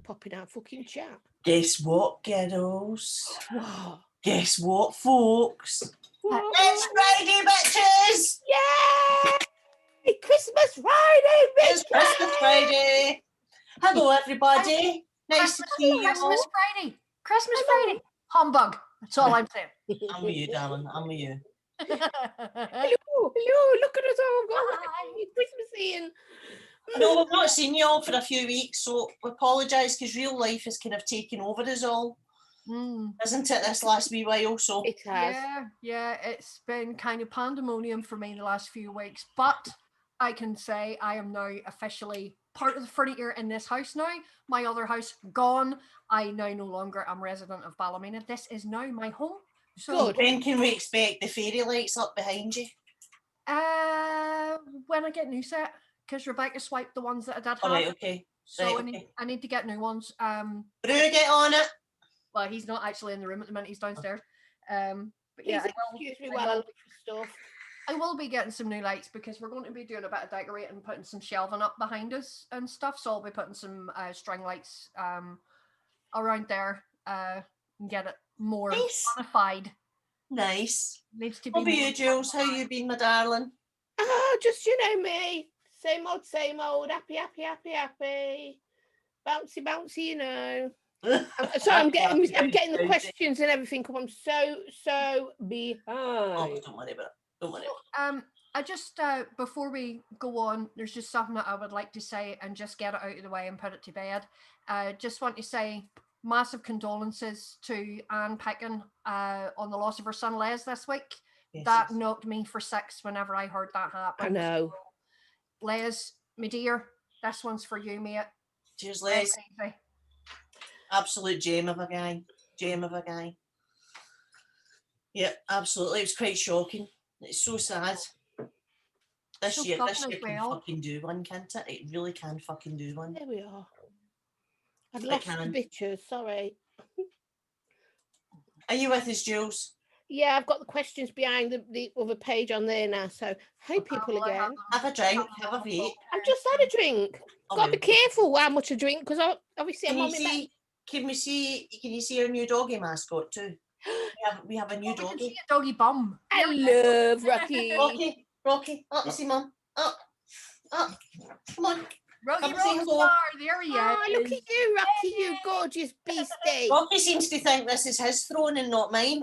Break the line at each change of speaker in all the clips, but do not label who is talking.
popping out fucking chat.
Guess what, girls?
What?
Guess what, folks?
What?
It's Friday, bitches!
Yay! Christmas Friday, bitches!
It's Christmas Friday. Hello, everybody. Nice to see you
Christmas
all.
Friday. Christmas Friday. Humbug. That's all I'm saying.
I'm with you, darling. I'm with you.
Hello, look at us all going Christmassy and...
No, we've not seen you all for a few weeks, so we apologise because real life has kind of taken over us all. Isn't it, this last wee while? So
It has.
Yeah, it's been kind of pandemonium for me the last few weeks, but I can say I am now officially part of the furniture in this house now. My other house gone. I now no longer am resident of Ballymena. This is now my home. So
Good.
when can we expect the fairy lights up behind you?
When I get new set, because Rebecca swiped the ones that I did have.
All right, okay.
So
Right,
okay. I need to get new ones.
Brew, get on it.
Well, he's not actually in the room at the minute. He's downstairs. But yeah,
excuse me while I look for stuff.
I will be getting some new lights because we're going to be doing a bit of decorating, putting some shelving up behind us and stuff. So I'll be putting some string lights around there and get it more unified.
Nice.
Needs to be.
How about you, Jules? How you been, my darling?
Oh, just, you know me. Same old, happy. Bouncy, you know. So I'm getting the questions and everything. I'm so behind.
Oh, don't worry about it. Don't worry.
I just before we go on, there's just something that I would like to say and just get it out of the way and put it to bed. Just want to say massive condolences to Anne Pickin on the loss of her son Les this week. Yes, that knocked me for six whenever I heard that happen.
I know.
Les, my dear, this one's for you, mate.
Cheers, Les. Absolute gem of a guy. Yeah, absolutely. It was quite shocking. It's so sad. This year can fucking do one, can't it? It really can fucking do one.
There we are. I've lost the bitches, sorry.
Are you with us, Jules?
Yeah, I've got the questions behind the other page on there now, so hey people again.
Have a drink, have a vape.
I've just had a drink. Got to be careful how much I drink because obviously I'm on my...
Can you see our new doggy mascot too? We have a new doggy.
See a doggy bum.
I love Rocky.
Rocky. Oh, see mum. Oh, come on.
Rocky, there he is.
Oh, look at you, Rocky, you gorgeous beastie.
Rocky seems to think this is his throne and not mine.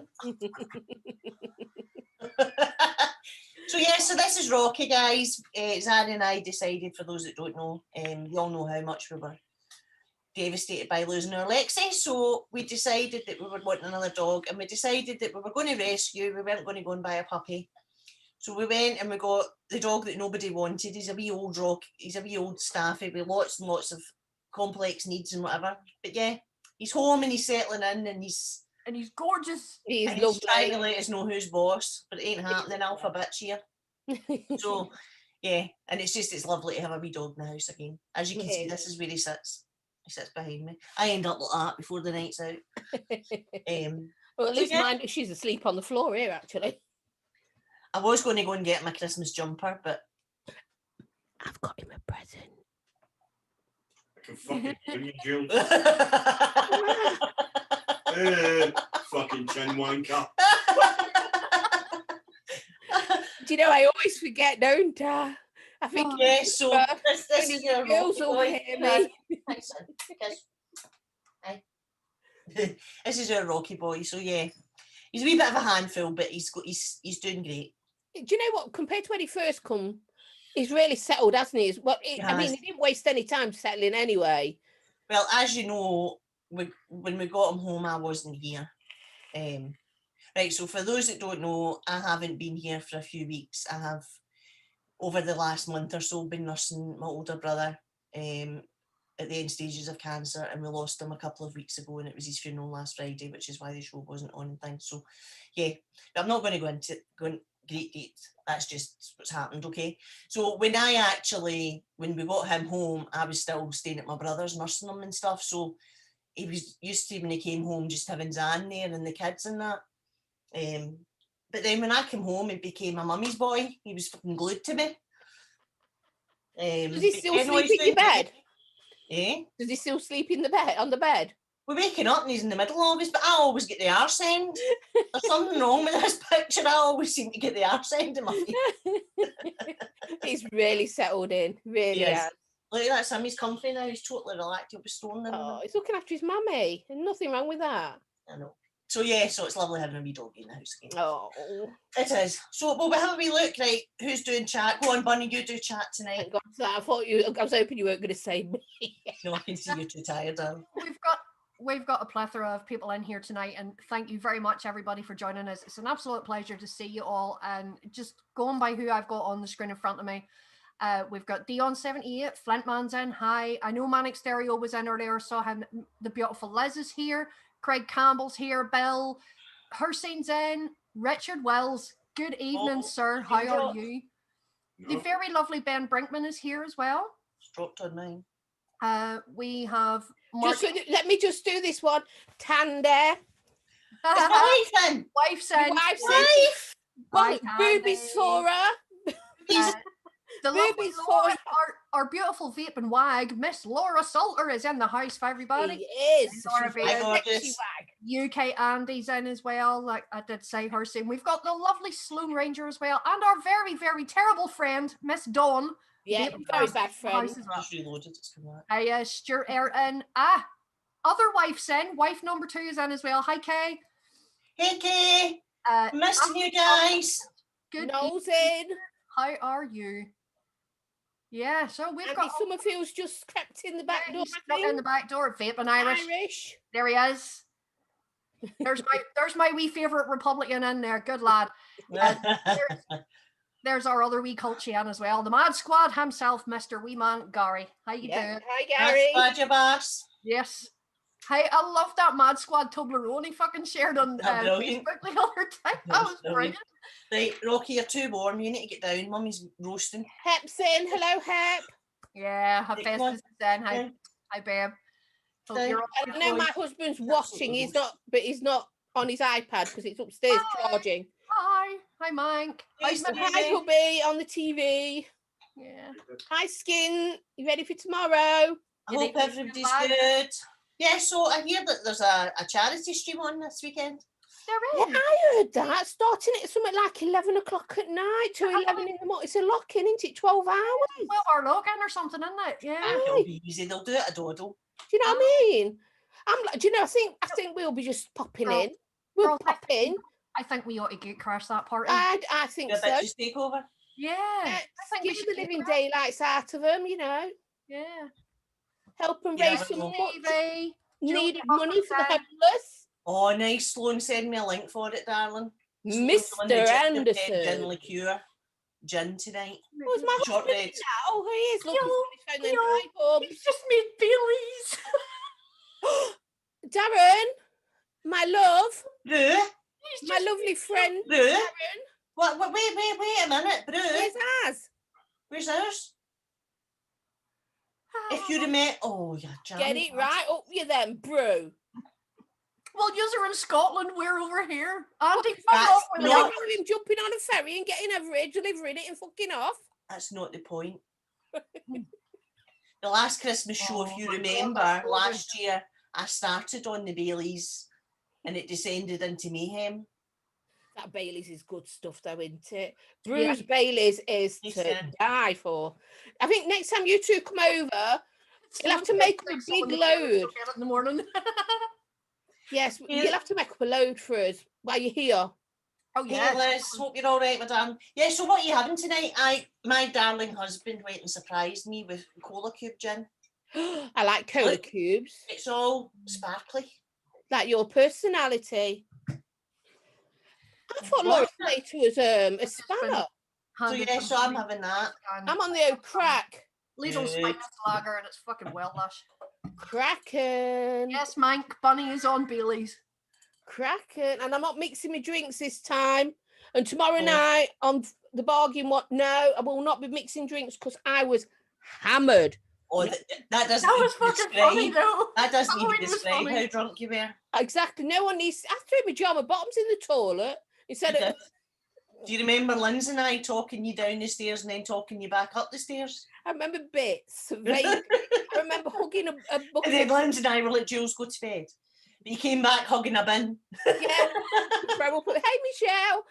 So this is Rocky, guys. Zan and I decided, for those that don't know, we all know how much we were devastated by losing our Lexi, so we decided that we would want another dog, and we decided that we were going to rescue. We weren't going to go and buy a puppy, so we went and we got the dog that nobody wanted. He's a wee old staffy with lots and lots of complex needs and whatever, but yeah, he's home and he's settling in and he's
gorgeous.
He's
trying to let us know who's boss, but it ain't happening. Alpha bitch here. So yeah, and it's lovely to have a wee dog in the house again. As you can see, this is where he sits. He sits behind me. I end up like that before the night's out.
Well, at least mine, she's asleep on the floor here, actually.
I was going to go and get my Christmas jumper, but
I've got him a present.
I can fucking bring you, Jules. Fucking chin wanker.
Do you know, I always forget, don't I? I think
so this is your
girls will hear me.
This is our Rocky boy, so yeah, he's a wee bit of a handful, but he's doing great.
Do you know what? Compared to when he first come, he's really settled, hasn't he? Well, I mean, he didn't waste any time settling anyway.
Well, as you know, when we got him home, I wasn't here. Right, so for those that don't know, I haven't been here for a few weeks. I have, over the last month or so, been nursing my older brother at the end stages of cancer, and we lost him a couple of weeks ago, and it was his funeral last Friday, which is why the show wasn't on and things. So yeah, but I'm not going to go into great details. That's just what's happened, okay? So when we got him home, I was still staying at my brother's, nursing him and stuff, so he was used to, when he came home, just having Zan there and the kids and that. But then when I came home, he became a mummy's boy. He was fucking glued to me.
Does he still sleep in your bed?
Eh?
Does he still sleep in the bed, on the bed?
We're waking up and he's in the middle of us, but I always get the arse end. There's something wrong with this picture. I always seem to get the arse end in my face.
He's really settled in. Really
Yes.
has.
Look at that, Sam. He's comfy now. He's totally relaxed. He'll be stoned in a
Oh,
minute.
he's looking after his mummy. And nothing wrong with that.
I know. So yeah, so it's lovely having a wee doggy in the house again.
Oh,
It is. So we'll have a wee look, right? Who's doing chat? Go on, Bunny, you do chat tonight.
thank God for that. I was hoping you weren't going to say me.
No, I can see you're too tired, darling.
We've got a plethora of people in here tonight, and thank you very much, everybody, for joining us. It's an absolute pleasure to see you all. And just going by who I've got on the screen in front of me, we've got Dion78, Flintman's in. Hi, I know Manic Stereo was in earlier. Saw him. The beautiful Liz is here. Craig Campbell's here. Bill Hursein's in. Richard Wells. Good evening, sir. How are you? The very lovely Ben Brinkman is here as well.
Dropped on mine.
We have
Let me just do this one. Tanda.
Is my wife in?
Wife's in.
Wife!
Well,
Hi,
boobies
Tandy.
for her.
The lovely
Boobies
Laura,
for-
our beautiful vape and wag, Miss Laura Salter is in the house for everybody.
She is.
Laura
She's
Beard.
a sexy
Gorgeous.
wag.
UK Andy's in as well, like I did say her soon. We've got the lovely Sloan Ranger as well, and our very, very terrible friend, Miss Dawn.
Yeah,
Vape
very
Fest
bad
in the
friend.
house as well.
Just reloaded. It's come out.
Hi, Stuart Ayrton. Other wife's in. Wife number 2 is in as well. Hi, Kay.
Hey, Kay.
Uh,
Missing you guys.
Good
Nose
evening.
in.
How are you? Yeah, so we've
Andy
got
Summerfield's just crept in the back
yeah,
door.
he's stuck in the back door. Vaping Irish.
Irish.
There he is. There's my wee favourite Republican in there. Good lad. There's our other wee Colchian as well. The Mad Squad himself, Mr. Wee Man Gary. How you
Yeah.
doing?
Hi, Gary.
That's your boss.
Yes. Hey, I love that Mad Squad Toblerone he fucking shared on
That's brilliant.
Facebook the other time. That was brilliant.
Right, Rocky, you're too warm. You need to get down. Mummy's roasting.
Hep's in. Hello, Hep.
Yeah, her
Right,
best
come on.
is then. Hi,
Down.
hi, babe. Hope
Down.
you're all
I
good.
know my husband's watching. He's
Absolutely.
not on his iPad because it's upstairs
Hi.
charging.
Hi, hi, Mike.
Hey,
How's my
Stevie.
Hi, hubby, on the TV.
Yeah.
Hi, Skin. You ready for tomorrow?
I
You
hope
need to
everybody's
come back.
good. Yeah, so I hear that there's a charity stream on this weekend.
There
Yeah,
is.
I heard that. Starting at something like 11 o'clock at night to 11 in the morning. It's a lock-in, isn't it? 12 hours.
12-hour login or something, isn't it? Yeah.
It'll be easy. They'll do it a doddle.
Do you know what I mean? I'm like, do you know? I think we'll be just popping
Girl-
in. We'll
girls,
pop in.
I think we ought to get crash that party.
I think
A
so.
bitches takeover.
Yeah. I think we
Give
should
the
do
living
that.
daylights out of them, you know.
Yeah.
Help them
Yeah,
raise
I
some
know.
much
Stevie.
needed
Julie
money for the
Hutchinson.
homeless.
Oh, nice. Sloan, send me a link for it, darling. Sloan's
Mr.
doing the gin
Anderson.
liqueur. Gin tonight.
Oh, is my
Short
husband
red.
in that? Oh, he is. Look,
Yo,
he's found them
yo,
high pubs.
He's just made Bailey's.
Darren, my love,
Brew.
He's
my
just
lovely friend,
Brew.
Darren.
What? Wait a minute. Brew.
Where's ours?
Where's ours? If you remember, oh, yeah,
Get it right up you then, brew.
Well, you're in Scotland. We're over here. Andy, fuck
That's
off with
not-
it.
With him jumping on a ferry and getting over it, delivering it and fucking off.
That's not the point. The last Christmas show, if
Oh
you
my God,
remember,
that's
last year, I started on the Baileys and it descended into mayhem.
That Bailey's is good stuff though, isn't it?
Yeah.
Bruce Bailey's is
Yes,
to
yeah.
die for. I think next time you two come over, you'll have to make up a big load.
in the morning.
Yes,
Yeah.
you'll have to make up a load for us while you're here.
Oh
Yeah, Liz, hope you're all right, madam. Yeah, so what are you having tonight? My darling husband went and surprised me with cola cube gin.
I like cola
Look.
cubes.
It's all sparkly.
Like your personality. I thought Laura played to us a spanner.
So yeah, so I'm having that.
I'm on the old crack.
Lidl
Good.
Spice Lager, and it's fucking well lush.
Cracking.
Yes, Mike Bunny is on Bailey's.
Cracking. And I'm not mixing my drinks this time. And tomorrow
Oh.
night on the bargain, no, I will not be mixing drinks because I was hammered.
Oh, that doesn't
That
need
was
to be
fucking funny
described.
though.
That doesn't need
Oh,
to
it was
describe
funny.
how drunk you were.
Exactly. No one needs. I threw my pajama bottoms in the toilet instead of.
Do you remember Lindsay and I talking you down the stairs and then talking you back up the stairs?
I remember bits. Vaguely. I remember hugging a bucket.
And then Lindsay and I were like, Jules, go to bed. But you came back hugging a bin.
Yeah. Throw up. Hey, Michelle.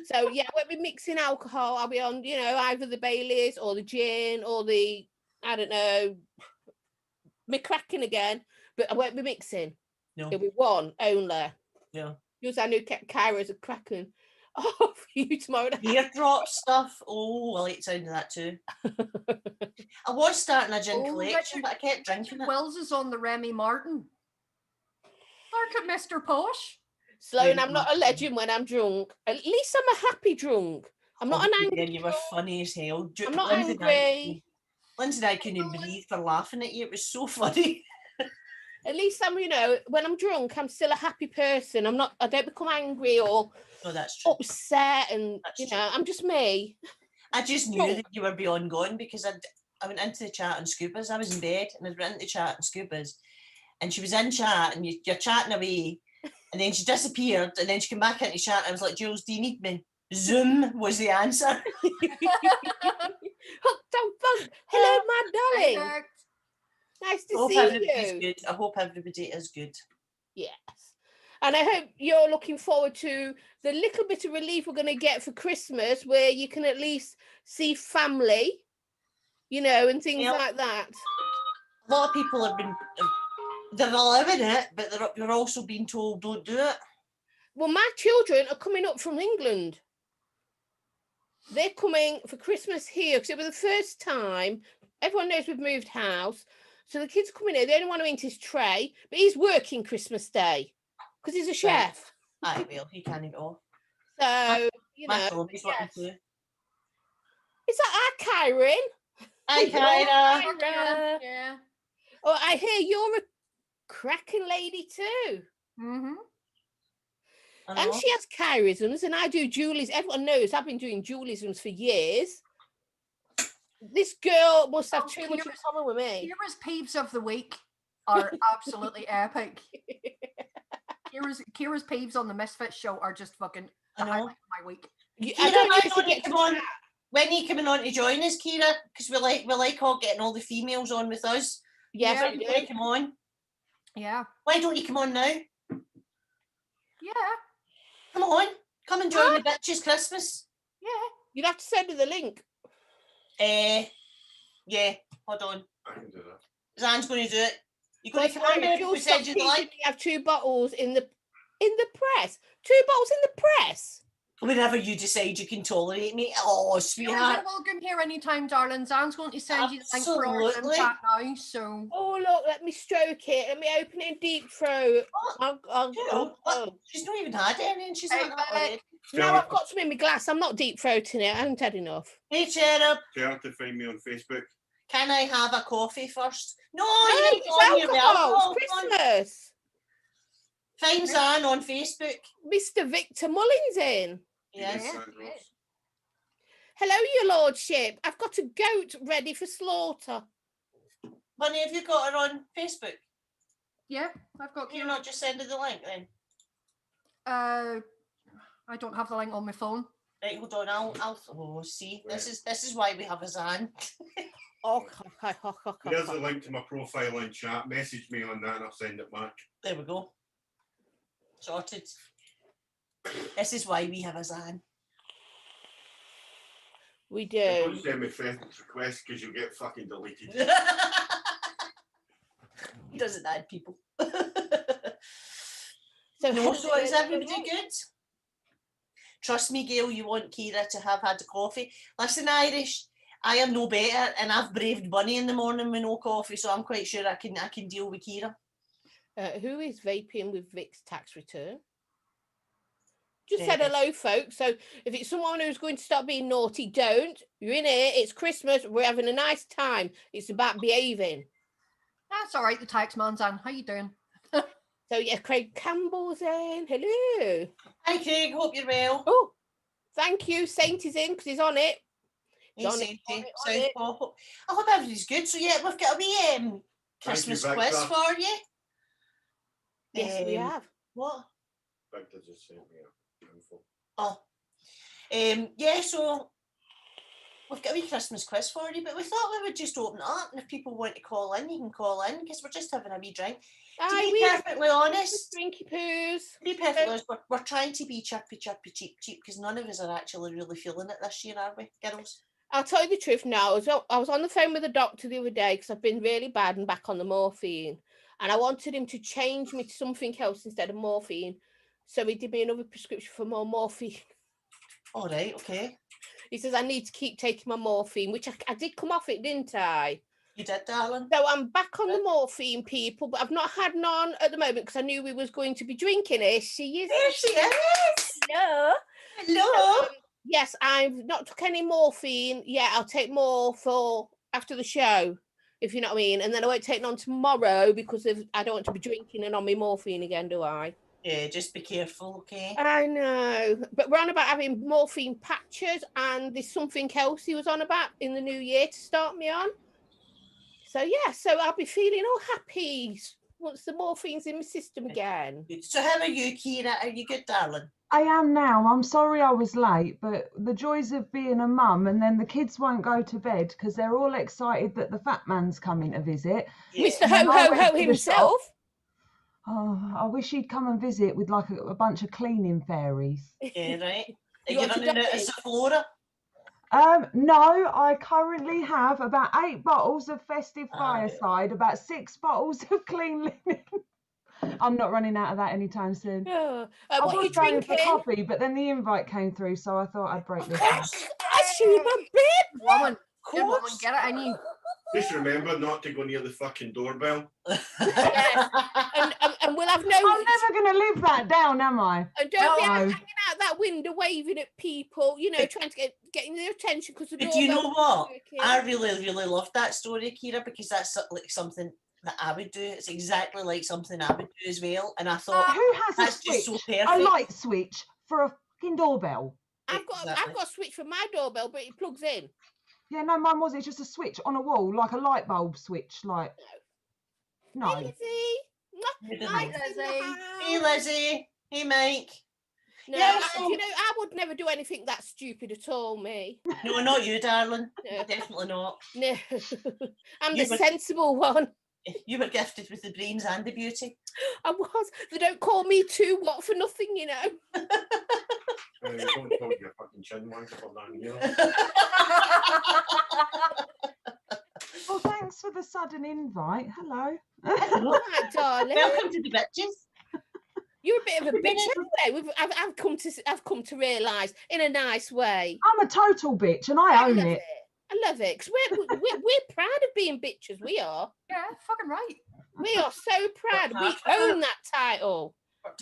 So yeah, when we're mixing alcohol, I'll be on, you know, either the Baileys or the gin or the, I don't know, me cracking again. But I won't be mixing.
No.
It'll be one only.
Yeah.
Because I knew Kyra's a cracking. Oh, for you tomorrow night.
Eardrop stuff. Oh, I like the sound of that too. I was starting a gin collection, but I kept drinking it.
Wells is on the Remy Martin. Look at Mr. Posh.
Sloan, I'm not a legend when I'm drunk. At least I'm a happy drunk. I'm not an angry.
You were funny as hell.
I'm not angry.
Lindsay and I couldn't breathe for laughing at you. It was so funny.
At least I'm, you know, when I'm drunk, I'm still a happy person. I don't become angry or
that's true.
upset, and
That's
you
true.
know, I'm just me.
I just knew that you were beyond gone because I went into the chat on Scoopers. I was in bed and I went into the chat on Scoopers, and she was in chat and you're chatting away, and then she disappeared, and then she came back into chat. And I was like, Jules, do you need me? Zoom was the answer.
Hello, my darling. Nice to see you.
I hope everybody is good.
Yes. And I hope you're looking forward to the little bit of relief we're going to get for Christmas, where you can at least see family, you know, and things like that.
A lot of people have been, they're loving it, but they're also being told don't do it.
Well, my children are coming up from England. They're coming for Christmas here because it was the first time. Everyone knows we've moved house. So the kids coming here, they only want to eat his tray, but he's working Christmas Day because he's a chef.
Aye, well, he can eat all.
So, you know.
Yes.
Is that our Kyron?
Hi,
Kyra. Yeah.
Oh, I hear you're a cracking lady too.
Mm-hmm.
And she has chirisms, and I do Julie's. Everyone knows I've been doing Julieisms for years. This girl must have too much in common with me.
Kira's peeves of the week are absolutely epic. Kira's peeves on the Misfits show are just fucking the highlight of my week.
When are you coming on to join us, Kira? Because we like all getting all the females on with us.
Yes,
Why don't you come on?
Yeah.
Why don't you come on now?
Yeah.
Come on. Come and join the bitches Christmas.
Yeah.
You'd have to send her the link.
Yeah, hold on.
I can do that.
Zan's going to do it. You're going to come on, baby. We said you'd like.
You have 2 bottles in the press. 2 bottles in the press.
Whenever you decide you can tolerate me. Oh, sweetheart.
You're welcome here anytime, darling. Zan's going to send you the link for our Zoom chat now. So.
Oh look, let me stroke it. Let me open it in deep throat.
She's not even had any, and she's had that already.
Now I've got some in my glass. I'm not deep throating it. I haven't had enough.
Hey, Cherub.
Care to find me on Facebook?
Can I have a coffee first? No,
No,
you need to on your
alcohol. It's Christmas.
Find Zan on Facebook.
Mr. Victor Mullins in.
Yes.
Hello, your lordship. I've got a goat ready for slaughter.
Bunny, have you got her on Facebook?
Yeah, I've got.
Can you not just send her the link then?
I don't have the link on my phone.
Right, hold on. I'll see. Right. This is why we have a Zan.
Here's the link to my profile in chat. Message me on that and I'll send it back.
There we go. Sorted. This is why we have a Zan.
We do.
Don't send me friend requests because you'll get fucking deleted.
He doesn't add people.
So
is everybody good? Trust me, Gail, you want Kira to have had the coffee. Listen, Irish, I am no better, and I've braved Bunny in the morning with no coffee, so I'm quite sure I can deal with Kira.
Who is vaping with Vic's tax return? Just said hello, folks. So if it's someone who's going to stop being naughty, don't. You're in here. It's Christmas. We're having a nice time. It's about behaving.
That's all right. The tax man's on. How you doing?
So yeah, Craig Campbell's in. Hello.
Hi, Craig. Hope you're well.
Oh, thank you. Saint is in because he's on it.
Hey, Sainty. I hope everybody's good. So yeah, we've got a wee Christmas quiz for you.
Yes, we have.
What?
Victor just sent me info.
Oh. Yeah, so we've got a wee Christmas quiz for you, but we thought we would just open it up, and if people want to call in, you can call in, because we're just having a wee drink. To be perfectly honest,
drinky poos.
To be perfectly honest, we're trying to be chirpy, cheap, because none of us are actually really feeling it this year, are we, girls?
I'll tell you the truth now. I was on the phone with the doctor the other day because I've been really bad and back on the morphine. And I wanted him to change me to something else instead of morphine. So he did me another prescription for more morphine.
All right, okay.
He says I need to keep taking my morphine, which I did come off it, didn't I?
You did, darling.
So I'm back on the morphine, people, but I've not had none at the moment because I knew we was going to be drinking it. She is.
There she is.
Hello.
Hello.
So, yes, I've not took any morphine. Yeah, I'll take more for after the show, if you know what I mean. And then I won't take none tomorrow because I don't want to be drinking and on my morphine again, do I?
Yeah, just be careful, okay?
I know. But we're on about having morphine patches, and there's something else he was on about in the new year to start me on. So, yeah, so I'll be feeling all happy once the morphine's in my system again.
So how are you, Kira? Are you good, darling?
I am now. I'm sorry I was late, but the joys of being a mum, and then the kids won't go to bed because they're all excited that the fat man's coming to visit.
Yeah.
Mr. Ho himself.
Oh, I wish he'd come and visit with like a bunch of cleaning fairies.
Yeah, right. Are
You
you
want to
running out of
dance?
Sephora?
No, I currently have about 8 bottles of festive
Ah,
fireside, about 6 bottles of clean linen. I'm not running out of that anytime soon.
Yeah.
I
What are you
was going for
drinking?
coffee, but then the invite came through, so I thought I'd break this down.
I see my babe.
Woman,
Of
good woman,
course.
get it in you.
Just remember not to go near the fucking doorbell.
Yes. And we'll have no.
I'm never going to live that down, am I?
And don't be
No.
hanging out that window waving at people, you know, trying to getting their attention because the
But do you know what?
working.
I really loved that story, Kira, because that's like something that I would do. It's exactly like something I would do as well. And I thought,
Who has a
that's just
switch,
so
a
perfect.
light switch for a fucking doorbell?
I've got a switch for my doorbell, but it plugs in.
Yeah, no, mine was. It's just a switch on a wall, like a light bulb switch. Like, no.
Hey, Lizzie.
Good
Mike's
night.
in the
Lizzie.
house.
Hey, Lizzie. Hey, Mike.
No,
Yeah,
you know, I would never do anything that stupid at all, me.
No, not you, darling.
No.
Definitely not.
No. I'm
You
the
were-
sensible one.
You were gifted with the brains and the beauty.
I was. They don't call me too what for nothing, you know.
Don't call your fucking chin wanker for that, you know.
Well, thanks for the sudden invite. Hello.
Right, darling.
Welcome to the bitches.
You're a bit of a bitch anyway. I've come to realise in a nice way.
I'm a total bitch, and I own
love
it.
I love it because we're proud of being bitches. We are.
Yeah, fucking right.
We are so proud. We own that title.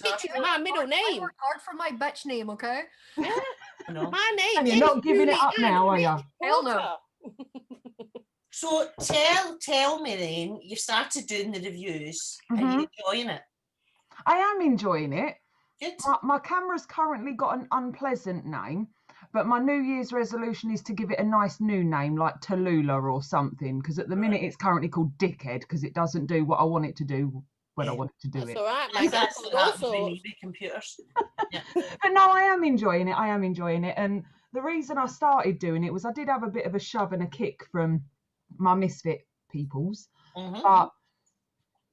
Bitch is my middle
I
name.
worked hard for my bitch name, okay?
Yeah.
No.
My name.
And you're
is
not giving it
Julie
up now, are
Ann
you?
Hell no.
Porter.
So tell me then, you started doing the reviews. Are you enjoying it?
I am enjoying it.
Good.
My camera's currently got an unpleasant name, but my New Year's resolution is to give it a nice new name, like Tallulah or something, because at the minute it's currently called Dickhead, because it doesn't do what I want it to do when I want it to do
That's
it.
all right,
Yes,
mate.
that's
All
what happens when
sorts.
you do computers. Yeah.
But no, I am enjoying it. And the reason I started doing it was I did have a bit of a shove and a kick from my misfit peoples, but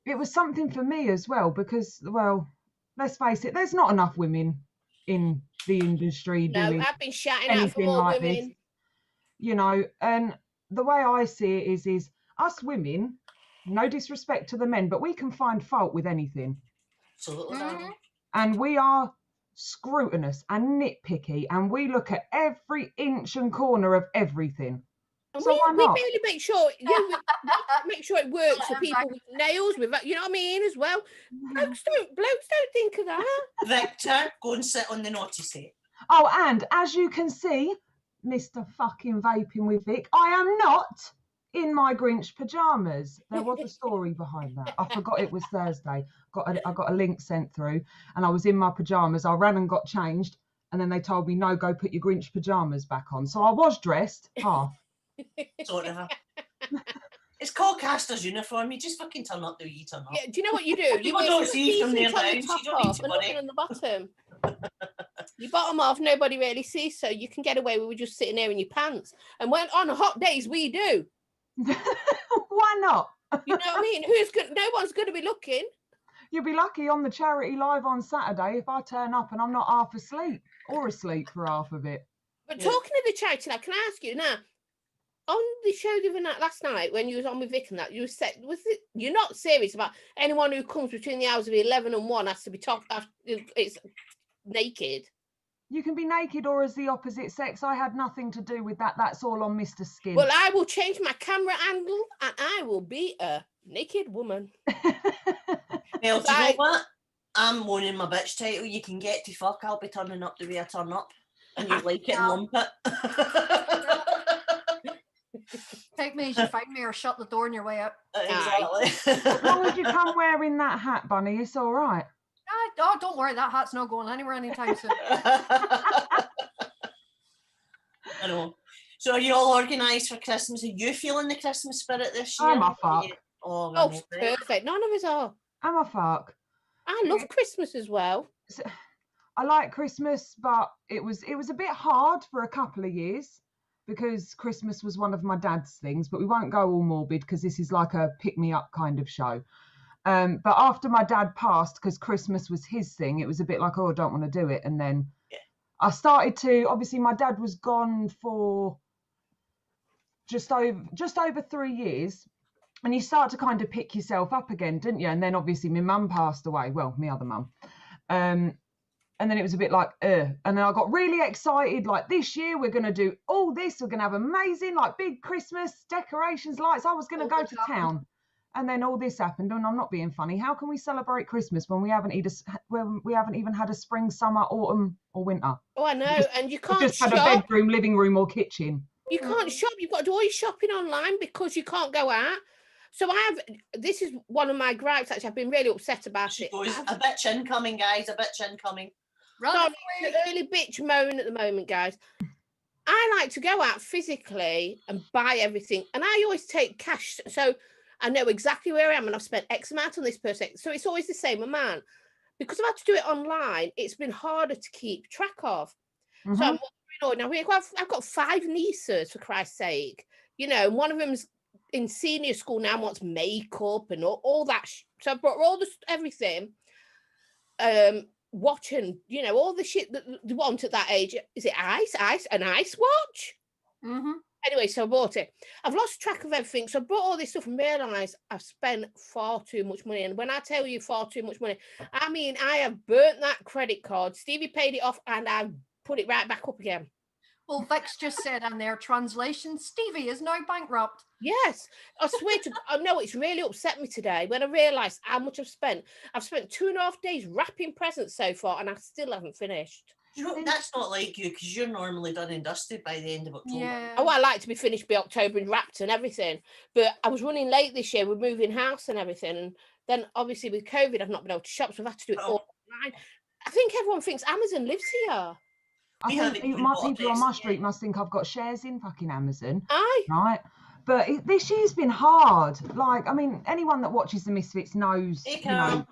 it was something for me as well, because, well, let's face it, there's not enough women in the industry
No,
doing
I've been shouting out for
anything
more
like
women.
this, you know. And the way I see it is us women, no disrespect to the men, but we can find fault with anything,
Absolutely. darling.
and we are scrutinous and nitpicky, and we look at every inch and corner of everything.
And
So why
we
not?
really make sure make sure it works for people with nails, with you know what I mean, as well. Blokes don't think of that.
Victor, go and sit on the naughty seat.
Oh, and as you can see, Mr. fucking Vaping with Vic, I am not in my Grinch pajamas. There was a story behind that. I forgot it was Thursday. I got a link sent through, and I was in my pajamas. I ran and got changed, and then they told me, no, go put your Grinch pajamas back on. So I was dressed, half.
Sort of. It's called Caster's uniform. You just fucking turn up the way you turn up.
Yeah, do you know what you do?
People
wear
don't
some
see from
decent
there
on the
down, so
top
you don't need
off
to
and
worry.
nothing on the bottom. You bottom off, nobody really sees, so you can get away with just sitting there in your pants. And when on hot days, we do.
Why not?
You know what I mean? Who's good? No one's going to be looking.
You'll be lucky on the charity live on Saturday if I turn up and I'm not half asleep or asleep for half of it.
But talking of the charity, now, can I ask you now? On the show the other night, last night, when you was on with Vic and that, you said, you're not serious about anyone who comes between the hours of 11 and 1 has to be it's naked.
You can be naked or as the opposite sex. I had nothing to do with that. That's all on Mr. Skin.
Well, I will change my camera angle and I will be a naked woman.
Well, do you know what? I'm owning my bitch title. You can get to fuck. I'll be turning up the way I turn up. And you like it and lump it.
Take me as you find me or shut the door on your way out.
Exactly.
As long as you come wearing that hat, Bunny, it's all right.
Oh, don't worry, that hat's not going anywhere anytime soon.
I know. So are you all organised for Christmas? Are you feeling the Christmas spirit this year?
I'm a fuck.
Oh,
Oh, perfect. None of us are.
I'm a fuck.
I love Christmas as well.
I like Christmas, but it was a bit hard for a couple of years because Christmas was one of my dad's things, but we won't go all morbid because this is like a pick-me-up kind of show. But after my dad passed, because Christmas was his thing, it was a bit like, oh, I don't want to do it. And then I started to, obviously my dad was gone for just over 3 years. And you start to kind of pick yourself up again, didn't you? And then obviously my mum passed away. Well, my other mum. And then it was a bit like, And then I got really excited, like this year we're going to do all this. We're going to have amazing, like big Christmas decorations, lights. I was going to go to town. And then all this happened, and I'm not being funny. How can we celebrate Christmas when we haven't even had a spring, summer, autumn, or winter?
Oh, I know, and you can't
just
shop.
had a bedroom, living room, or kitchen.
You can't shop. You've got to do all your shopping online because you can't go out. So this is one of my gripes, actually. I've been really upset about it.
Goes, a bitch incoming, guys, a bitch incoming.
Sorry, it's an early bitch moan at the moment, guys. I like to go out physically and buy everything, and I always take cash. So I know exactly where I am and I've spent X amount on this person. So it's always the same amount. Because I've had to do it online, it's been harder to keep track of. Mm-hmm. So I'm wondering, now I've got 5 nieces, for Christ's sake. You know, one of them's in senior school now, wants makeup and all that. So I brought all everything. Watching, you know, all the shit that they want at that age. Is it an ice watch?
Mm-hmm.
Anyway, so I bought it. I've lost track of everything. So I bought all this stuff and realised I've spent far too much money. And when I tell you far too much money, I mean, I have burnt that credit card. Stevie paid it off and I've put it right back up again.
Well, Vic's just said in their translation, Stevie is now bankrupt.
Yes. I swear to God, no, it's really upset me today when I realised how much I've spent. I've spent 2.5 days wrapping presents so far and I still haven't finished.
You know, that's not like you because you're normally done and dusted by the end of October.
Yeah.
Oh, I like to be finished by October and wrapped and everything. But I was running late this year with moving house and everything. And then obviously with COVID, I've not been able to shop. So I've had to do it all online. I think everyone thinks Amazon lives here.
I think my people on my street must think I've got shares in fucking Amazon.
Aye.
Right. But this year's been hard. Like, I mean, anyone that watches The Misfits knows, you know,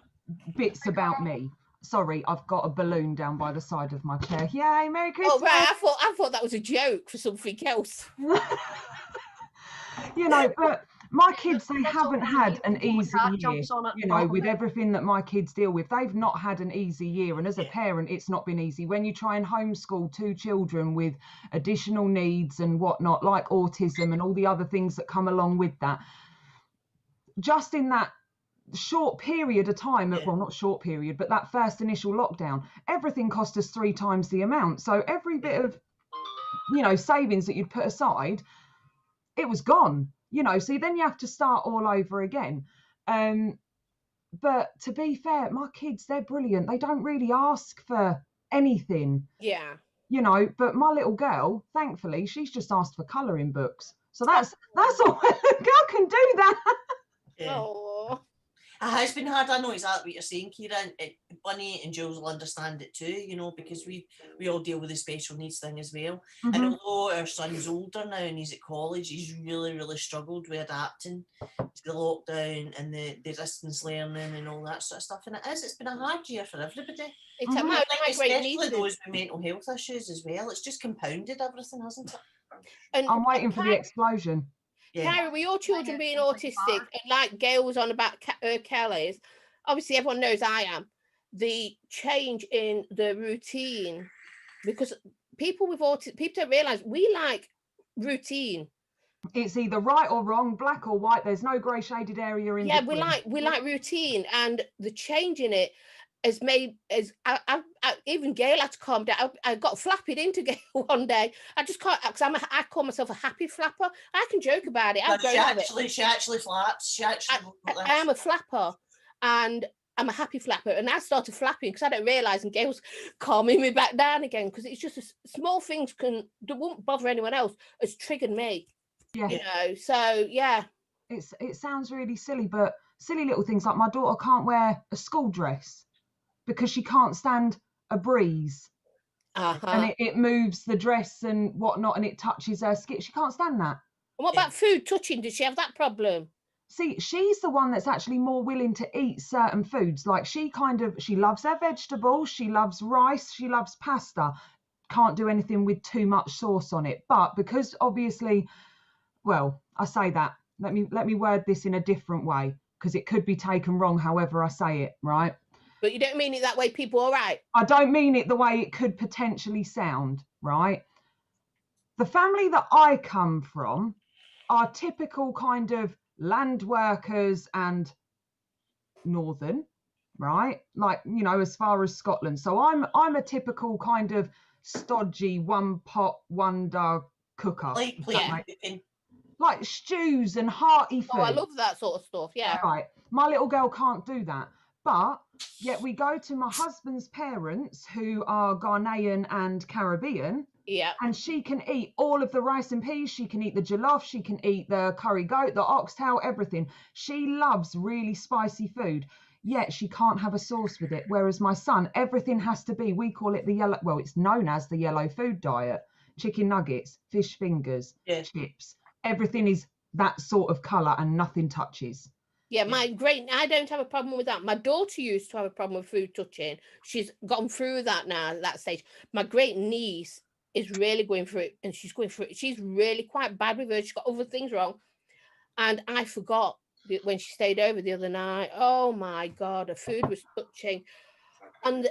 bits about me. Sorry, I've got a balloon down by the side of my chair. Yay, Merry Christmas.
Oh, right. I thought that was a joke for something else.
You know, but my kids, they haven't had an easy year. You know, with everything that my kids deal with, they've not had an easy year. And as a parent, it's not been easy. When you try and homeschool 2 children with additional needs and whatnot, like autism and all the other things that come along with that, just in that short period of time, well, not short period, but that first initial lockdown, everything cost us 3 times the amount. So every bit of, you know, savings that you'd put aside, it was gone, you know, so then you have to start all over again. But to be fair, my kids, they're brilliant. They don't really ask for anything.
Yeah.
You know, but my little girl, thankfully, she's just asked for colouring books. So that's all. Girl can do that.
Yeah.
Oh.
It has been hard. I know exactly what you're saying, Kieran. funny, and Jules will understand it too, you know, because we all deal with the special needs thing as well.
Mhm.
And although our son's older now and he's at college, he's really struggled with adapting to the lockdown and the distance learning and all that sort of stuff. And it's been a hard year for everybody.
It's
Mhm.
my
I think
great
especially
nieces.
those with mental health issues as well. It's just compounded everything, hasn't it?
And
I'm waiting for the explosion.
Yeah.
Kyra, with your children
it
being
sounds like a
autistic,
bar.
and like Gail was on about Kelly's, obviously everyone knows I am. The change in the routine, because people with autism, people don't realise we like routine.
It's either right or wrong, black or white. There's no grey shaded area in
Yeah,
between.
we like routine, and the change in it has made as I even Gail had to calm down. I got flappied into Gail one day. I just can't, because I call myself a happy flapper. I can joke about it.
But she actually flaps. She actually.
I am a flapper, and I'm a happy flapper. And I started flapping because I don't realise, and Gail's calming me back down again, because it's just small things that won't bother anyone else has triggered me.
Yeah.
You know, so yeah.
It sounds really silly, but silly little things like my daughter can't wear a school dress because she can't stand a breeze. And it moves the dress and whatnot, and it touches her skin. She can't stand that.
And what about food touching? Does she have that problem?
See, she's the one that's actually more willing to eat certain foods. Like she loves her vegetables, she loves rice, she loves pasta. Can't do anything with too much sauce on it. But because obviously, well, I say that. Let me word this in a different way, because it could be taken wrong however I say it, right?
But you don't mean it that way, people, all right?
I don't mean it the way it could potentially sound, right? The family that I come from are typical kind of land workers and northern, right? Like, you know, as far as Scotland. So I'm a typical kind of stodgy one pot wonder cooker. Like stews and hearty food.
Oh, I love that sort of stuff. Yeah.
Right. My little girl can't do that. But yet we go to my husband's parents, who are Ghanaian and Caribbean.
Yeah.
And she can eat all of the rice and peas. She can eat the jollof. She can eat the curry goat, the oxtail, everything. She loves really spicy food. Yet she can't have a sauce with it. Whereas my son, everything has to be, we call it the yellow, well, it's known as the yellow food diet. Chicken nuggets, fish fingers, chips. Everything is that sort of colour and nothing touches.
Yeah, I don't have a problem with that. My daughter used to have a problem with food touching. She's gone through that now, that stage. My great niece is really going through it, and she's going through it. She's really quite bad with her. She's got other things wrong. And I forgot when she stayed over the other night. Oh my God, her food was touching. And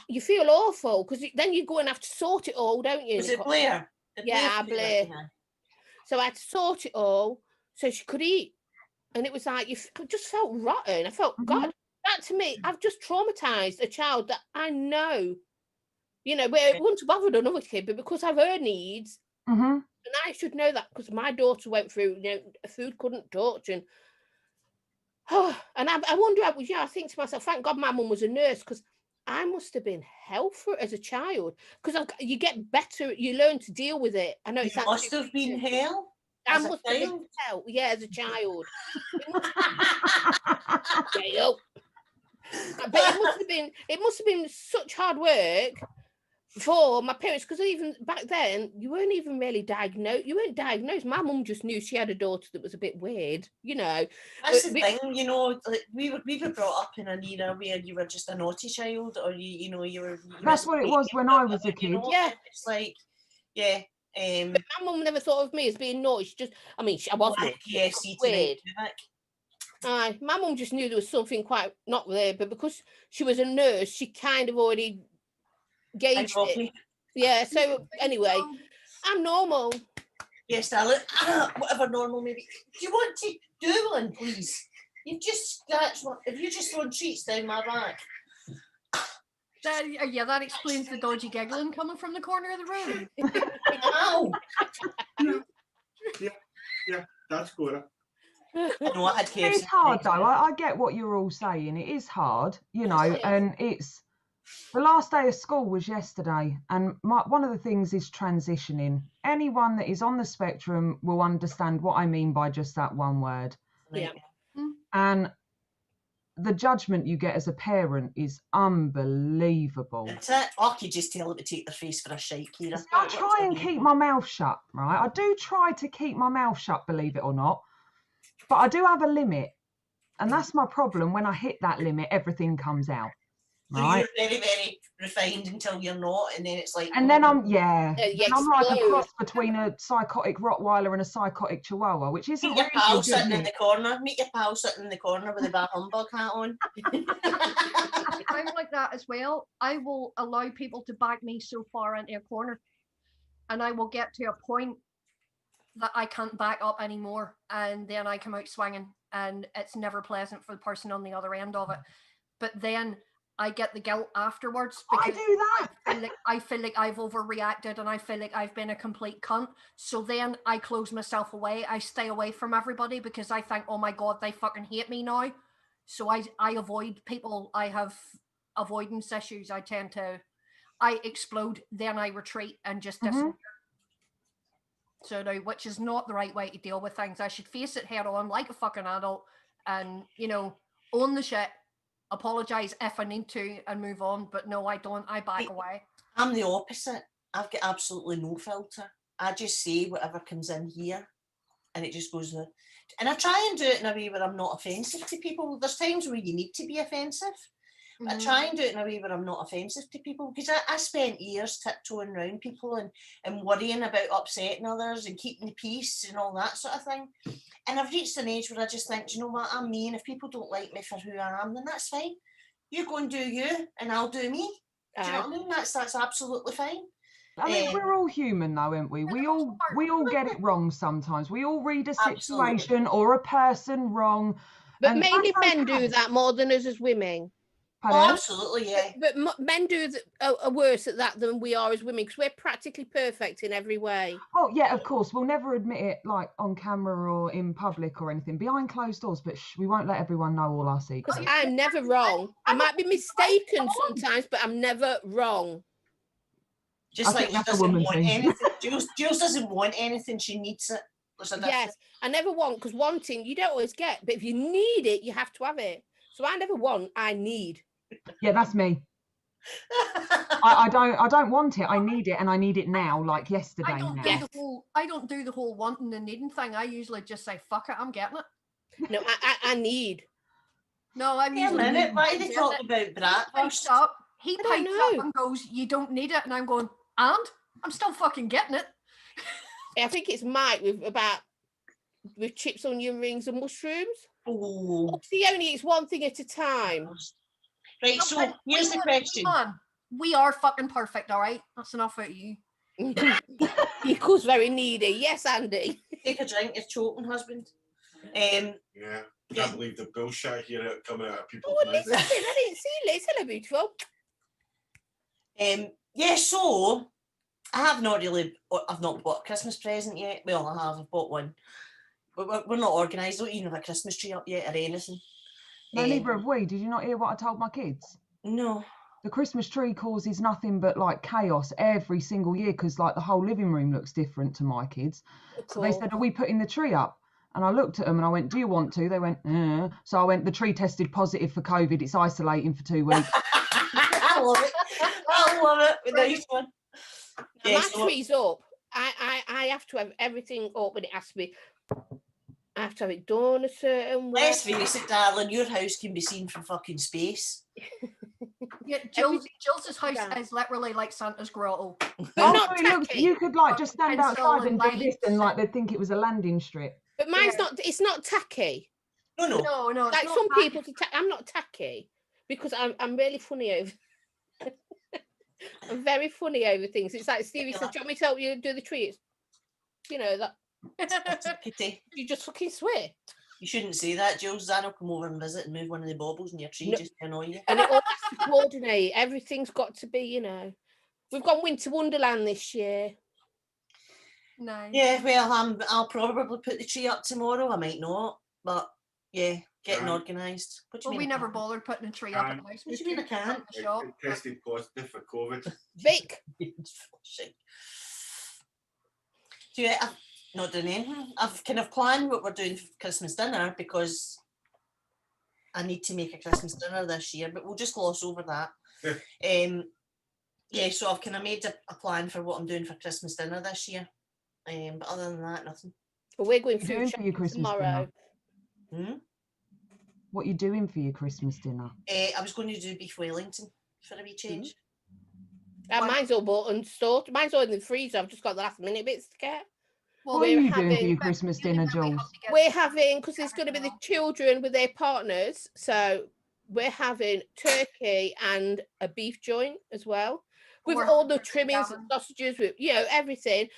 you feel awful, because then you go and have to sort it all, don't you?
Was it Blair?
Yeah, Blair. So I had to sort it all so she could eat. And it was like, you just felt rotten. I felt, God, that to me, I've just traumatized a child that I know, you know, where it wouldn't have bothered another kid, but because of her needs, and I should know that, because my daughter went through, you know, food couldn't touch, and and I wonder, I think to myself, thank God my mum was a nurse, because I must have been hell for it as a child, because you get better, you learn to deal with it. I know
it must have been hell.
I must have been hell, yeah, as a child. But it must have been such hard work for my parents, because even back then you weren't even really diagnosed. You weren't diagnosed. My mum just knew she had a daughter that was a bit weird, you know.
That's the thing, you know. Like, we were brought up in an era where you were just a naughty child, or you were.
That's what it was when I was a kid.
You know?
Yeah,
it's like, yeah.
But my mum never thought of me as being naughty. She just, I mean, I was weird. My mum just knew there was something quite not there, but because she was a nurse, she kind of already gauged it. Yeah, so anyway, I'm normal.
Yes, darling. Whatever normal maybe. Do you want to do one, please? You've just scratched one. If you just thrown treats down my back.
That explains the dodgy giggling coming from the corner of the room.
Ow!
Yeah, that's good.
No, I had KFC.
It's hard though. I get what you're all saying. It is hard, you know, and it's the last day of school was yesterday, and one of the things is transitioning. Anyone that is on the spectrum will understand what I mean by just that one word.
Yeah.
And the judgment you get as a parent is unbelievable.
That's it. I could just tell them to take their face for a shite, Kira.
See, I try and keep my mouth shut, right? I do try to keep my mouth shut, believe it or not. But I do have a limit. And that's my problem. When I hit that limit, everything comes out.
So
Right?
you're very, very refined until you're not, and then it's like...
And then I'm,
you
and I'm like a
explode.
cross between a psychotic Rottweiler and a psychotic Chihuahua, which isn't
Meet your
really
pal
a good
sitting in
mix.
the corner. Meet your pal sitting in the corner with a bar humbug hat on.
I'm like that as well. I will allow people to back me so far into a corner, and I will get to a point that I can't back up anymore, and then I come out swinging, and it's never pleasant for the person on the other end of it. But then I get the guilt afterwards
I
because
do that.
I feel like I've overreacted, and I feel like I've been a complete cunt. So then I close myself away. I stay away from everybody because I think, oh my God, they fucking hate me now. So I avoid people. I have avoidance issues. I explode, then I retreat and just disappear. So now, which is not the right way to deal with things. I should face it head on like a fucking adult and, own the shit, apologize if I need to and move on. But no, I don't. I back away.
I'm the opposite. I've got absolutely no filter. I just say whatever comes in here and it just goes there. And I try and do it in a way where I'm not offensive to people. There's times where you need to be offensive. I try and do it in a way where I'm not offensive to people, because I spent years tiptoeing around people and worrying about upsetting others and keeping the peace and all that sort of thing. And I've reached an age where I just think, do you know what, I'm me, and if people don't like me for who I am, then that's fine. You go and do you, and I'll do me. Do you know what I mean? That's absolutely fine.
I mean, we're all human though, aren't we? We all get it wrong sometimes. We all read a situation or a person wrong.
But mainly men do that more than us as women.
Oh, absolutely, yeah.
But men are worse at that than we are as women, because we're practically perfect in every way.
Oh, yeah, of course. We'll never admit it, like, on camera or in public or anything. Behind closed doors, but we won't let everyone know all our secrets.
Because I'm never wrong. I might be mistaken sometimes, but I'm never wrong.
Just like she doesn't want anything. Jules doesn't want anything, she needs it.
Yes, I never want, because wanting, you don't always get. But if you need it, you have to have it. So I never want, I need.
Yeah, that's me. I don't want it. I need it, and I need it now, like yesterday.
I don't do the whole wanting and needing thing. I usually just say, "Fuck it, I'm getting it."
No, I need.
No, I'm
usually. Wait a minute, why are they talking about bratwurst?
He pipes up and goes, "You don't need it," and I'm going, "And I'm still fucking getting it."
I think it's Mike with chips, onion rings, and mushrooms.
Oh,
he only eats one thing at a time.
Right, so here's the question.
We are fucking perfect, all right? That's enough out of you.
Equals very needy. Yes, Andy.
Take a drink, you're choking, husband.
Yeah, can't believe the bullshit here coming out of people's mouths.
I didn't see Liz. Hello, beautiful.
Yeah, so I've not bought a Christmas present yet. Well, I've bought one. But we're not organised. Don't even have a Christmas tree up yet or anything.
No, neither have we. Did you not hear what I told my kids?
No.
The Christmas tree causes nothing but like chaos every single year, because like the whole living room looks different to my kids. Cool. So they said, "Are we putting the tree up?" And I looked at them and I went, "Do you want to?" They went, So I went, "The tree tested positive for COVID. It's isolating for 2 weeks."
I love it. I love it. Nice one.
Yeah, my tree's up. I have to have everything up, and it has to be. I have to have it done a certain way.
Let's face it, darling, your house can be seen from fucking space.
Yeah, Jill's house is literally like Santa's grotto.
You could like just stand outside and do this, and like they'd think it was a landing strip.
But mine's not. It's not tacky.
No.
Like some people, I'm not tacky because I'm really funny over. I'm very funny over things. It's like Stevie says, "Do you want me to help you do the tree?" It's, that. You just fucking swear.
You shouldn't say that, Jules. I'll come over and visit and move one of the baubles in your tree just to annoy you.
And it all has to coordinate. Everything's got to be, We've gone Winter Wonderland this year.
Nice.
Yeah, well, I'll probably put the tree up tomorrow. I might not, but yeah, getting organised.
We never bothered putting a tree up at the house.
What do you mean I can't?
It tested positive for COVID.
Vic.
I've not done anything. I've kind of planned what we're doing for Christmas dinner because I need to make a Christmas dinner this year, but we'll just gloss over that. Yeah, so I've kind of made a plan for what I'm doing for Christmas dinner this year. But other than that, nothing.
But we're going
What are you
food
doing for your
shopping
Christmas
tomorrow.
dinner? What are you doing for your Christmas dinner?
I was going to do beef Wellington for a wee change.
Mine's all bought and stored. Mine's all in the freezer. I've just got the last minute bits to get.
Well,
What are
we're
you doing for
having-
your Christmas dinner, Jules?
We're having, because there's going to be the children with their partners, so we're having turkey and a beef joint as well, with
We're
all
having
the
turkey
trimmings and
gammon.
sausages, with everything.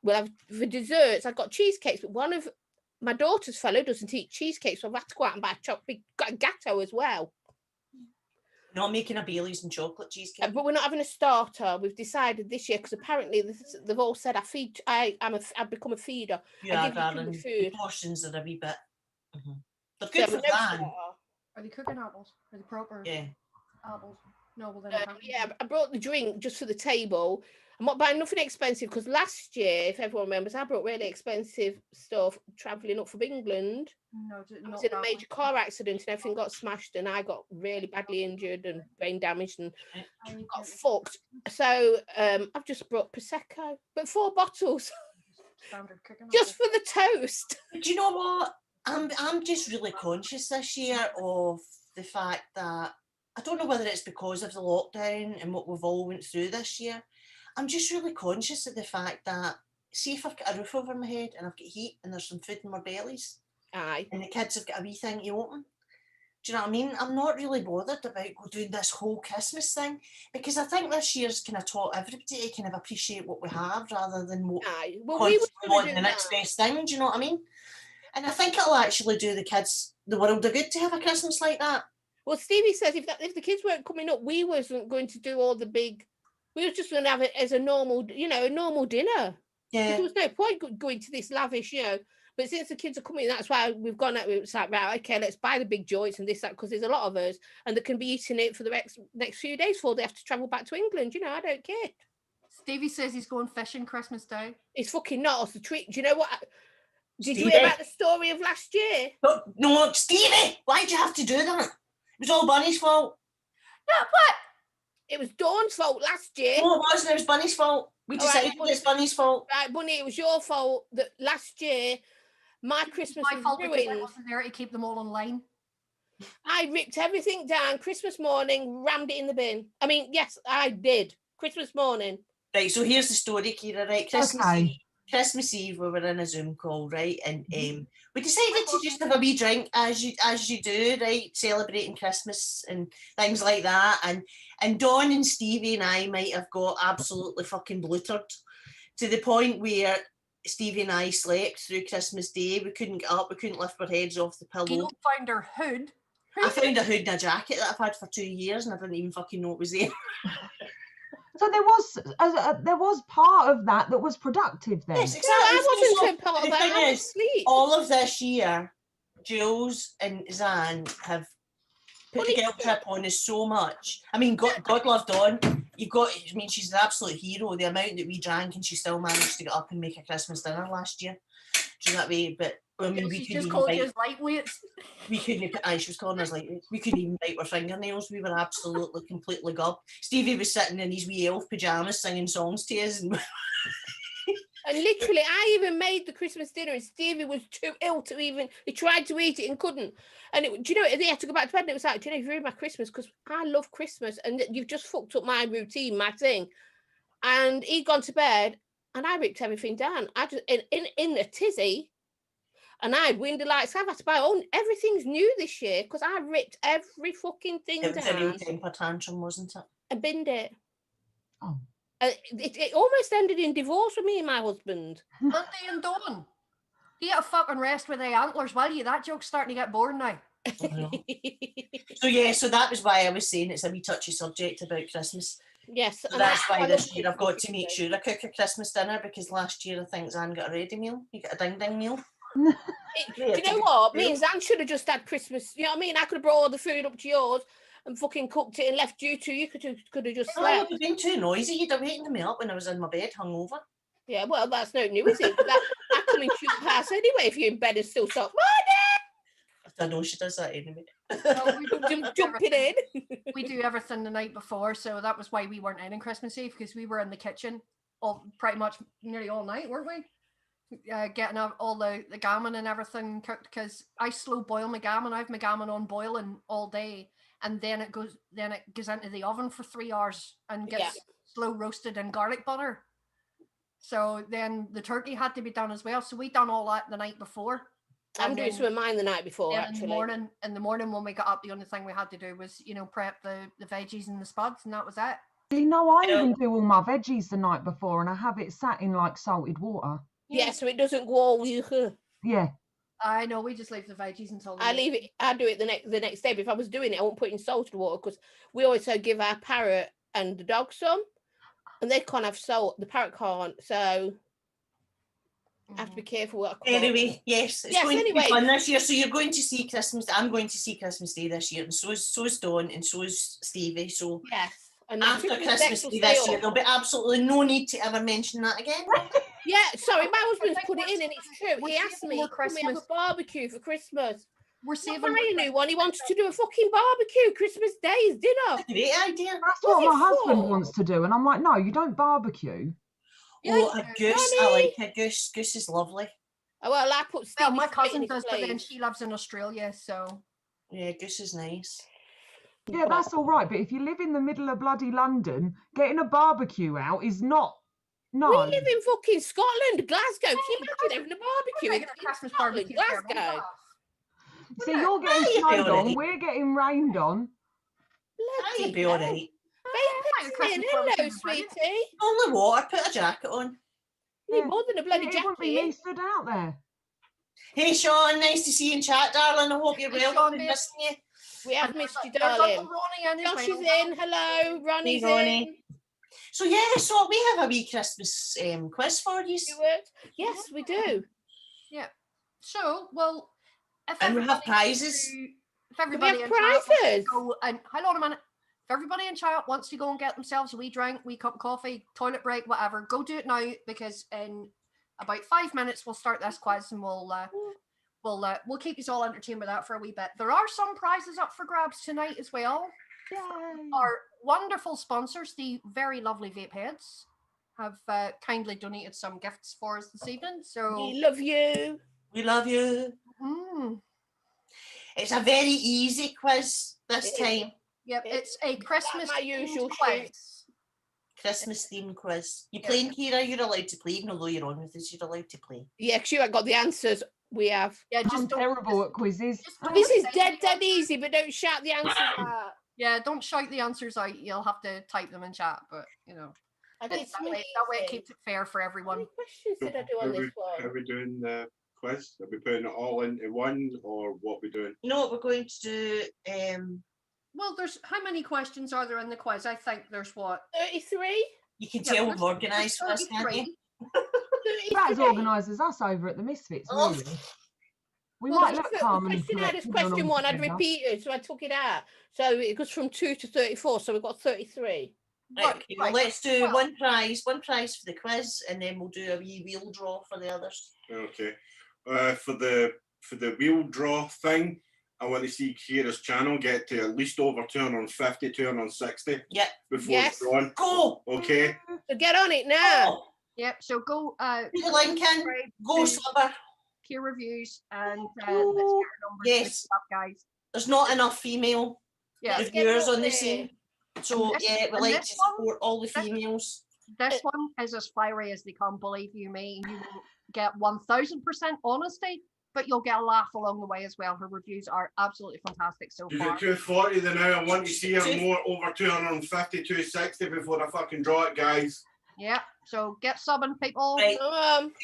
We'll have for desserts. I've got cheesecakes, but one of my daughter's fellow doesn't eat cheesecake, so I've had to go out and buy a gatto as well.
Not making a Baileys and chocolate cheesecake.
But we're not having a starter. We've decided this year because apparently they've all said I've become a feeder.
Yeah,
I give you too
darling.
much
The
food.
portions are a wee bit. They're
So
good for
no
Dan.
starter.
Are they cooking apples? Are they proper
Yeah.
apples? No, well then.
Yeah, I brought the drink just for the table. I'm not buying nothing expensive because last year, if everyone remembers, I brought really expensive stuff travelling up from England.
No,
I was
not
in a
that
major car accident and everything got smashed and I got really badly injured and brain damaged and
one.
got fucked. So I've just brought Prosecco, but 4 bottles
Standard cooking
just
apples.
for the toast.
Do you know what? I'm just really conscious this year of the fact that I don't know whether it's because of the lockdown and what we've all went through this year. I'm just really conscious of the fact that, see if I've got a roof over my head and I've got heat and there's some food in my bellies
Aye.
and the kids have got a wee thing to open. Do you know what I mean? I'm not really bothered about doing this whole Christmas thing because I think this year's kind of taught everybody to kind of appreciate what we have rather than what
Aye. Well, we were
constantly
going to
wanting
do
the next
that.
best thing. Do you know what I mean? And I think it'll actually do the kids the world of good to have a Christmas like that.
Well, Stevie says if the kids weren't coming up, we wasn't going to do all the big. We were just going to have it as a normal, a normal dinner.
Yeah.
There was no point going to this lavish, But since the kids are coming, that's why we've gone out. It's like, right, okay, let's buy the big joints and this, that, because there's a lot of us, and they can be eating it for the next few days before they have to travel back to England. I don't care.
Stevie says he's going fishing Christmas Day.
It's fucking not us the treat. Do you know what? Did you
Stevie?
hear about the story of last year?
No, Stevie, why'd you have to do that? It was all Bunny's fault.
No, what?
It was Dawn's fault last year.
No, it wasn't. It was Bunny's fault. We
All right,
decided it's Bunny's fault.
Right, Bunny, it was your fault that last year my Christmas
My
was
fault because I
ruined.
wasn't there to keep them all in line.
I ripped everything down Christmas morning, rammed it in the bin. I mean, yes, I did. Christmas morning.
Right, so here's the story, Kira, right? Christmas Eve, we were in a Zoom call, right? And we decided to just have a wee drink as you do, right? Celebrating Christmas and things like that. And Dawn and Stevie and I might have got absolutely fucking bluttered to the point where Stevie and I slept through Christmas Day. We couldn't get up, we couldn't lift our heads off the pillow.
Gail found her hood.
I found a hood and a jacket that I've had for 2 years and I didn't even fucking know it was there.
So there was part of that was productive then.
Yes,
No,
exactly.
I wasn't
So
part of
the
that.
thing
I was
is,
asleep.
all of this year, Jules and Zan have put the guilt trip on us so much. I mean, God love Dawn. I mean, she's an absolute hero. The amount that we drank and she still managed to get up and make a Christmas dinner last year. Do you know what I mean? But I mean, we
She's
couldn't
just
even
called you
bite.
as lightweights.
We couldn't. She was calling us like we couldn't even bite our fingernails. We were absolutely completely gub. Stevie was sitting in his wee elf pajamas singing songs to us, and
literally, I even made the Christmas dinner, and Stevie was too ill to even. He tried to eat it and couldn't. And do you know? They had to go back to bed. And it was like, do you know, you've ruined my Christmas because I love Christmas, and you've just fucked up my routine, my thing. And he'd gone to bed, and I ripped everything down. I just in a tizzy. And I wind the lights. I've had to buy everything's new this year because I ripped every fucking thing
it was a real
down
temper tantrum, wasn't it?
and binned it.
Oh.
It almost ended in divorce with me and my husband.
Monday and Dawn. Get a fucking rest with the antlers, will you? That joke's starting to get boring now.
So yeah, so that was why I was saying it's a wee touchy subject about Christmas.
Yes,
So
and
that's why
I
this
love
year I've got
Christmas
to make
Day.
sure I cook a Christmas dinner because last year I think Zan got a ready meal. You got a ding ding meal.
Do you know what? Me and Zan should have just had Christmas. You know what I mean? I could have brought all the food up to yours and fucking cooked it and left you two. You could have just
Well,
slept.
you've been too noisy. You'd have wakened me up when I was in my bed hungover.
Yeah, well, that's no new, is it? I come into your house anyway if you're in bed and still stop.
I know she does that anyway.
No, we do
Jumping
everything.
in.
We do everything the night before, so that was why we weren't in on Christmas Eve, because we were in the kitchen all pretty much nearly all night, weren't we? Getting all the gammon and everything cooked, because I slow boil my gammon. I have my gammon on boiling all day, and then it goes into the oven for 3 hours and gets slow roasted in garlic butter. So then the turkey had to be done as well. So we done all that the night before.
I'm doing some of mine the night before,
Then
actually.
in the morning when we got up, the only thing we had to do was, prep the veggies and the spuds, and that was it.
You know, I even do all my veggies the night before, and I have it sat in like salted water.
Yeah, so it doesn't go all you.
Yeah.
I know, we just leave the veggies until
I leave it. I do it the next day. But if I was doing it, I won't put it in salted water, because we also give our parrot and the dog some, and they can't have salt. The parrot can't, so I have to be careful what I cook.
Anyway, yes, it's
Yes,
going to
anyway.
be fun this year. So you're going to see Christmas. I'm going to see Christmas Day this year, and so is Dawn, and so is Stevie. So
Yes. And
after Christmas Day this year, there'll be absolutely no need to ever mention that again.
Yeah, sorry, my husband's put it in, and it's true. He asked me, can we have a barbecue for Christmas?
We're
Not
saving
buying a new one. He wants to do a fucking barbecue. Christmas Day's dinner.
Great idea.
That's what my husband wants to do, and I'm like, no, you don't barbecue.
Oh, a goose. I like a goose. Goose is lovely.
Oh, well, I put
Well, my cousin does, but then she lives in Australia, so.
Yeah, goose is nice.
Yeah, that's all right. But if you live in the middle of bloody London, getting a barbecue out is not. No.
We live in fucking Scotland, Glasgow. Can you imagine having a barbecue in
Christmas
Scotland,
barbecue,
Glasgow?
See, you're getting snowed on, we're getting rained on.
That'll be all right.
Hello, sweetie.
Only water, put a jacket on.
You need more than a bloody
It
jacket.
wouldn't be me stood out there.
Hey, Sean, nice to see you in chat, darling. I hope you're well. I've been missing you.
We have missed you, darling. Josh is in. Hello, Ronnie's in.
So yeah, so we have a wee Christmas quiz for you.
Yes, we do.
Yeah. So, well,
and we have prizes.
If everybody
we have
in chat
prizes.
go, and hold on a minute. If everybody in chat wants to go and get themselves a wee drink, wee cup of coffee, toilet break, whatever, go do it now, because in about 5 minutes we'll start this quiz, and we'll keep you all entertained with that for a wee bit. There are some prizes up for grabs tonight as well.
Yay.
Our wonderful sponsors, the very lovely Vape Heads, have kindly donated some gifts for us this evening. So
we love you.
We love you. It's a very easy quiz this time.
Yep, it's a Christmas
my usual
quiz.
Christmas themed quiz. You playing, Kira? You're allowed to play, even though you're on with us. You're allowed to play.
Yeah, because you haven't got the answers. We have.
Yeah,
I'm terrible at quizzes.
This is dead easy, but don't shout the answers out.
Yeah, don't shout the answers out. You'll have to type them in chat, but that way it keeps it fair for everyone.
What questions did I do on this one?
Are we doing the quiz? Are we putting it all into one, or what are we doing?
No, we're going to do.
Well, there's how many questions are there in the quiz? I think there's what?
33.
You can tell we've organised for us, can't you?
That's as organised as us over at the Misfits, really. We might look calm and collected.
Question one, I'd repeat it, so I took it out. So it goes from 2 to 34, so we've got 33.
Right, okay, well, let's do one prize for the quiz, and then we'll do a wee wheel draw for the others.
Okay. For the wheel draw thing, I want to see Kira's channel get to at least over 250, 260.
Yeah.
Before it's drawn.
Go!
Okay.
So get on it now.
Oh.
Yep, so go
put the link in. Go, Slubber.
Peer reviews, and let's get our numbers.
Yes.
Up, guys.
There's not enough female reviewers on the scene. So we like to support all the females.
This one is as fiery as they come, believe you me. You will get 1000% honesty, but you'll get a laugh along the way as well. Her reviews are absolutely fantastic so far.
You do 240 then now. I want to see her more over 250, 260 before I fucking draw it, guys.
Yeah, so get subbing, people.
Right.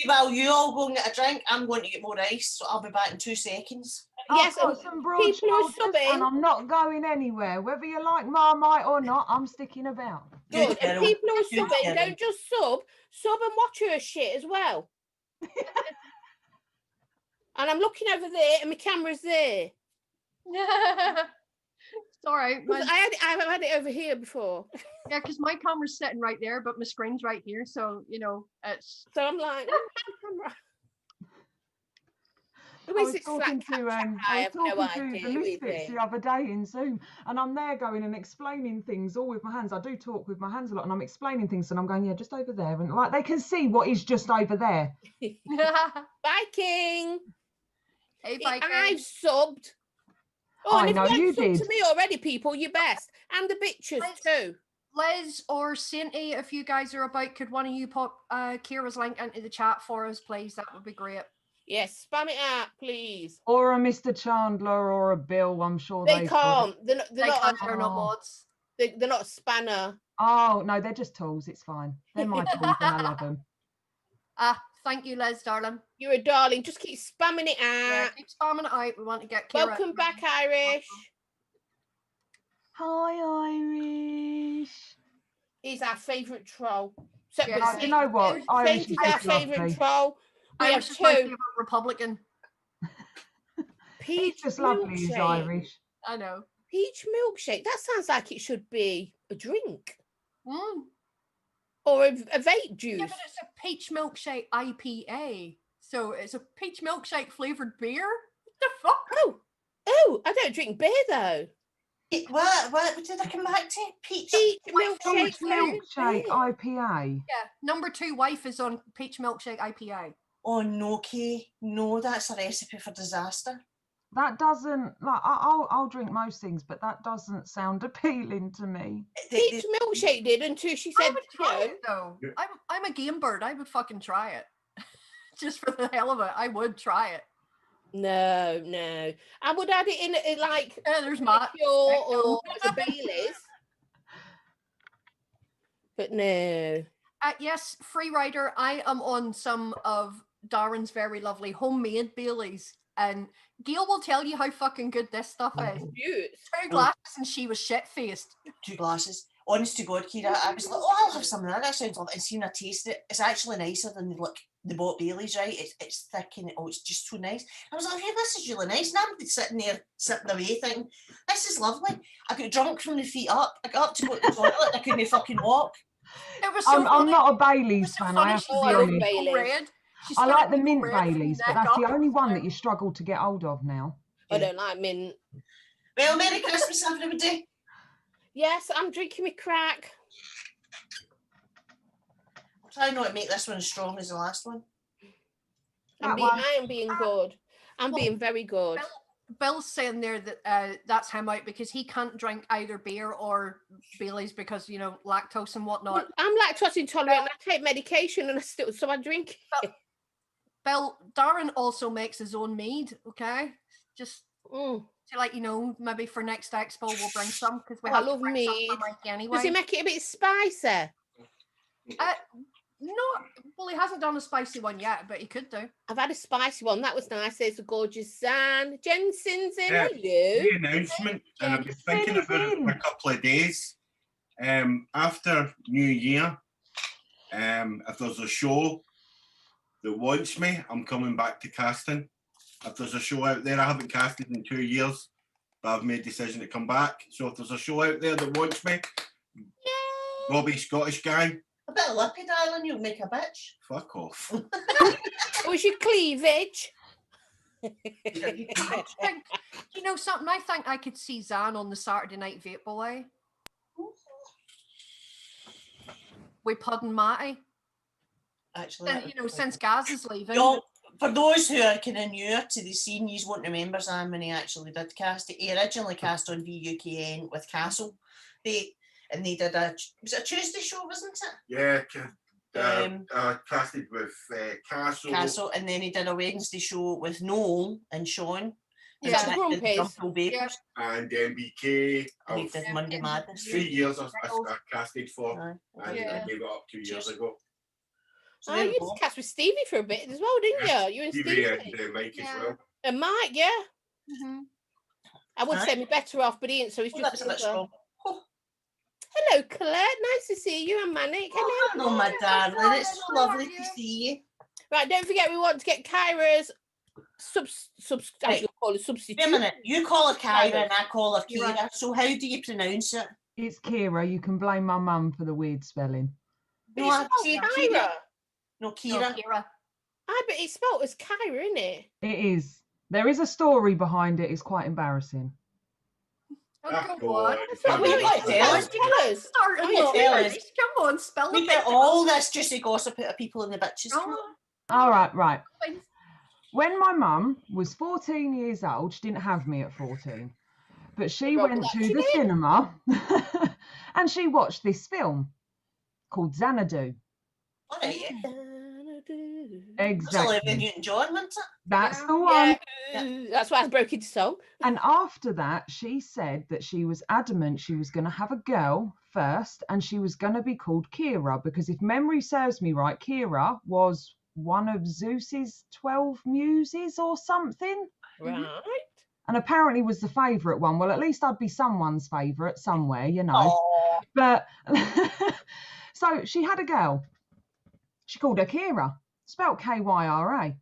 Well, you all go and get a drink. I'm going to get more ice, so I'll be back in 2 seconds.
Yes, some broad shoulders, and I'm not going anywhere. Whether you like Marmite or not, I'm sticking about.
Good. And people who are subbing, don't just sub and watch her shit as well. And I'm looking over there, and my camera's there.
Sorry,
I've had it over here before.
Yeah, because my camera's sitting right there, but my screen's right here, so it's.
So I'm like, Who
I
is
was
this flat
talking
cap
to
chap?
I
I
was
have no
talking to
idea
the
who is
Misfits
he.
the other day in Zoom, and I'm there going and explaining things all with my hands. I do talk with my hands a lot, and I'm explaining things, and I'm going, yeah, just over there, and like they can see what is just over there.
Viking.
Hey,
I've
Viking.
subbed. Oh,
I
and if
know
you
you
haven't subbed
did.
to me already, people, you're best. And the bitches
Let's-
too.
Liz or Sainty, if you guys are about, could one of you pop Kira's link into the chat for us, please? That would be great.
Yes, spam it out, please.
Or a Mr. Chandler or a Bill, I'm sure
They
they've got it.
can't. They're not.
They can't, they're not
Oh.
mods.
They're not a spanner.
Oh no, they're just tools. It's fine. They're my tools, and I love them.
Thank you, Liz, darling.
You're a darling. Just keep spamming it
Yeah,
out.
keep spamming it out. We want to get Kira.
Welcome back, Irish.
Hi, Irish.
He's our favourite troll. So,
Yeah.
but
You know what? Irish
Saint
is
is our
just lovely.
favourite troll. We have
Irish is my
two.
favourite Republican.
He's
Peach
just lovely. He's
milkshake.
Irish.
I know.
Peach milkshake. That sounds like it should be a drink
Mm.
or a vape juice.
Yeah, but it's a peach milkshake IPA. So it's a peach milkshake flavoured beer? What the fuck?
Oh, I don't drink beer though.
What did I come back to? Peach.
Peach
Peach
milkshake.
Peach
flavoured
milkshake
beer.
IPA.
Yeah, number 2 wife is on peach milkshake IPA.
Oh no, Kay. No, that's a recipe for disaster.
That doesn't like I'll drink most things, but that doesn't sound appealing to me.
Peach milkshake did until she
I
said,
would
you
try
know,
it though.
Yeah.
I'm a game bird. I would fucking try it. Just for the hell of it. I would try it.
no. I would add it in like
Yeah, there's Matt.
Pure or the Baileys. But no.
Yes, free rider. I am on some of Darren's very lovely homemade Baileys, and Gail will tell you how fucking good this stuff is.
Beaut.
2 glasses and she was shit faced.
2 glasses. Honest to God, Kira, I was like, oh, I'll have some of that. That sounds lovely. And seeing I taste it, it's actually nicer than the bought Baileys, right? It's thick and it's just so nice. I was like, hey, this is really nice. And I'm sitting there sipping away thinking, this is lovely. I got drunk from the feet up. I got up to go to the toilet. I couldn't fucking walk.
It was so
I'm
funny.
not a
It
Baileys
was so
fan.
funny.
I have
She
to be
I love
started
honest.
to go
Baileys.
red. She
I
started
like
to
the
go
mint
red from
Baileys, but
neck
that's the
up.
only one that you struggle to get hold of now.
I don't like mint.
Well, Merry Christmas, everybody.
Yes, I'm drinking my crack.
Try not to make this one as strong as the last one.
I am being good. I'm
Well,
being very good.
Bill's saying there that that's him out because he can't drink either beer or Baileys because, you know, lactose and whatnot.
I'm lactose intolerant and I take medication and so I drink.
Bill, Darren also makes his own mead, okay? Just
Mm.
to let you know, maybe for next expo we'll bring some because we
Oh, I
have to
love
bring some for
mead.
Mike anyway.
Does he make it a bit spicy?
No, well, he hasn't done a spicy one yet, but he could do.
I've had a spicy one. That was nice. There's a gorgeous Zan. Jensen's in.
Yeah.
Hello.
The announcement, and I've been thinking
Jenny's
about it
in.
for a couple of days. After New Year, if there's a show that wants me, I'm coming back to casting. If there's a show out there, I haven't casted in 2 years, but I've made a decision to come back. So if there's a show out there that wants me, Robbie, Scottish guy,
A bit of lippy, darling, you'll make a bitch.
fuck off.
Was your cleavage?
You know something? I think I could see Zan on the Saturday Night Vape Boy with Pud and Matty.
Actually, that
You
would
know,
be
since
quite
Gaz is leaving.
Y'all, for those who are kind of newer to the scene, you won't remember Sam when he actually did cast it. He originally cast on VUKN with Castle. They did was it a Tuesday show, wasn't it?
Yeah,
casted
with Castle.
Castle, and then he did a Wednesday show with Noel and Sean. And
Yeah.
Jack
The
did
Grumpies.
Gumpel Babers,
Yeah.
And MBK.
and he did Monday Madness.
3 years I casted for,
Aye.
and
Yeah.
I gave it up 2 years
Cheers.
ago.
So
Oh,
there
you
we
used
go.
to cast with Stevie for a bit as well, didn't you? You and
Stevie
Stevie.
and Mike
Yeah.
as well.
And Mike, yeah.
Mhm.
I would
Aye.
say me better off, but he ain't, so he's
Oh,
just
that's a bit
another-
strong. Oh,
Hello, Colette. Nice to see you. And Manic. Hello.
hello, my darling. It's so
How are
lovely to
you?
see you.
Right, don't forget we want to get Kyra's I was
Right.
gonna call it
Wait a
substitute.
minute. You call her Kyra
Kyra.
and I call her
You're right.
Kira. So how do you pronounce it?
It's Kira. You can blame my mum for the weird spelling.
But
No,
it's
I
spelled
say
Kyra.
No,
No,
Kira.
Kira.
I bet it's spelled as Kyra, isn't it?
It is. There is a story behind it. It's quite embarrassing.
Oh,
Ah,
go
go
on.
on.
That's what
we
we
got
got.
tell us.
Tell us.
Start
Oh,
in
yeah,
the
tell us.
series. Come on, spill the
We get
bit.
all this juicy gossip out of people in the bitches.
Oh,
All right, right.
fine.
When my mum was 14 years old, she didn't have me at 14, but she
Wrong
went
with that,
to
she
the
did.
cinema and she watched this film called Xanadu.
All right, yeah. That's
Exactly.
Olivia Newton-John, wasn't it?
That's the
Yeah,
one.
that's why I broke into song.
And after that, she said that she was adamant she was going to have a girl first and she was going to be called Kira, because if memory serves me right, Kira was one of Zeus's 12 muses or something.
Right.
And apparently was the favourite one. Well, at least I'd be someone's favourite somewhere, you know.
Oh,
But so she had a girl. She called her Kira, spelt Kyra.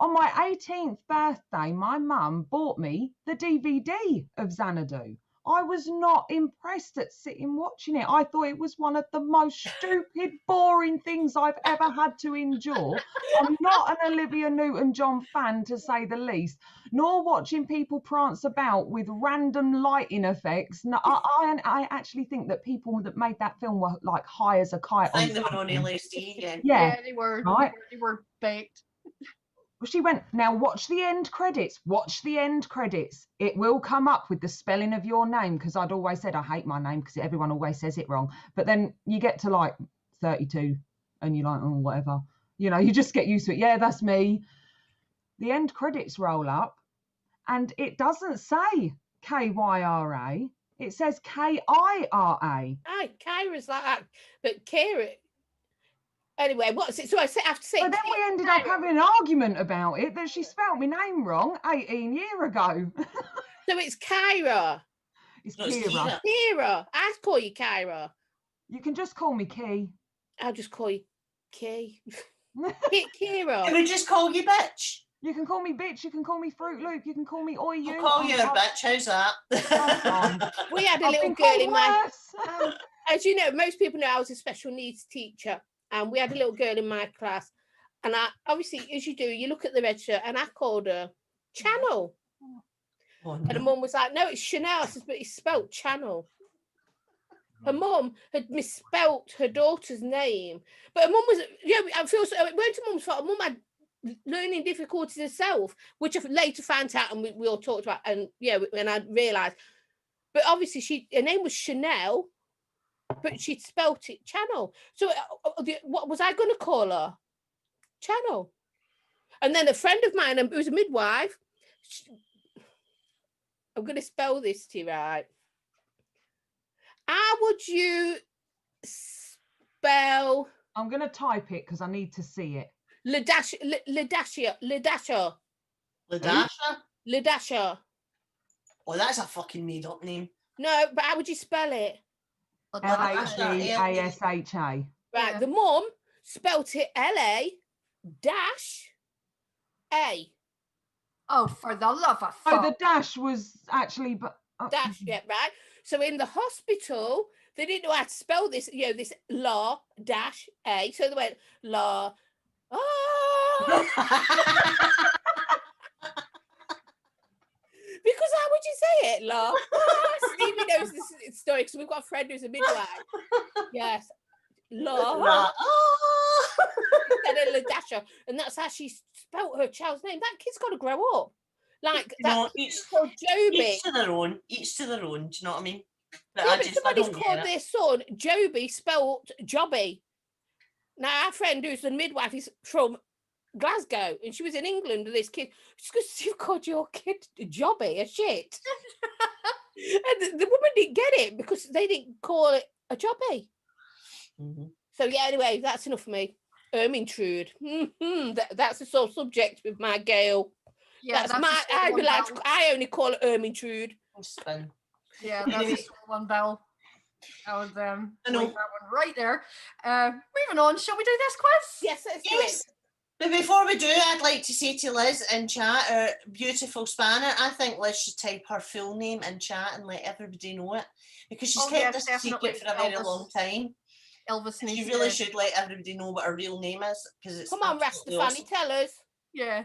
On my 18th birthday, my mum bought me the DVD of Xanadu. I was not impressed at sitting watching it. I thought it was one of the most stupid, boring things I've ever had to endure. I'm not an Olivia Newton-John fan, to say the least, nor watching people prance about with random lighting effects. No, I actually think that people that made that film were like high as a kite.
I think they were on
something.
LSD again.
Yeah,
They were.
right.
They were baked.
Well, she went, now watch the end credits. Watch the end credits. It will come up with the spelling of your name, because I'd always said I hate my name because everyone always says it wrong. But then you get to like 32 and you're like, oh, whatever. You know, you just get used to it. Yeah, that's me. The end credits roll up and it doesn't say Kyra. It says Kira.
Aye, Kyra's like that. But Kira. Anyway, what's it? So I have to say.
So then we ended up having an argument about it, that she spelt my name wrong 18 years ago.
So it's Kyra.
It's
No, it's
Kira.
Kira.
Kyra. I call you Kyra.
You can just call me Key.
I'll just call you Kay.
Can
Kira.
we just call you bitch?
You can call me bitch, you can call me Fruit Loop, you can call me Oi You.
We'll call you a bitch. How's
fine.
that?
We had a
I've
little
been
girl
called
in my.
worse.
As you know, most people know I was a special needs teacher, and we had a little girl in my class. And I obviously, as you do, you look at the register, and I called her Channel.
Oh,
And her
no.
mum was like, "No, it's Chanel." I said, "But it's spelt Channel." Her mum had misspelt her daughter's name, but her mum was, I feel so. It weren't her mum's fault. Her mum had learning difficulties herself, which I later found out, and we all talked about, and and I realised. But obviously, her name was Chanel, but she'd spelt it Channel. So what was I going to call her? Channel. And then a friend of mine, who was a midwife, I'm going to spell this to you right. How would you spell?
I'm going to type it because I need to see it.
Ladasha.
Ladasha? Oh, that's a fucking made-up name.
No, but how would you spell it?
Ladasha.
Right,
Yeah.
the mum spelt it LA-A.
Oh, for the love of
Oh,
fuck.
the dash was actually...
Dash, yeah, right. So in the hospital, they didn't know how to spell this, this la dash A. So they went la. Because how would you say it, la? Stevie knows this story because we've got a friend who's a midwife. Yes, la. Ladasha, and that's how she spelt her child's name. That kid's got to grow up. Like that. Called Joby.
Each to their own. Each to their own. Do you know what I mean? But
Yeah,
I
but somebody's called their son Joby, spelt Jobby. Now our friend who's the midwife is from Glasgow, and she was in England with this kid. She's because you've called your kid Jobby a shit. And the woman didn't get it because they didn't call it a Jobby.
Mm-hmm.
So yeah, anyway, that's enough for me. Ermintrude. That's the sole subject with my Gail.
Yeah,
that's my. I only call it Ermintrude.
Spin.
Yeah, that's a one bell. I would
I know.
leave that one right there. Moving on, shall we do this quiz?
Yes, let's do it.
But before we do, I'd like to say to Liz in chat, our beautiful spanner, I think Liz should type her full name in chat and let everybody know it, because she's kept this a secret for a very long time.
Elvis needs
you really should let everybody know what her real name is, because it's
come on, Rastafani, tell us.
Yeah.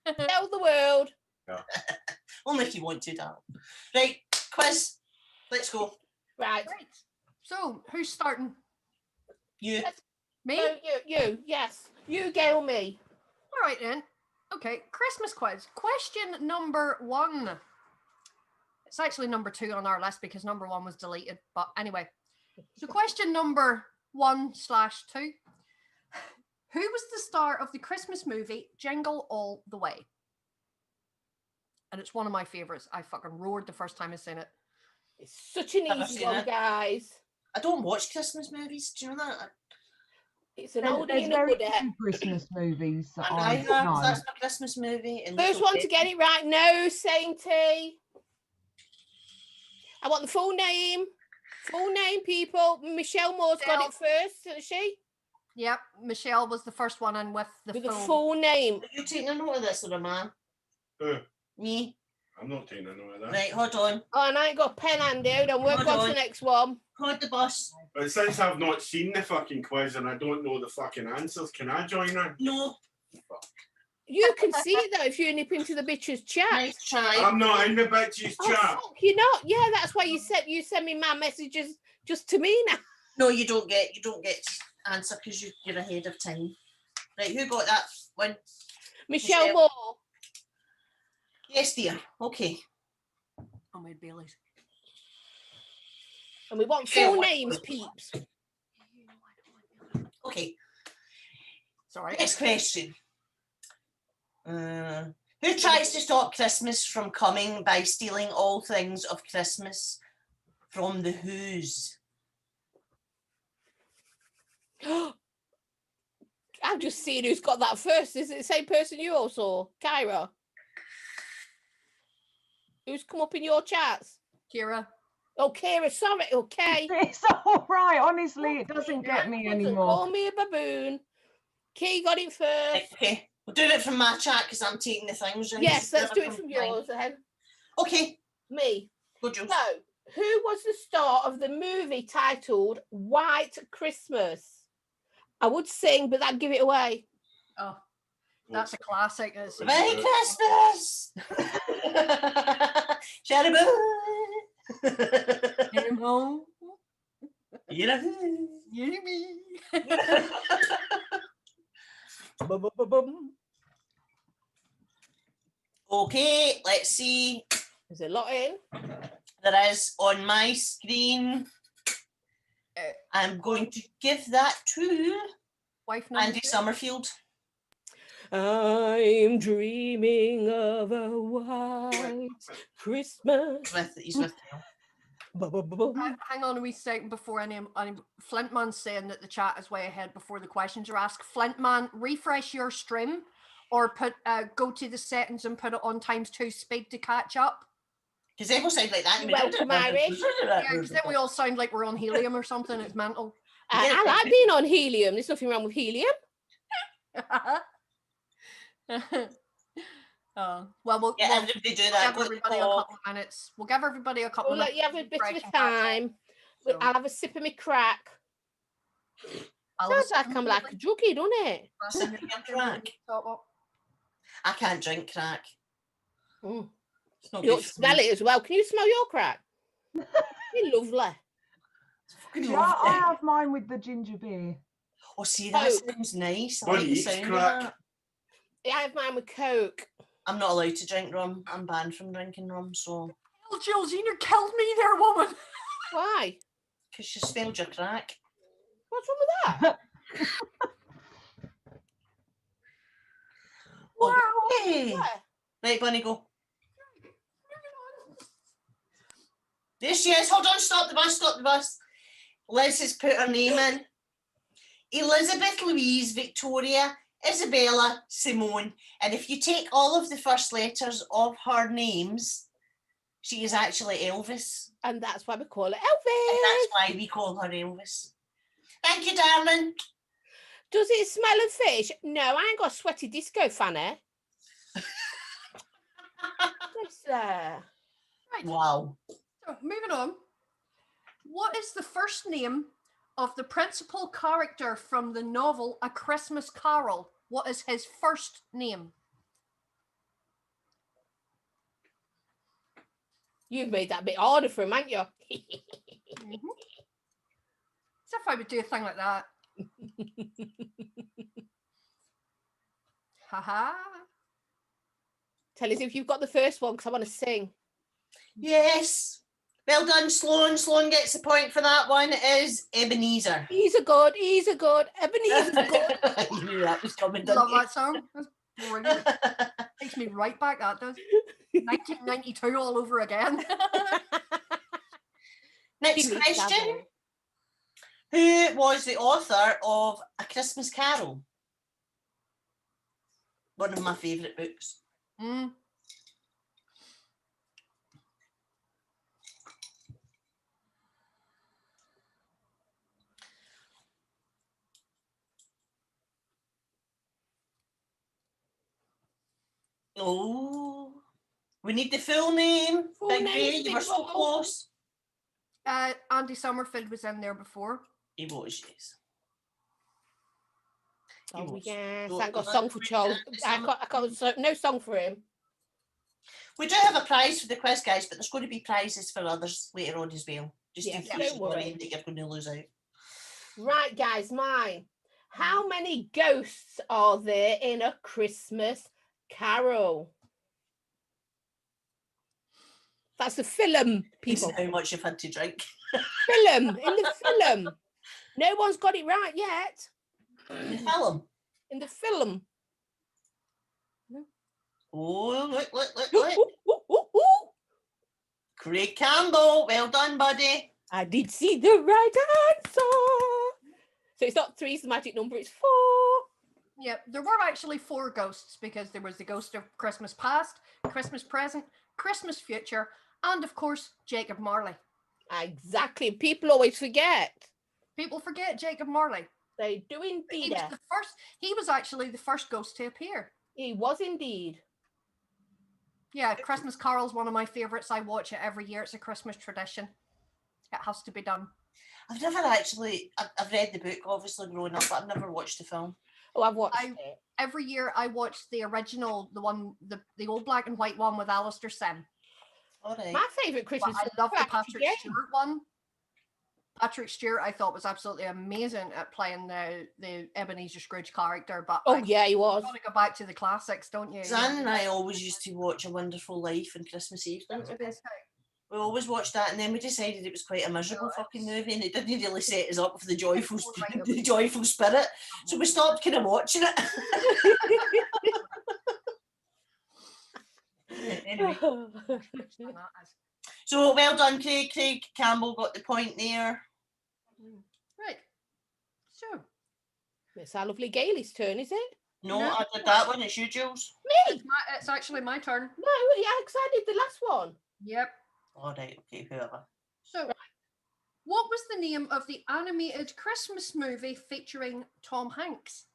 Tell the world.
Only if you want to, darling. Right, quiz. Let's go.
Right.
Right. So, who's starting?
You.
Me?
No, you. Yes. You, Gail, me.
All right then. Okay, Christmas quiz. Question number 1. It's actually number 2 on our list because number 1 was deleted. But anyway, so question number 1/2. Who was the star of the Christmas movie Jingle All the Way? And it's one of my favorites. I fucking roared the first time I seen it.
It's such an
Never
easy
seen
one,
it.
guys.
I don't watch Christmas movies. Do you know that?
It's an
There's
oldie and a
very
goodie.
few Christmas movies that
I
I
have.
know.
That's my Christmas movie. And
First one to get it right. No, Sainty. I want the full name. Full name, people. Michelle Moore's got it first, isn't she?
Yep, Michelle was the first one in with the
With
full.
the full name.
Are you taking a note of this, or am I?
Who?
Me.
I'm not taking a note of that.
Right, hold on.
Oh, and I ain't got a pen handy. Don't work
Hold
on to
on.
the next one.
Hold the bus.
But since I've not seen the fucking quiz and I don't know the fucking answers, can I join in?
No.
You can see it though if you nip into the bitch's chat.
Nice try.
I'm not in the bitches
Oh,
chat.
fuck, you're not. Yeah, that's why you send me my messages just to me now.
No, you don't get to answer because you're ahead of time. Right, who got that one?
Michelle
Michelle.
Moore.
Yes, dear. Okay.
Oh, my Baileys.
And we want
Michelle,
full
what-
names, peeps.
Okay.
Sorry.
Next question. Who tries to stop Christmas from coming by stealing all things of Christmas from the Who's?
I've just seen who's got that first. Is it the same person you all saw? Kyra? Who's come up in your chats?
Kira.
Oh, Kira, sorry. Okay.
It's all right. Honestly, it doesn't get me
Doesn't
anymore.
Call me a baboon. Kay got it
Right,
first.
okay. We'll do it from my chat because I'm taking the things. Right?
Yes, let's do it
Never
from
mine.
yours then.
Okay.
Me.
Go, Jules.
So, who was the star of the movie titled White Christmas? I would sing, but that'd give it away.
Oh, that's a classic. It's
Merry Christmas! Sharaboo!
Animal.
You
Yummy.
Okay, let's see.
There's a lot in.
There is on my screen. I'm going to give that to
Wife number
Andy
2.
Summerfield.
I'm dreaming of a white Christmas.
He's with
Hang on a wee second before any Flintman's saying that the chat is way ahead before the questions are asked. Flintman, refresh your stream or put go to the settings and put it on ×2 speed to catch up.
Because they will sound like that.
You're welcome, Irish.
Yeah, because then we all sound like we're on helium or something. It's mental.
I like being on helium. There's nothing wrong with helium.
Oh, well, we'll
everybody do that.
give everybody a couple of minutes. We'll give everybody a couple
We'll
of
let
minutes.
you have a bit
break
of
and
a
catch up.
time.
So,
I'll have a sip of my crack.
I'll
Sounds like I'm like a druggie, doesn't it?
Crack. I can't drink crack.
Mm.
It's not
You
good
don't
for
smell
me.
it as well. Can you smell your crack? You're lovely.
It's fucking
Yeah, I
lovely.
have mine with the ginger beer.
Oh, see, that
Coke.
sounds nice. I
Bunny
like the
eats
sound of
crack.
that.
Yeah, I have mine with Coke.
I'm not allowed to drink rum. I'm banned from drinking rum, so
Oh, Jules, you killed me there, woman.
Why?
because you spilled your crack.
What's wrong with that?
Wow.
Hey.
Where?
Right, Bunny, go. There she is. Hold on, stop the bus, stop the bus. Liz has put her name in. Elizabeth, Louise, Victoria, Isabella, Simone. And if you take all of the first letters of her names, she is actually Elvis.
And that's why we call it
And
Elvis.
that's why we call her Elvis. Thank you, darling.
Does it smell of fish? No, I ain't got a sweaty disco fanny. What's there?
Right.
Wow.
So, moving on. What is the first name of the principal character from the novel A Christmas Carol? What is his first name?
You've made that a bit harder for him, haven't you?
Mhm. As if I would do a thing like that. Haha.
Tell us if you've got the first one, because I want to sing.
Yes. Well done, Sloan. Sloan gets the point for that one. It is Ebenezer.
He's a good. Ebenezer's good.
You knew that was coming,
Love
didn't you?
that song. That's brilliant. Takes me right back, that does. 1992 all over again.
Next
Jimmy
question.
Savile.
Who was the author of A Christmas Carol? One of my favourite books.
Mm.
Oh, we need the full name.
Full
Big
name,
Ray, you were
Big
so
Bottle.
close.
Andy Summerfield was in there before.
He was, yes. He
Oh
was.
yes,
So,
I ain't got a
uh,
song for Charles. I got no song for him.
We do have a prize for the quiz, guys, but there's going to be prizes for others later on as well. Just
Yeah,
in case
don't
you're
worry.
worried that you're going to lose out.
Right, guys, mine. How many ghosts are there in A Christmas Carol? That's a film,
This is
people.
how much you've had to drink.
Film, in the film. No one's got it right yet.
The film.
In the film.
Oh, look.
Ooh, ooh, ooh, ooh.
Craig Campbell, well done, buddy.
I did see the right answer. So it's not 3's the magic number, it's 4.
Yeah, there were actually 4 ghosts because there was the ghost of Christmas past, Christmas present, Christmas future, and of course, Jacob Marley.
Exactly. People always forget.
People forget Jacob Marley.
They do indeed.
He was actually the first ghost to appear.
He was indeed.
Yeah, Christmas Carol's one of my favourites. I watch it every year. It's a Christmas tradition. It has to be done.
I've never actually, I've read the book, obviously, growing up, but I've never watched the film.
Oh, I've watched it.
Every year I watch the original, the one, the old black and white one with Alistair Sim.
All right.
My favourite
But
Christmas
I love the
Patrick
Patrick
Stewart.
Stewart one. Patrick Stewart, I thought, was absolutely amazing at playing the Ebenezer Scrooge character. But
Oh, yeah, he was.
you got to go back to the classics, don't you?
Zan and I always used to watch A Wonderful Life on Christmas Eve. Didn't we? We always watched that, and then we decided it was quite a miserable fucking movie, and it didn't really set us up for the joyful, the joyful spirit. So we stopped kind of watching it. Anyway, so well done, Craig. Craig Campbell got the point there.
Right. So
It's our lovely Gailey's turn, is it?
No,
No.
I did that one. It's you, Jules.
Me?
it's actually my turn.
No, yeah, because I did the last one.
Yep.
All right, okay, whoever.
So, what was the name of the animated Christmas movie featuring Tom Hanks?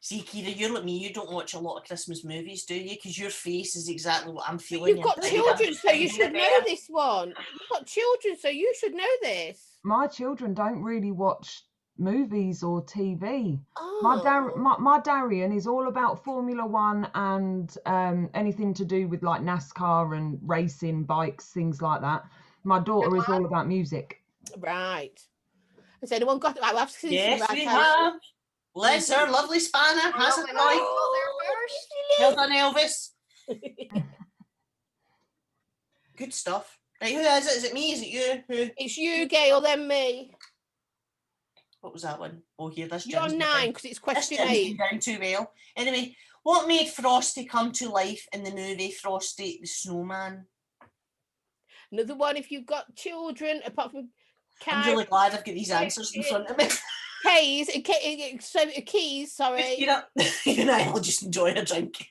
See, Kira, you're like me. You don't watch a lot of Christmas movies, do you? Because your face is exactly what I'm feeling.
You've got children, so you should know this one. You've got children, so you should know this.
My children don't really watch movies or TV.
Oh.
My Darian is all about Formula One and anything to do with like NASCAR and racing, bikes, things like that. My daughter is all about music.
Right. Has anyone got? I've seen
Yes,
some
we
right
have. Les, our lovely spanner, has it right? Well done, Elvis. Good stuff. Right, who is it? Is it me? Is it you? Who?
It's you, Gail, then me.
What was that one? Oh, here, this
You're
Jim's
on
been
9
down-
because it's
this
question
Jim's
8.
been down too well. Anyway, what made Frosty come to life in the movie Frosty the Snowman?
Another one if you've got children, apart from
I'm really glad I've got these answers in front of me.
Keys, keys, sorry.
You know, you and I will just enjoy a drink.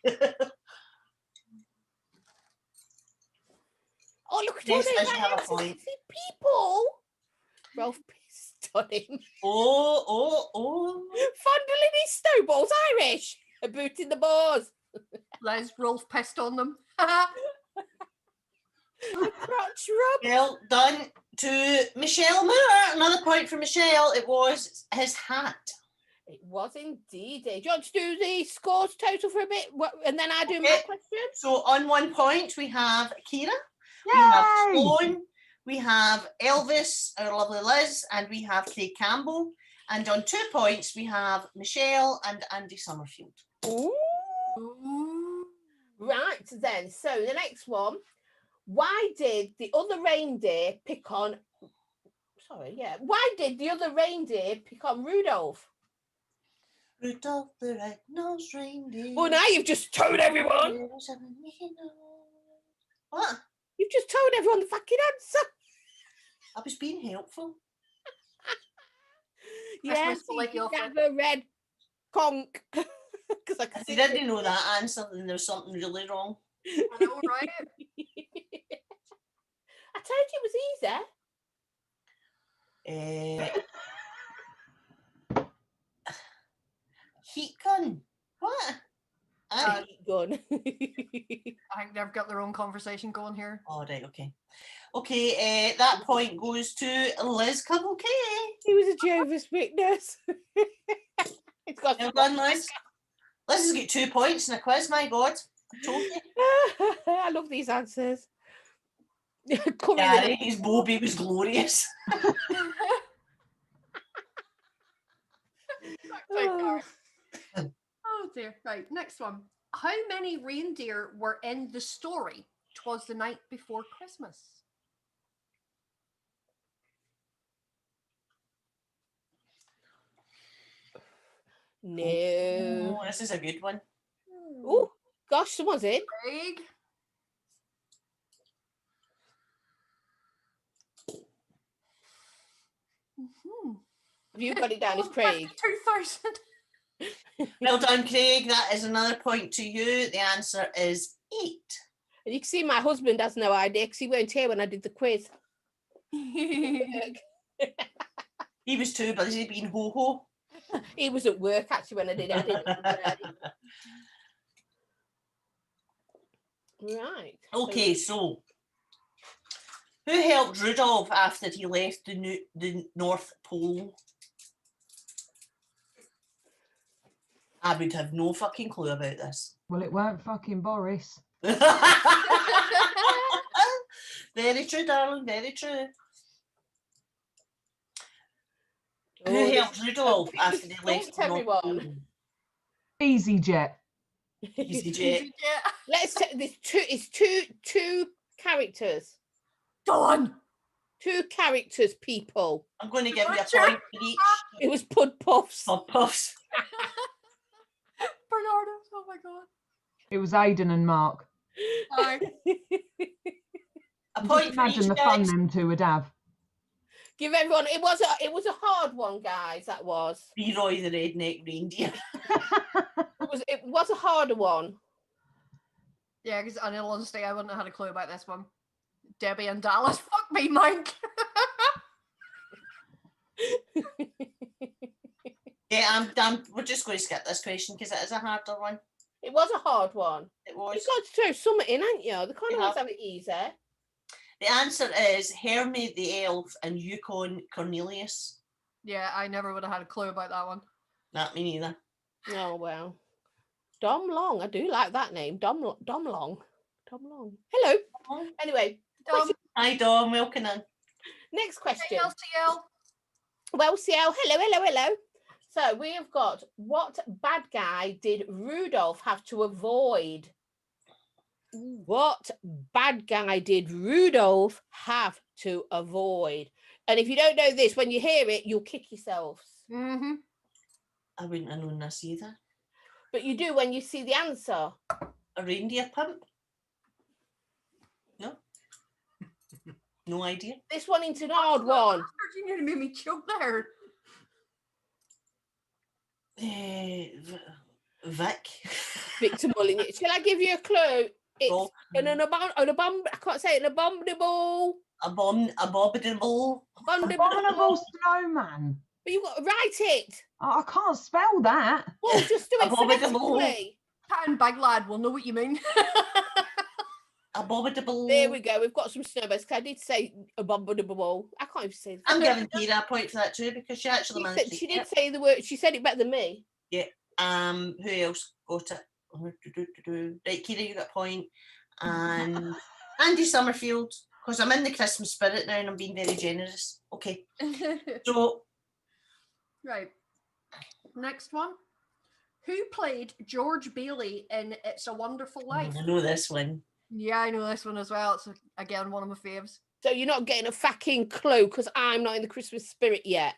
Oh, look at
Yes,
all
I
those
should have a
answers.
point.
See people. Ralph pissed on him.
Oh.
Fondling his snowballs, Irish. A boot in the balls.
Les, Rolf pissed on them.
Crotch rub.
Well done to Michelle Moore. Another point for Michelle. It was his hat.
It was indeed. Do you want to do the scores total for a bit? And then I do my
Okay.
question?
So on 1 point, we have Kira, we have
Yay!
Sloan, we have Elvis, our lovely Liz, and we have Craig Campbell. And on 2 points, we have Michelle and Andy Summerfield.
Ooh. Right then. So the next one. Why did the other reindeer pick on... Why did the other reindeer pick on Rudolph?
Rudolph the red-nosed reindeer.
Well, now you've just told everyone.
What?
You've just told everyone the fucking answer.
I was being helpful.
Yes,
will let you off
have a red conch. Because I can
If
see
you didn't know that answer, then there's something really wrong.
I know, right?
I told you it was easy.
Heat gun. What?
Heat gun.
I think they've got their own conversation going here.
All right, okay. Okay, that point goes to Liz Cubble K.
He was a Jehovah's Witness. It's got
Well done, Liz. Liz has got 2 points in a quiz, my God. I told you.
I love these answers.
Gary, his Bobby was glorious.
Oh dear. Right, next one. How many reindeer were in the story? 'Twas the night before Christmas.
No.
Oh, this is a good one.
Oh, gosh, someone's in.
Craig.
Have you got it down as Craig?
2,000.
Well done, Craig. That is another point to you. The answer is 8.
And you can see my husband has no idea because he weren't here when I did the quiz.
He was too busy being ho-ho.
He was at work actually when I did it. Right.
Okay, so who helped Rudolph after he left the North Pole? I would have no fucking clue about this.
Well, it weren't fucking Boris.
Very true, darling, very true.
Oh,
Who
this
helped
is
Rudolph
big
after they left
stumped
the North
everyone.
Pole?
EasyJet.
EasyJet.
Let's take this. Two characters.
Done.
2 characters, people.
I'm going to give you a
Richard.
point for each.
It was Pud Puffs.
Pop puffs.
Bernardo. Oh my god.
It was Aidan and Mark.
A
Just
point for each,
imagine the fun
guys.
them two would have.
Give everyone. It was a hard one, guys. That was.
Leroy the redneck reindeer.
It was a harder one.
Yeah, because in all honesty, I wouldn't have had a clue about this one. Debbie and Dallas. Fuck me, Mike.
Yeah, we're just going to skip this question because it is a harder one.
It was a hard one.
It was.
You've got to throw something in, haven't you? They can't
We
always
have.
have it easy.
The answer is Hermie the elf and Yukon Cornelius.
Yeah, I never would have had a clue about that one.
Not me neither.
Oh well. Dom Long. I do like that name. Dom Long. Dom Long. Hello. Anyway,
Dom.
Hi Dom, welcome in.
next question.
Hey, LCL.
Well, CL, hello. So we have got, what bad guy did Rudolph have to avoid? What bad guy did Rudolph have to avoid? And if you don't know this, when you hear it, you'll kick yourselves.
Mm-hmm.
I wouldn't have known this either.
But you do when you see the answer.
A reindeer pimp? No? No idea.
This one into an hard one.
You nearly made me choke there.
Vic.
Victor Mullen. Shall I give you a clue? It's
Roll.
I can't say it, an abominable.
Abominable.
Abominable snowman.
But you've got to write it.
Oh, I can't spell that.
Well, just do it
Abominable.
phonetically.
Pat and bag lad will know what you mean.
Abominable.
There we go. We've got some snowbirds. 'Cause I did say abominable. I can't even say the
I'm giving Kira a point for that too because she actually managed to
she
get
did
it.
say the word. She said it better than me.
Who else got it? Right, Kira, you got a point. And Andy Summerfield, because I'm in the Christmas spirit now and I'm being very generous. Okay. So
Right. Next one. Who played George Bailey in It's a Wonderful Life?
I know this one.
Yeah, I know this one as well. It's again one of my faves.
So you're not getting a fucking clue because I'm not in the Christmas spirit yet.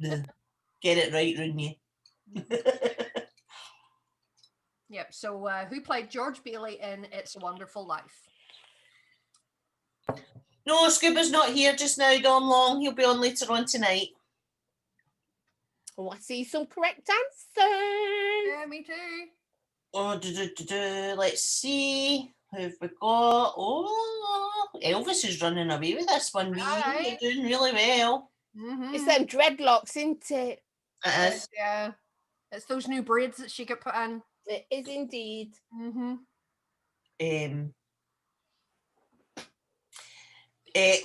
Get it right, wouldn't you?
Yep. So who played George Bailey in It's a Wonderful Life?
No, Scuba's not here just now, Dom Long. He'll be on later on tonight.
Oh, I see some correct answers.
Yeah, me too.
Oh, let's see. Who have we got? Oh, Elvis is running away with this one.
Aye.
You're doing really well.
Mm-hmm.
It's them dreadlocks, isn't it?
It is.
Yeah. It's those new braids that she got put in.
It is indeed.
Mm-hmm.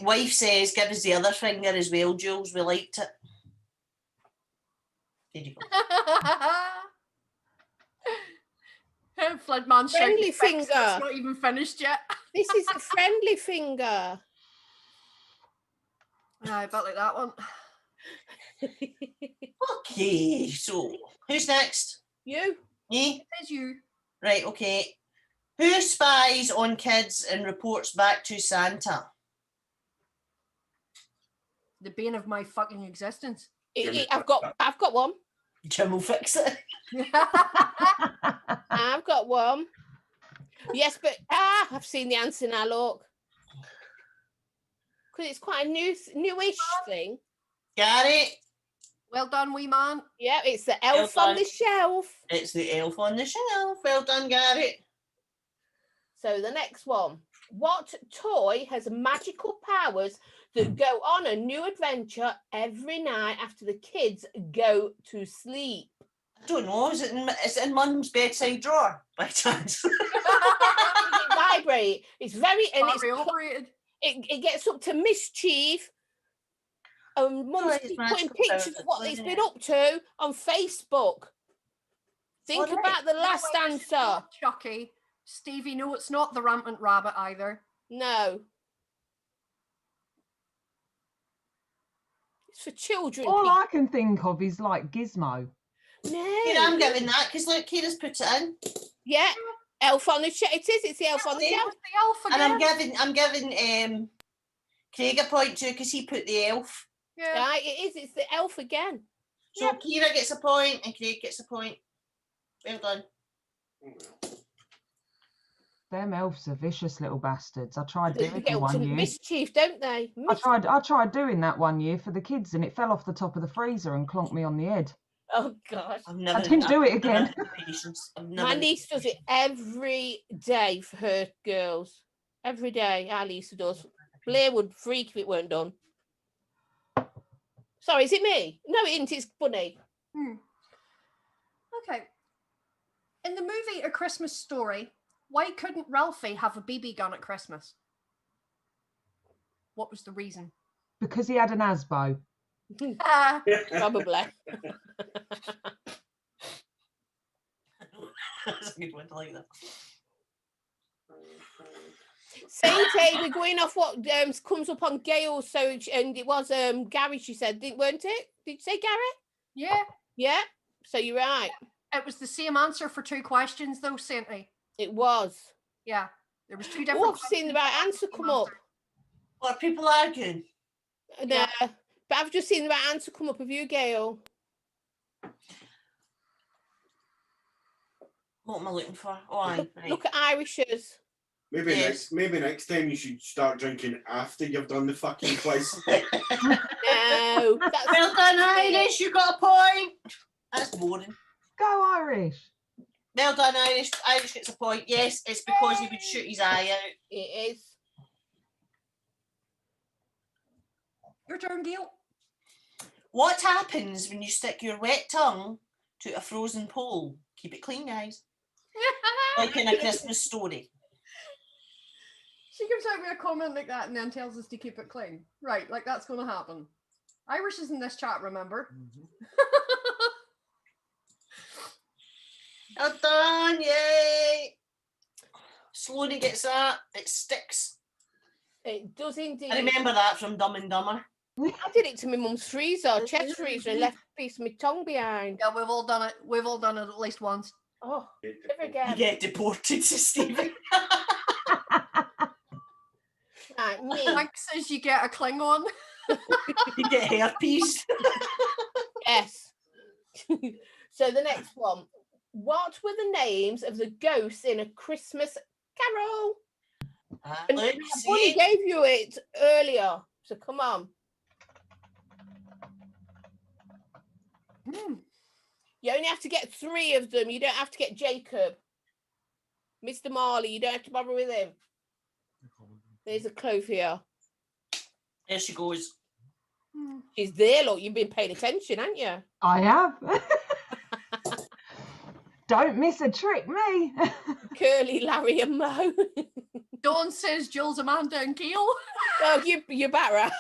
Wife says, give us the other finger as well, Jules. We liked it. There you go.
Floodman's
Friendly finger.
It's not even finished yet.
This is the friendly finger.
I bet like that one.
Okay, so who's next?
You?
Me?
It is you.
Right, okay. Who spies on kids and reports back to Santa?
The bane of my fucking existence.
I've got one.
Jim will fix it.
I've got one. Yes, but I've seen the answer now. Look, because it's quite a newish thing.
Gary?
Well done, wee man.
Yeah, it's the elf on the shelf.
It's the elf on the shelf. Well done, Gary.
So the next one. What toy has magical powers that go on a new adventure every night after the kids go to sleep?
I don't know. Is it in Mum's bedside drawer by chance?
It vibrate. It's very and
Battery operated.
it gets up to mischief. Mum's
it's
putting
magical
pictures
powers,
of what
isn't
it's been
it?
up to on Facebook. Think
Alright.
about the last
No, it's
answer.
not Chucky. Stevie, no, it's not the rampant rabbit either.
No. It's for children.
All
people.
I can think of is like Gizmo.
No.
Yeah, I'm giving that because look, Kira's put it in.
Yeah. Elf on the shelf. It is. It's the elf on the
See?
shelf.
The elf again.
And I'm giving Craig a point too because he put the elf.
Yeah.
Right, it is. It's the elf again.
So
Yeah.
Kira gets a point and Craig gets a point. Well done.
Them elves are vicious little bastards. I tried
They
doing
get
them
up to
one year.
mischief, don't they?
I tried doing that one year for the kids, and it fell off the top of the freezer and clonked me on the head.
Oh gosh.
I've never
I didn't do it again.
Patience.
My niece does it every day for her girls. Every day, our Lisa does. Blair would freak if it weren't done. Sorry, is it me? No, it isn't. It's Bunny.
Okay. In the movie A Christmas Story, why couldn't Ralphie have a BB gun at Christmas? What was the reason?
Because he had an asbo.
Probably.
That's a good one. I like that.
Saint A, we're going off what comes up on Gail. So and it was Gary. She said, weren't it? Did you say Gary?
Yeah.
Yeah. So you're right.
It was the same answer for two questions, though, Saintly.
It was.
Yeah. There was two different.
Oh, I've seen the right answer come up.
What are people arguing?
No, but I've just seen the right answer come up. Have you, Gail?
What am I looking for? Oh, aye, right.
Look at Irishers.
Maybe
Yes.
next time you should start drinking after you've done the fucking quiz.
No. That's
Well done, Irish. You got a point. That's boring.
Go Irish.
Well done, Irish. Irish gets a point. Yes, it's because he would shoot his eye out.
It is.
Your turn, Gail.
What happens when you stick your wet tongue to a frozen pole? Keep it clean, guys. Like in A Christmas Story.
She gives out me a comment like that and then tells us to keep it clean. Right, like that's going to happen. Irish is in this chat, remember?
Well done, yay! Sloaney gets that. It sticks.
It does indeed.
I remember that from Dumb and Dumber.
I did it to my mum's freezer, chest freezer, and left a piece of my tongue behind.
Yeah, we've all done it. We've all done it at least once.
Oh, never
You
again.
get deported to Stephen.
Right, me.
Mike says you get a Klingon.
You get herpes.
Yes. So the next one. What were the names of the ghosts in A Christmas Carol? And
Let's
Bunny
see.
gave you it earlier, so come on. You only have to get 3 of them. You don't have to get Jacob. Mr. Marley, you don't have to bother with him. There's a clue for you.
There she goes.
She's there, look. You've been paying attention, haven't you?
I have. Don't miss a trick, me.
Curly, Larry and Mo.
Dawn says Jules, Amanda and Keel.
Oh, you're about right.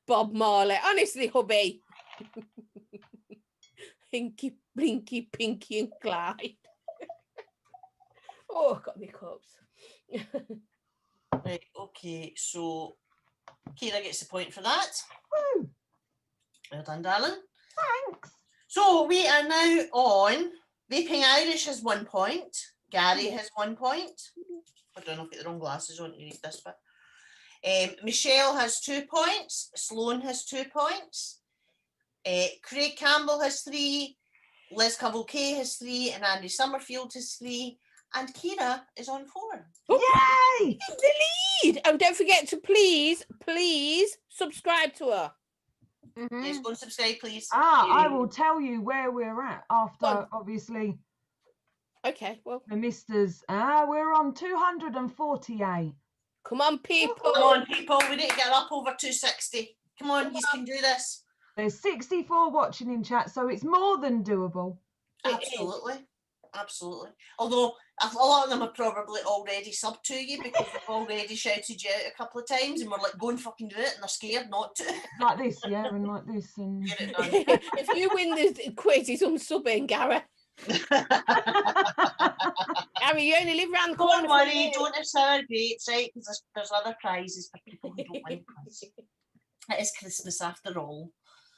Bob Marley. Honestly, hubby. Hinky, Blinky, Pinky and Clyde. Oh, I've got my cups.
Right, okay, so Kira gets the point for that.
Woo,
Well done, darling.
thanks.
So we are now on Vaping Irish has 1 point. Gary has 1 point. I don't know if I get the wrong glasses on to read this bit. Michelle has 2 points. Sloan has 2 points. Craig Campbell has 3. Liz Cavalcade has 3. And Andy Summerfield has 3. And Kira is on 4.
Yay!
The lead. And don't forget to please subscribe to her.
Yes, go and subscribe, please.
I will tell you where we're at after,
Go on.
obviously,
Okay, well,
the misters. We're on 248.
come on, people.
Come on, people. We need to get up over 260. Come on, you can do this.
There's 64 watching in chat, so it's more than doable.
It is.
Absolutely. Absolutely. Although a lot of them are probably already sub to you because we've already shouted you out a couple of times and we're like, go and fucking do it, and they're scared not to.
Like this, yeah, and like this. And
Get it done.
If you win the quiz, he's unsubbing, Gary. Gary, you only live round the corner.
Don't worry, don't have sour grapes, right? Because there's other prizes for people who don't win quiz. It is Christmas after all.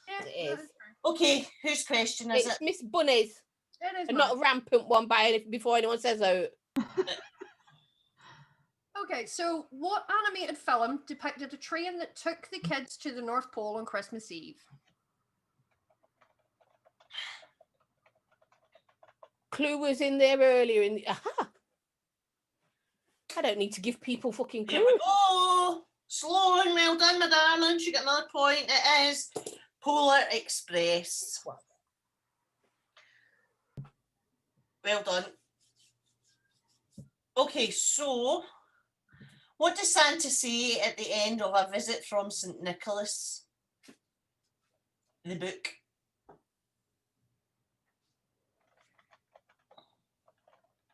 Yeah,
It is.
Okay, whose question is
It's
it?
Miss Bunny's,
It is
and not a rampant one before anyone says out.
Okay, so what animated film depicted a train that took the kids to the North Pole on Christmas Eve?
Clue was in there earlier. Aha! I don't need to give people fucking
Here
clues.
we go. Sloan, well done, my darling. You get another point. It is Polar Express. Well done. Okay, so what does Santa say at the end of A Visit from St. Nicholas? The book.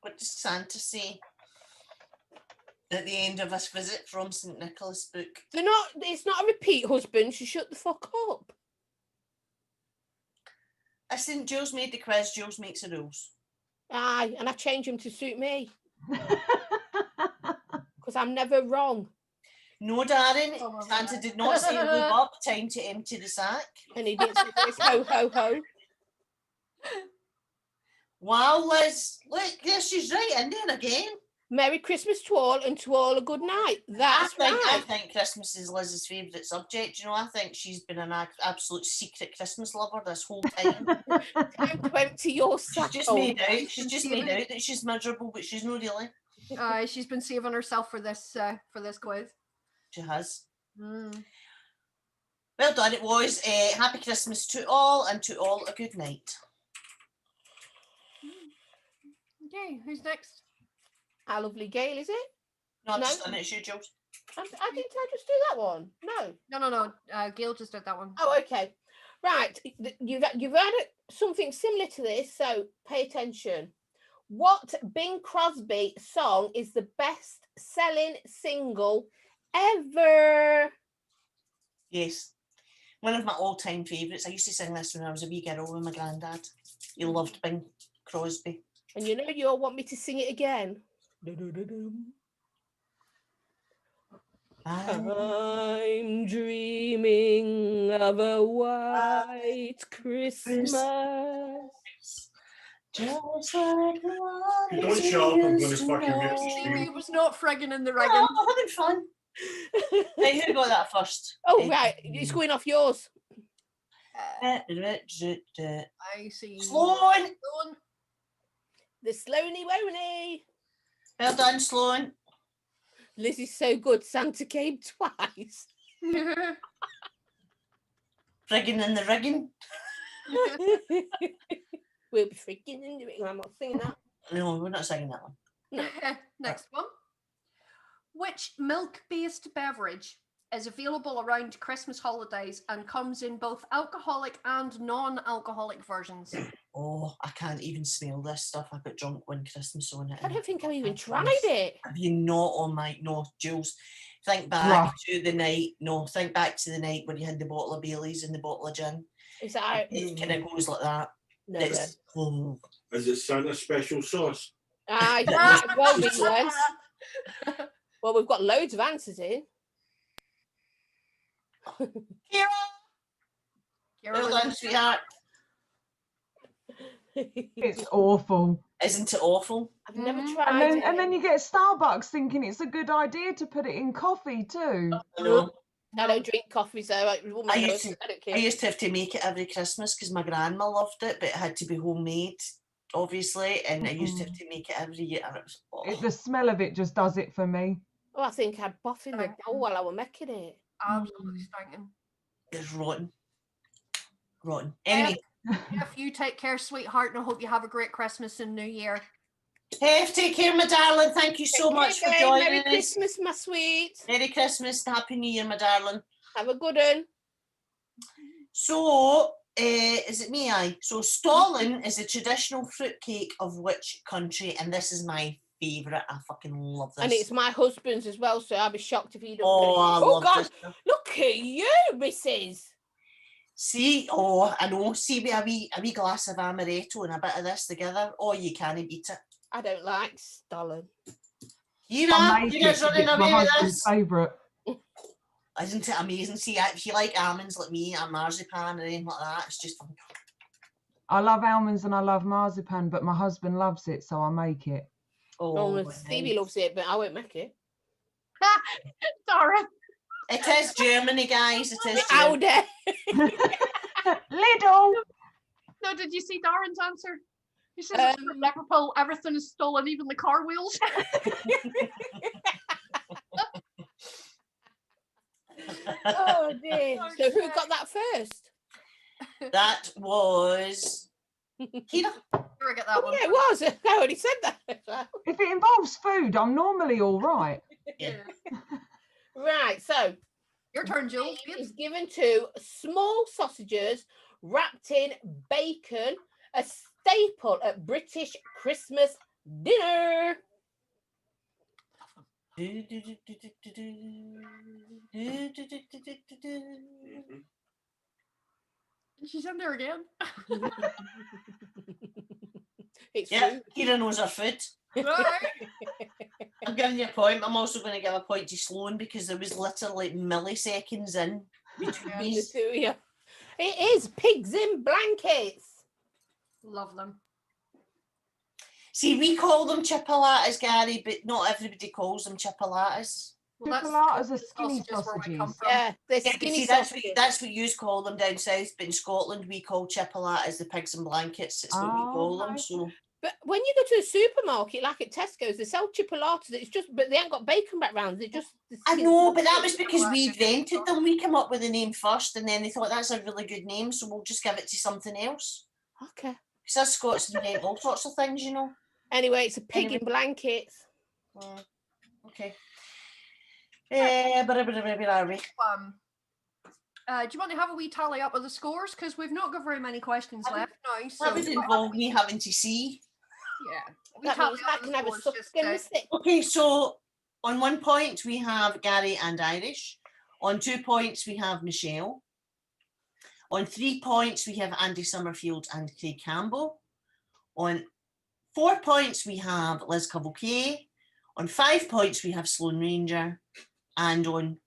What does Santa say at the end of A Visit from St. Nicholas book?
It's not a repeat, husband. So shut the fuck up.
I think Jules made the quiz, Jules makes the rules.
Aye, and I change them to suit me because I'm never wrong.
No, Darren,
Oh, my
Santa
God.
did not say move up, time to empty the sack.
And he didn't say this ho ho ho.
Wow, Liz, look, there she's right in there again.
Merry Christmas to all, and to all a good night. That's
I
right.
think Christmas is Liz's favourite subject. You know, I think she's been an absolute secret Christmas lover this whole time.
Time to empty your
She's
sack.
just made out that she's miserable, but she's not really.
She's been saving herself for this quiz.
She has.
Mm.
Well done, it was. Happy Christmas to all, and to all a good night.
Okay, who's next?
Our lovely Gail, is it?
No, I've
No.
just done it, you, Jules.
I didn't I just do that one? No.
No. Gail just did that one.
Oh, okay. Right. You've had something similar to this, so pay attention. What Bing Crosby song is the best-selling single ever?
Yes. One of my all-time favourites. I used to sing this when I was a wee girl with my granddad. He loved Bing Crosby.
And you know you all want me to sing it again. I'm dreaming of a white Christmas.
Just like the one.
You don't shut up, I'm going to fucking mute the
Stevie
stream.
was not frigging in the rigging.
Oh, I'm having fun. Right, who got that first?
Oh, right. It's going off yours.
I see.
Sloan.
Sloan.
The Slony Wony.
Well done, Sloan.
Lizzie's so good. Santa came twice.
Friggin' in the rigging.
We'll be freaking into it. I'm not singing that.
No, we're not singing that one.
No.
Next one. Which milk-based beverage is available around Christmas holidays and comes in both alcoholic and non-alcoholic versions?
Oh, I can't even smell this stuff. I got drunk one Christmas on it.
I don't think I've even tried
Yes.
it.
Have you not on my no, Jules? Think back
Right.
to the night. No, think back to the night when you had the bottle of Baileys and the bottle of gin.
Is that
It kind of goes like that.
no?
It's, oh.
Is it Santa special sauce?
I might as well be then. Well, we've got loads of answers in.
Kira,
You're
well
really-
done, sweetheart.
It's awful.
Isn't it awful?
I've never
Mhm.
tried it.
And then you get Starbucks thinking it's a good idea to put it in coffee too.
I know.
I don't drink coffee, so I don't care.
I used to have to make it every Christmas because my grandma loved it, but it had to be homemade, obviously, and I used to have to make it every year. And it was, oh.
The smell of it just does it for me.
Oh, I think I'd boff in the bowl while I was making it.
Absolutely stinking.
It's rotten. Rotten. Anyway,
If you take care, sweetheart, and I hope you have a great Christmas and New Year.
Hef, take care, my darling. Thank you so much for
Okay,
joining
Merry
us.
Christmas, my sweet.
Merry Christmas and Happy New Year, my darling.
Have a good one.
So, is it me? So, Stollen is a traditional fruitcake of which country? And this is my favourite. I fucking love this.
And it's my husband's as well, so I'll be shocked if he doesn't.
oh, I love
God,
this stuff.
look at you, Mrs.
See, oh, I know. See, with a wee glass of amaretto and a bit of this together. Oh, you can't beat it.
I don't like Stollen.
You
I
know,
make
you
it
guys
'cause
running
it's my
away with
husband's
this.
favourite.
Isn't it amazing? See, if you like almonds like me and marzipan or anything like that, it's just
I love almonds and I love marzipan, but my husband loves it, so I make it.
Oh, Stevie
nice.
loves it, but I won't make it.
Sorry.
It is Germany, guys. It is Germany.
Howdy.
Lidl!
No, did you see Darren's answer? He says it's from Liverpool, everything is stolen, even the car wheels.
Oh dear. So who got that first?
That was Kira.
Sure, I get that
Oh,
one.
yeah, it was. I already said that.
If it involves food, I'm normally all right.
Yeah.
Right, so
Your turn, Jules.
it is given to small sausages wrapped in bacon, a staple at British Christmas dinner.
She's in there again.
It's
Yeah,
food.
Kira knows her food.
Right.
I'm giving you a point. I'm also going to give a point to Sloan because there was literally milliseconds in between
The
these.
two of you. It is pigs in blankets.
Love them.
See, we call them chipolatas, Gary, but not everybody calls them chipolatas.
Chipolatas are skinny
sausages where we come
sausages.
from.
Yeah, they're
Yeah, but
skinny
see,
sausages.
that's what you call them down south, but in Scotland we call chipolatas the pigs in blankets. It's what we call them.
okay.
So
But when you go to a supermarket, like at Tesco's, they sell chipolatas. It's just, but they ain't got bacon backgrounds. They're just. the
I
skin-
know, but that was because we invented them. We came up with the name first, and then they thought that's a really good name, so we'll just give it to something else.
Okay.
Because us Scots invent all sorts of things, you know.
Anyway, it's a pig
Anyway.
in blankets.
Okay. Where are we?
Do you want to have a wee tally up of the scores? Because we've not got very many questions
That would-
left now.
That
So
would involve me having to see.
Yeah. We
That
tally
means
up
I
the
can have a
scores,
suck
just,
in the stick.
Okay, so on 1 point we have Gary and Irish. On 2 points we have Michelle. On 3 points we have Andy Summerfield and Craig Campbell. On 4 points we have Liz Cavalcade. On 5 points we have Sloane Ranger. And on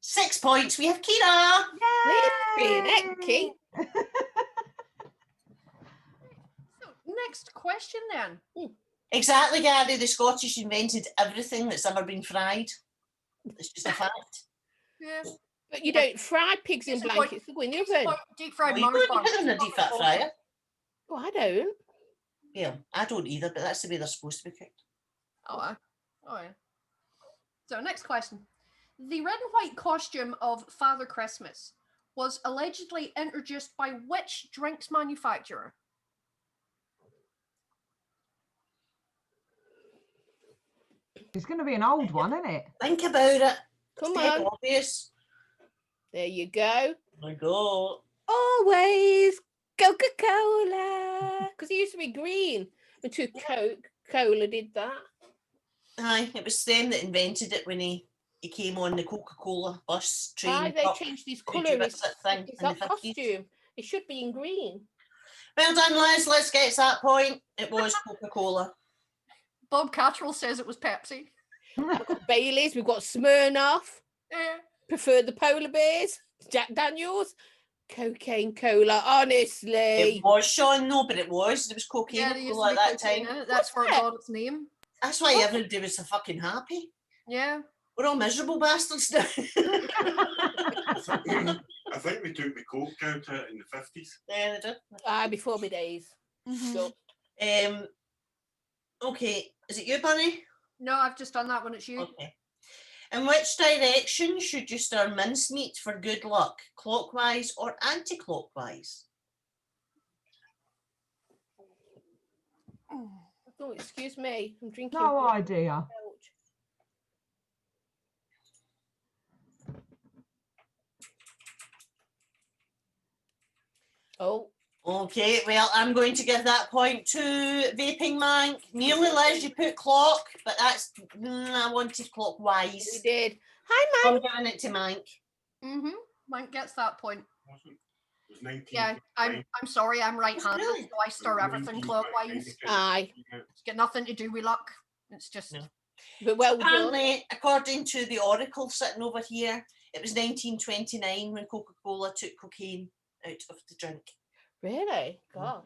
6 points we have Kira.
Flipping heck, Kate.
So, next question then.
Exactly, Gary. The Scottish invented everything that's ever been fried. It's just a fact.
Yeah.
But you don't fry pigs in
Case in point-
blankets, they go in the oven.
Deep fried
Well, you
Mars
don't
bars.
put them in a deep fat fryer.
Oh, I don't.
Yeah, I don't either, but that's the way they're supposed to be cooked.
Oh, yeah. So, next question. The red and white costume of Father Christmas was allegedly introduced by which drinks manufacturer?
It's going to be an old one, isn't it?
Think about it.
Come
It's dead
on.
obvious.
There you go.
There you go.
Always Coca-Cola. Because it used to be green until Coca-Cola did that.
Aye, it was them that invented it when he came on the Coca-Cola bus train.
Aye, they
truck.
changed his
Did you
colour.
miss that thing
It's
in the
that
50s?
costume. It should be in green.
Well done, Liz. Liz gets that point. It was Coca-Cola.
Bob Cattrall says it was Pepsi.
We've got Baileys, we've got Smirnoff.
Yeah.
Prefer the polar bears. Jack Daniels. Cocaine cola, honestly.
It was Sean, no, but it was. There was cocaine
Yeah,
and
there used
cola
to
at
be
that
cocaine
time.
in it. That's where it
Was it?
got its name.
That's why everybody was so fucking happy.
Yeah.
We're all miserable bastards now.
I think they took the coke out of it in the 50s.
Yeah, they did.
Before my days.
Mhm.
So,
Okay, is it you, Bunny?
No, I've just done that when it's you.
Okay. In which direction should you stir mincemeat for good luck? Clockwise or anti-clockwise?
oh, excuse me. I'm drinking.
No
from-
idea.
Oh,
Okay, well, I'm going to give that point to Vaping Mank. Nearly, Liz, you put clock, but that's, I wanted
we
clockwise.
did. Hi,
I'm
man.
giving it to Mank.
Mhm. Mike gets that point.
Wasn't it? It was 19.
Yeah, I'm sorry, I'm right-handed,
Really?
so I stir everything clockwise.
Aye.
It's got nothing to do with luck. It's just
No.
But well done.
Apparently, according to the Oracle sitting over here, it was 1929 when Coca-Cola took cocaine out of the drink.
Really? Gosh.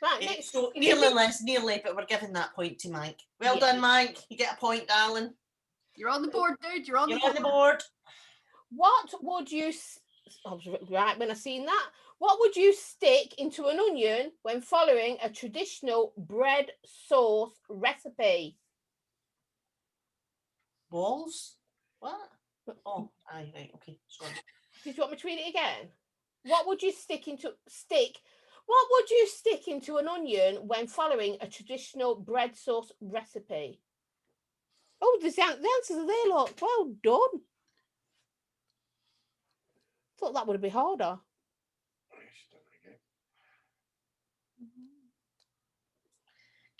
Right,
Yeah,
next.
so
is it
nearly,
me?
Liz, nearly, but we're giving that point to Mike. Well
Yeah.
done, Mike. You get a point, darling.
you're on the board, dude. You're on
You're
the
on
board.
the board.
What would you... I was right when I seen that. What would you stick into an onion when following a traditional bread sauce recipe?
Balls? What? Oh, aye, right, okay, sorry.
Did you want me to read it again? What would you stick into What would you stick into an onion when following a traditional bread sauce recipe? Oh, the answers are there, look. Well done. Thought that would be harder.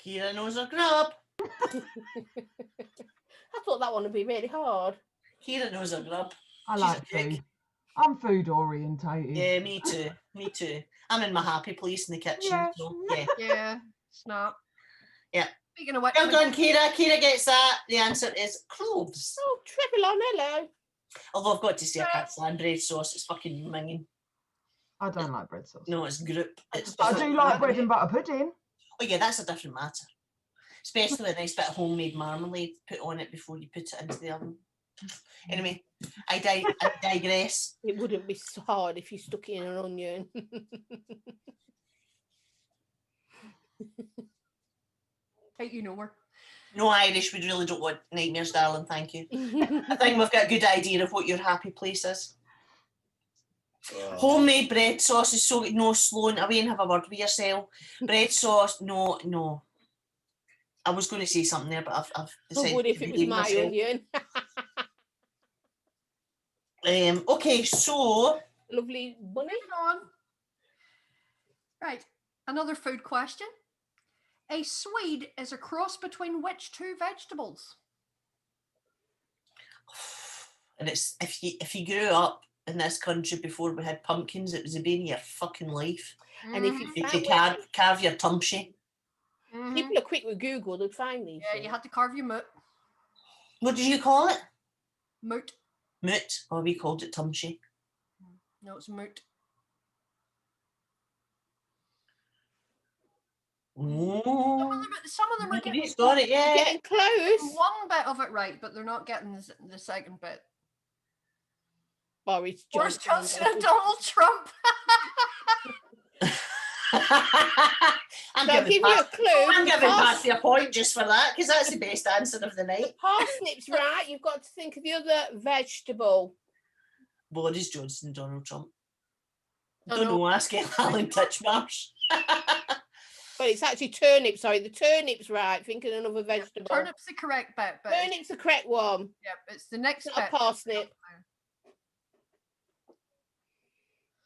Kira knows her grub.
I thought that one would be really hard.
Kira knows her grub.
I
She's
like
a chick.
food. I'm food orientated.
Yeah, me too. Me too. I'm in my happy place in the kitchen.
Yeah.
So, yeah.
Yeah, snap.
Yeah.
Speaking of which,
Well done, Kira. Kira gets that. The answer is cloves.
Oh, Trevelyan, hello.
Although I've got to say, I can't stand bread sauce. It's fucking minging.
I don't like bread sauce.
No, it's group. It's
I
just-
do like bread and butter pudding.
Oh yeah, that's a different matter. Especially with a nice bit of homemade marmalade put on it before you put it into the oven. Anyway, I digress.
It wouldn't be so hard if you stuck it in an onion.
Hey, you know her.
No Irish, we really don't want nightmares, darling. Thank you. I think we've got a good idea of what your happy place is. Homemade bread sauce is so no, Sloan, away and have a word with yourself. Bread sauce, no. I was going to say something there, but I've
I
decided
would
to
if it was
behave
my
myself.
onion.
Okay, so
Lovely bunny.
Moving on. Right. Another food question. A Swede is a cross between which two vegetables?
And it's if you grew up in this country before we had pumpkins, it was the bane of your fucking life.
And if you
You
found
could carve your tumshy.
Mhm.
people are quick with Google, they'd find these.
Yeah, you had to carve your moot.
What did you call it?
Moot.
Moot. Or we called it tumshy.
No, it's moot.
Oh,
Some of them are getting
he's got it, yeah.
Getting close.
one bit of it right, but they're not getting the second bit.
Boris
Boris
Johnson.
Johnson and Donald Trump.
I'm
So I'll
giving
give you a
Pat-
clue.
I'm giving Patsy a point just for that, because that's the best answer of the night.
Parsnips, right? You've got to think of the other vegetable.
Boris Johnson, Donald Trump.
Oh,
Don't
no.
know, ask Alan Titchmarsh.
But it's actually turnip, sorry. The turnip's right. Think of another vegetable.
Turnip's the correct bit, but
Turnip's the correct one.
it's the next
It's not a
bit.
parsnip.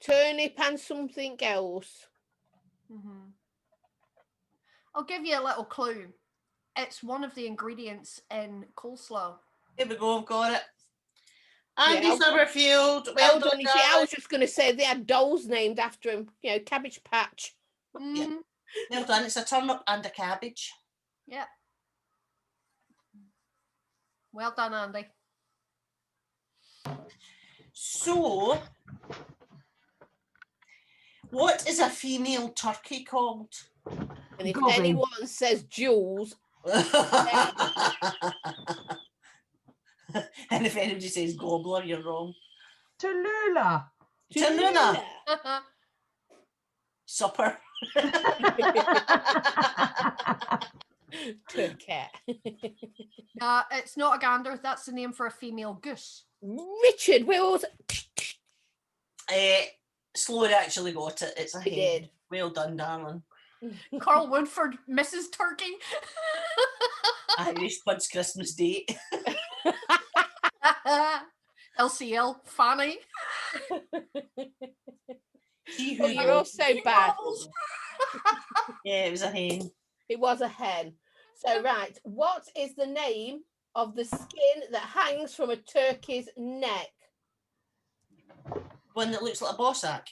Turnip and something else.
Mm-hmm. I'll give you a little clue. It's one of the ingredients in coleslaw.
Here we go, I've got it. Andy
Yeah,
Summerfield,
Well done. You see, I
darling.
was just going to say they had dolls named after him. You know, Cabbage Patch.
Mhm.
Well done, it's a turnip and a cabbage.
Yeah. Well done, Andy.
So, what is a female turkey called?
And if
Gobbing.
anyone says Jules,
And if anybody says gobbler, you're wrong.
Tallulah.
Tallulah. Supper.
Turkey.
It's not a gander. That's the name for a female goose.
Richard Wills.
Sloan actually got it. It's a
He
hen.
did.
Well done, darling.
Carl Woodford, Mrs. Turkey.
Irish Bud's Christmas date.
LCL, Fanny.
See who
Oh, you're
knows.
all so bad.
Yeah, it was a hen.
It was a hen. So, right, what is the name of the skin that hangs from a turkey's neck?
One that looks like a bossack.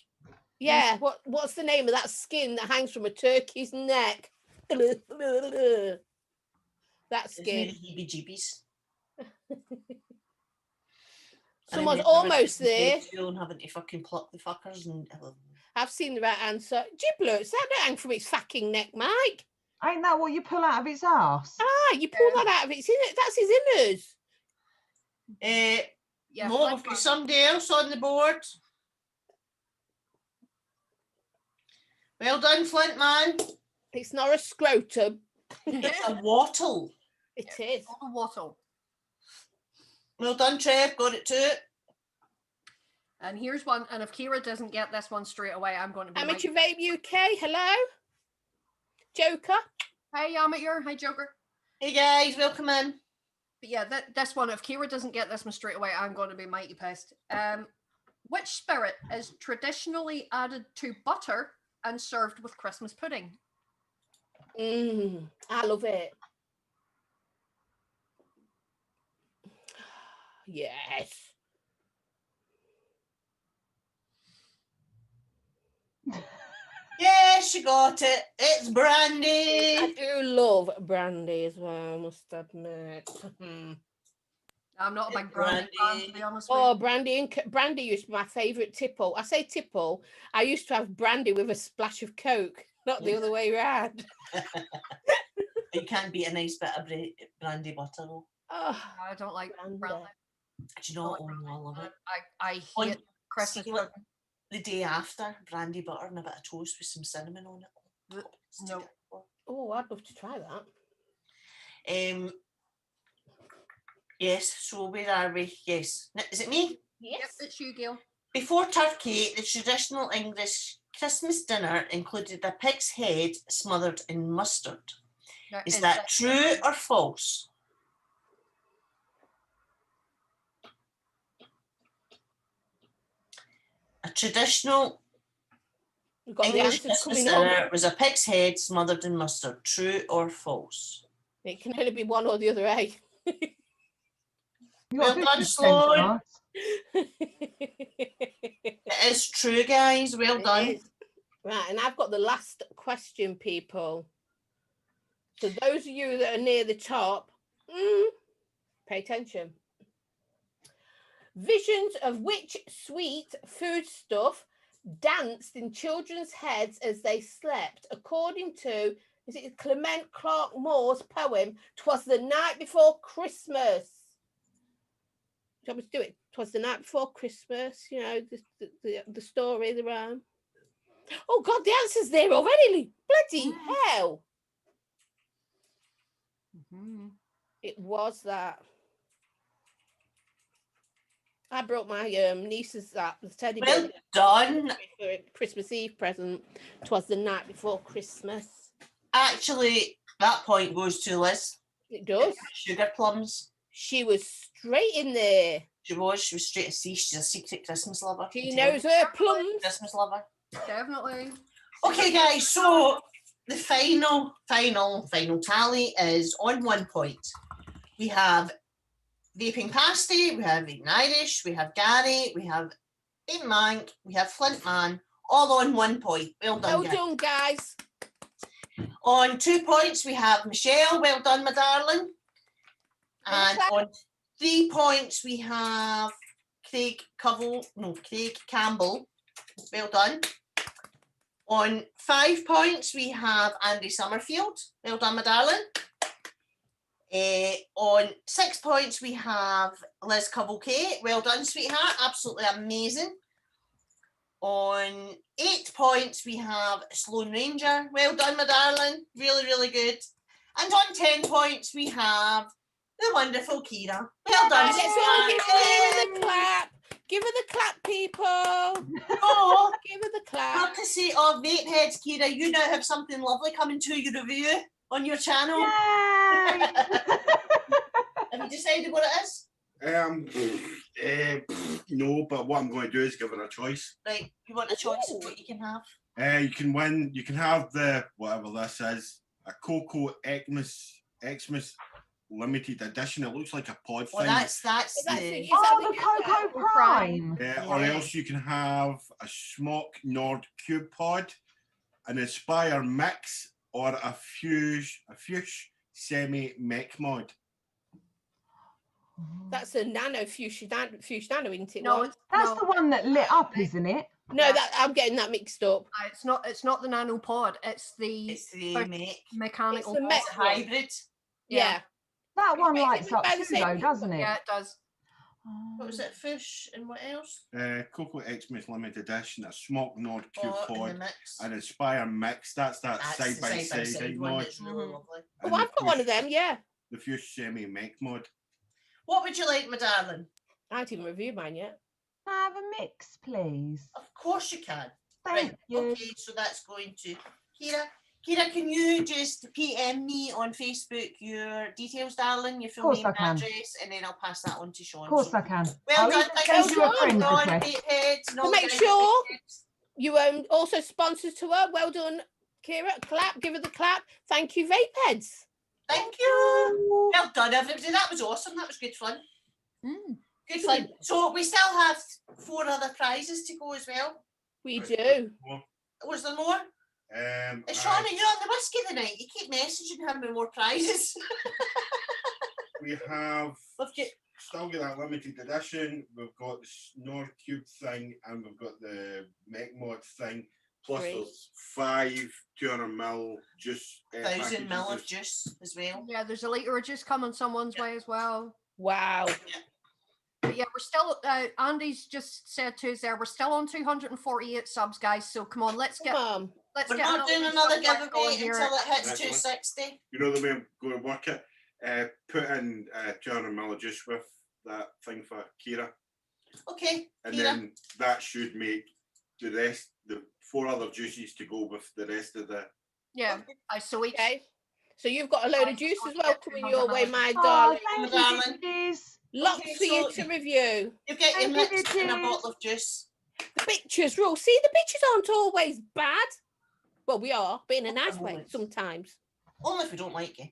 Yeah, what's the name of that skin that hangs from a turkey's neck? That skin.
It's really heebie-jeebies.
Someone's almost there.
And having to fucking pluck the fuckers and
I've seen the right answer. Giblets, that don't hang from its fucking neck, Mike.
Ain't that what you pull out of its ass?
Ah, you pull that out of its inner. That's his innards.
Yeah,
no, we've got somebody else on the board. Well done, Flint man.
It's not a scrotum.
It's a wattle.
It is.
a wattle.
Well done, Trev. Got it too.
And here's one. And if Kira doesn't get this one straight away, I'm going to be.
Amateur Vape UK, hello. Joker.
Hey, Amateur. Hi, Joker.
Hey guys, welcome in.
But yeah, this one, if Kira doesn't get this one straight away, I'm going to be mighty pissed. Which spirit is traditionally added to butter and served with Christmas pudding?
I love it. Yes.
Yes, you got it. It's brandy.
I do love brandy as well, I must admit.
I'm not a big
It's
brandy fan,
brandy.
to be honest with
Oh,
you.
brandy used to be my favourite tipple. I say tipple. I used to have brandy with a splash of Coke, not the other way around.
You can't beat a nice bit of brandy butter though.
Oh,
I don't like
brandy.
brandy.
Do you know what? Oh, I love it.
I
On-
hate Christmas
see what-
pudding.
The day after, brandy butter and a bit of toast with some cinnamon on it.
No.
Oh, I'd love to try that.
Yes, so where are we? Yes. Is it me?
Yep, it's you, Gail.
Before turkey, the traditional English Christmas dinner included a pig's head smothered in mustard.
Now,
Is that true or false? A traditional
We've got the
English
answers
Christmas
coming up.
dinner was a pig's head smothered in mustard. True or false?
It can only be one or the other, eh?
You
Well
got
done,
50%
Sloan.
chance.
It is true, guys. Well
It
done.
is. Right, and I've got the last question, people. So those of you that are near the top, pay attention. Visions of which sweet foodstuff danced in children's heads as they slept, according to, is it Clement Clark Moore's poem, "'Twas the Night Before Christmas"? Do you want me to do it? "'Twas the night before Christmas," you know, the story, the rhyme. Oh God, the answer's there already. Bloody hell. It was that. I brought my niece's that, the teddy bear.
Well done.
For a Christmas Eve present. "'Twas the night before Christmas."
Actually, that point goes to Liz.
It does.
Sugar plums.
She was straight in there.
She was straight to see. She's a secret Christmas lover.
She
I tell
knows
you.
her plums.
Christmas lover.
Definitely.
Okay, guys. So the final tally is on 1 point. We have Vaping Pasty, we have Vaping Irish, we have Gary, we have Vaping Mank, we have Flint Man, all on 1 point. Well done,
Well
guys.
done, guys.
On 2 points, we have Michelle. Well done, my darling. And on 3 points, we have Craig Campbell. Well done. On 5 points, we have Andy Summerfield. Well done, my darling. On 6 points, we have Liz Covell-Kay. Well done, sweetheart. Absolutely amazing. On 8 points, we have Sloan Ranger. Well done, my darling. Really, really good. And on 10 points, we have the wonderful Kira. Well done.
Let's all give
sweetheart.
her the clap. Give her the clap, people.
Oh,
Give her the clap.
courtesy of Vape Heads, Kira, you now have something lovely coming to your review on your channel.
Yay!
Have you decided what it is?
No, but what I'm going to do is give her a choice.
Right, you want a choice of what you can have?
You can win. You can have the whatever this is, a Cocoa Xmas limited edition. It looks like a pod
Well,
thing.
that's
That's
the
it.
Oh, the Cocoa Prime.
Or else you can have a Smock Nord Cube Pod, an Aspire Mix, or a Fuchs Semi Mech Mod.
That's a nano fuchsia nano, isn't it?
No,
One?
That's
no,
the one that lit up, isn't it?
No, that I'm getting that mixed up.
it's not. It's not the nano pod. It's the
it's the
But-
make.
mechanical.
It's the
pod.
mech-
It's a hybrid.
Yeah.
That one
It's
lights up
by the
too,
same
though,
people.
doesn't it?
Yeah, it does.
What was it? Fish and what else?
Cocoa Xmas limited edition, a Smock Nord Cube
Oh, in the
Pod,
mix.
an Aspire Mix. That's
That's
side
the
by
side
side
one
mod.
that's really
Mhm.
lovely.
Oh,
and
I've got one of them. Yeah.
The Fuchs Semi Mech Mod.
What would you like, my darling?
I haven't even reviewed mine yet.
Can I have a mix, please?
Of course you can.
Thank
Right,
you.
okay, so that's going to Kira. Kira, can you just PM me on Facebook your details, darling, your full
Course
name
I
and
can.
address, and then I'll pass that on to Sean.
Of course
So,
I can.
well
I'll
done,
even
thank
send
you
you a
so
friend
much,
request.
Vape Heads and all
make
the guys
sure-
at Vape Heads.
You also sponsors to her. Well done, Kira. Clap. Give her the clap. Thank you, Vape Heads.
Thank you. Well done, everybody. That was awesome. That was good fun.
Mm.
Good fun. So we still have 4 other prizes to go as well.
We do.
Was there more? Sean, are you on the whiskey tonight? You keep messaging him with more prizes.
We have
We've got-
still got that limited edition. We've got the Nord Cube thing, and we've got the Mech Mod thing. Plus,
Great.
there's 5 200ml juice.
1,000 ml of
packages.
juice as well.
Yeah, there's a litre of juice coming someone's way as well.
Wow.
But yeah, we're still. Andy's just said to us there, we're still on 248 subs, guys. So come on, let's
Come
get
on.
let's
We're
get
not doing another
subscribe going
giveaway
here.
until it hits
Excellent.
260.
You know the way I'm going to work it? Put in 200ml of juice with that thing for Kira,
Okay,
and
Kira.
then that should make the rest, the 4 other juices to go with the rest of the.
Yeah, so each.
Okay. So you've got a load of juice as well coming your way, my
Oh,
darling.
thank
darling.
you, bitches.
Lots
Okay,
for you
so-
to review.
You get your
Thank you,
mix and a
bitches.
bottle of juice.
The pictures, Rule. See, the pictures aren't always bad. Well, we are, but in a nice way
moments.
sometimes.
Only if we don't like you.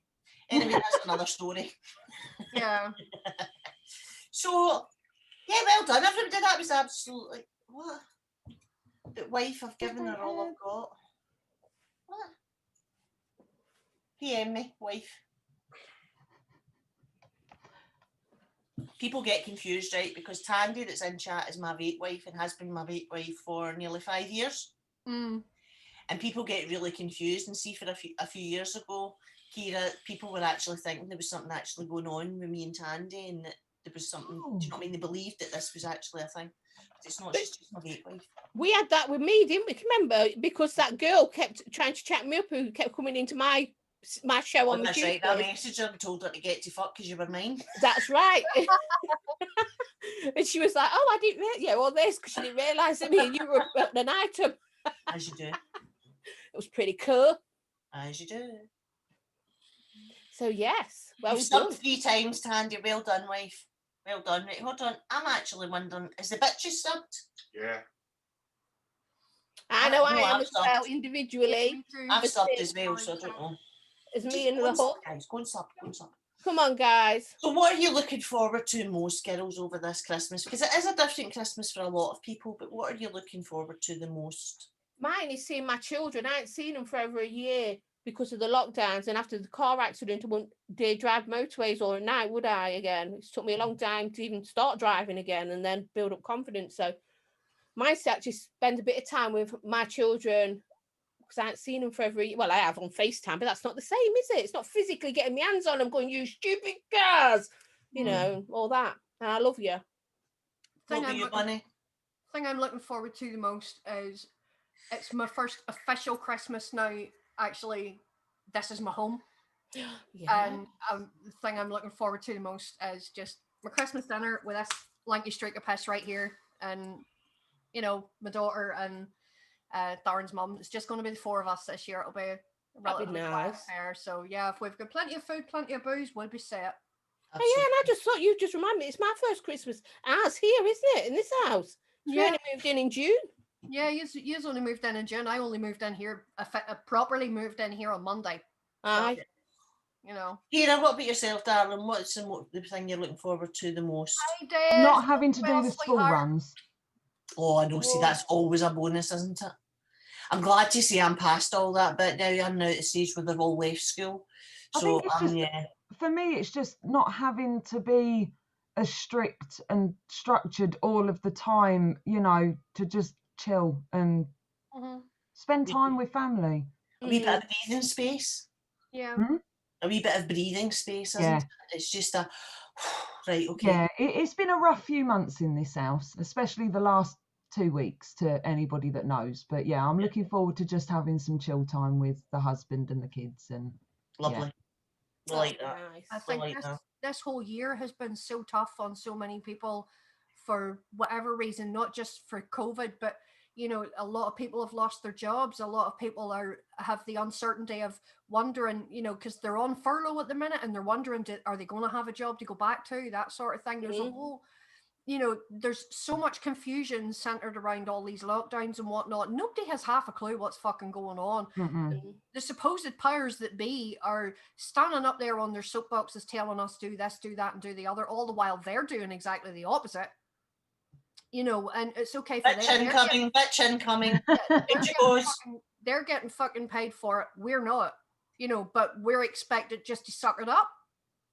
Anyway, that's another story.
Yeah.
So, yeah, well done, everybody. That was absolutely what? But wife, I've given her all I've got. What? PM me, wife. People get confused, right? Because Tandy, that's in chat, is my vape wife and has been my vape wife for nearly 5 years.
Mm.
And people get really confused. And see, for a few years ago, Kira, people were actually thinking there was something actually going on with me and Tandy, and that there was something. Do you know what I mean? They believed that this was actually a thing. But it's not. She's just my vape wife.
We had that with me, didn't we? Remember? Because that girl kept trying to chat me up, who kept coming into my show on my
That's right.
Tuesdays.
I messaged her and told her to get to fuck because you were mine.
That's right. And she was like, "Oh, I didn't. Yeah, well, this because she didn't realise that me and you were an item."
As you do.
It was pretty cool.
As you do.
So yes, well
You've
done.
subbed 3 times, Tandy. Well done, wife. Well done. Right, hold on. I'm actually wondering, is the bitches subbed?
Yeah.
I know I
No,
am
I've
as well
subbed.
individually.
Me too.
I've
As
subbed
me-
as well, so I don't know.
As me
Just
and
go
the
and sub,
whole.
guys. Go and sub. Go and sub.
Come on, guys.
So what are you looking forward to most, girls, over this Christmas? Because it is a different Christmas for a lot of people, but what are you looking forward to the most?
Mine is seeing my children. I ain't seen them for over a year because of the lockdowns, and after the car accident, I wouldn't dare drive motorways or at night, would I? Again, it's took me a long time to even start driving again, and then build up confidence. So, mine's to actually spend a bit of time with my children because I ain't seen them for over a year. Well, I have on FaceTime, but that's not the same, is it? It's not physically getting my hands on them, going, "You stupid cars," you know, all that. And I love you.
What about you, Bunny?
Thing I'm looking forward to the most is it's my first official Christmas now. Actually, this is my home.
Yeah.
And the thing I'm looking forward to the most is just my Christmas dinner with this lanky streak of piss right here, and you know, my daughter and Darren's mum. It's just going to be the 4 of us this year. It'll be a relatively quiet
nice.
affair. So yeah, if we've got plenty of food, plenty of booze, we'll be set.
Oh, yeah, and I just thought you just remind me, it's my first Christmas as here, isn't it? In this house. We
Yeah.
only moved in June.
Yeah, you only moved in June. I only moved in here, properly moved in here on Monday.
Aye.
You know.
Kira, what about yourself, darling? What's the thing you're looking forward to the most?
Not having to do
well,
the school
sweetheart.
runs.
Oh, I know. See, that's always a bonus, isn't it? I'm glad to see I'm past all that bit now. I'm now at the stage where they've all left school.
I
So,
think it's just,
yeah.
for me, it's just not having to be as strict and structured all of the time, you know, to just chill and spend time with family.
A wee bit of breathing space.
Yeah.
A wee bit of breathing space, isn't
Yeah.
it? It's just a, right, okay.
Yeah, it's been a rough few months in this house, especially the last 2 weeks, to anybody that knows. But yeah, I'm looking forward to just having some chill time with the husband and the kids. And
Lovely.
Oh,
Like that.
nice.
I think
like that.
this whole year has been so tough on so many people for whatever reason, not just for COVID, but you know, a lot of people have lost their jobs. A lot of people have the uncertainty of wondering, you know, because they're on furlough at the minute and they're wondering, are they going to have a job to go back to? That sort of thing. There's a whole, you know, there's so much confusion centered around all these lockdowns and whatnot. Nobody has half a clue what's fucking going on. The supposed powers that be are standing up there on their soapboxes telling us do this, do that, and do the other, all the while they're doing exactly the opposite. You know, and it's okay for
Bitch
them.
incoming, bitch incoming.
They're getting fucking paid for it. We're not, you know, but we're expected just to suck it up.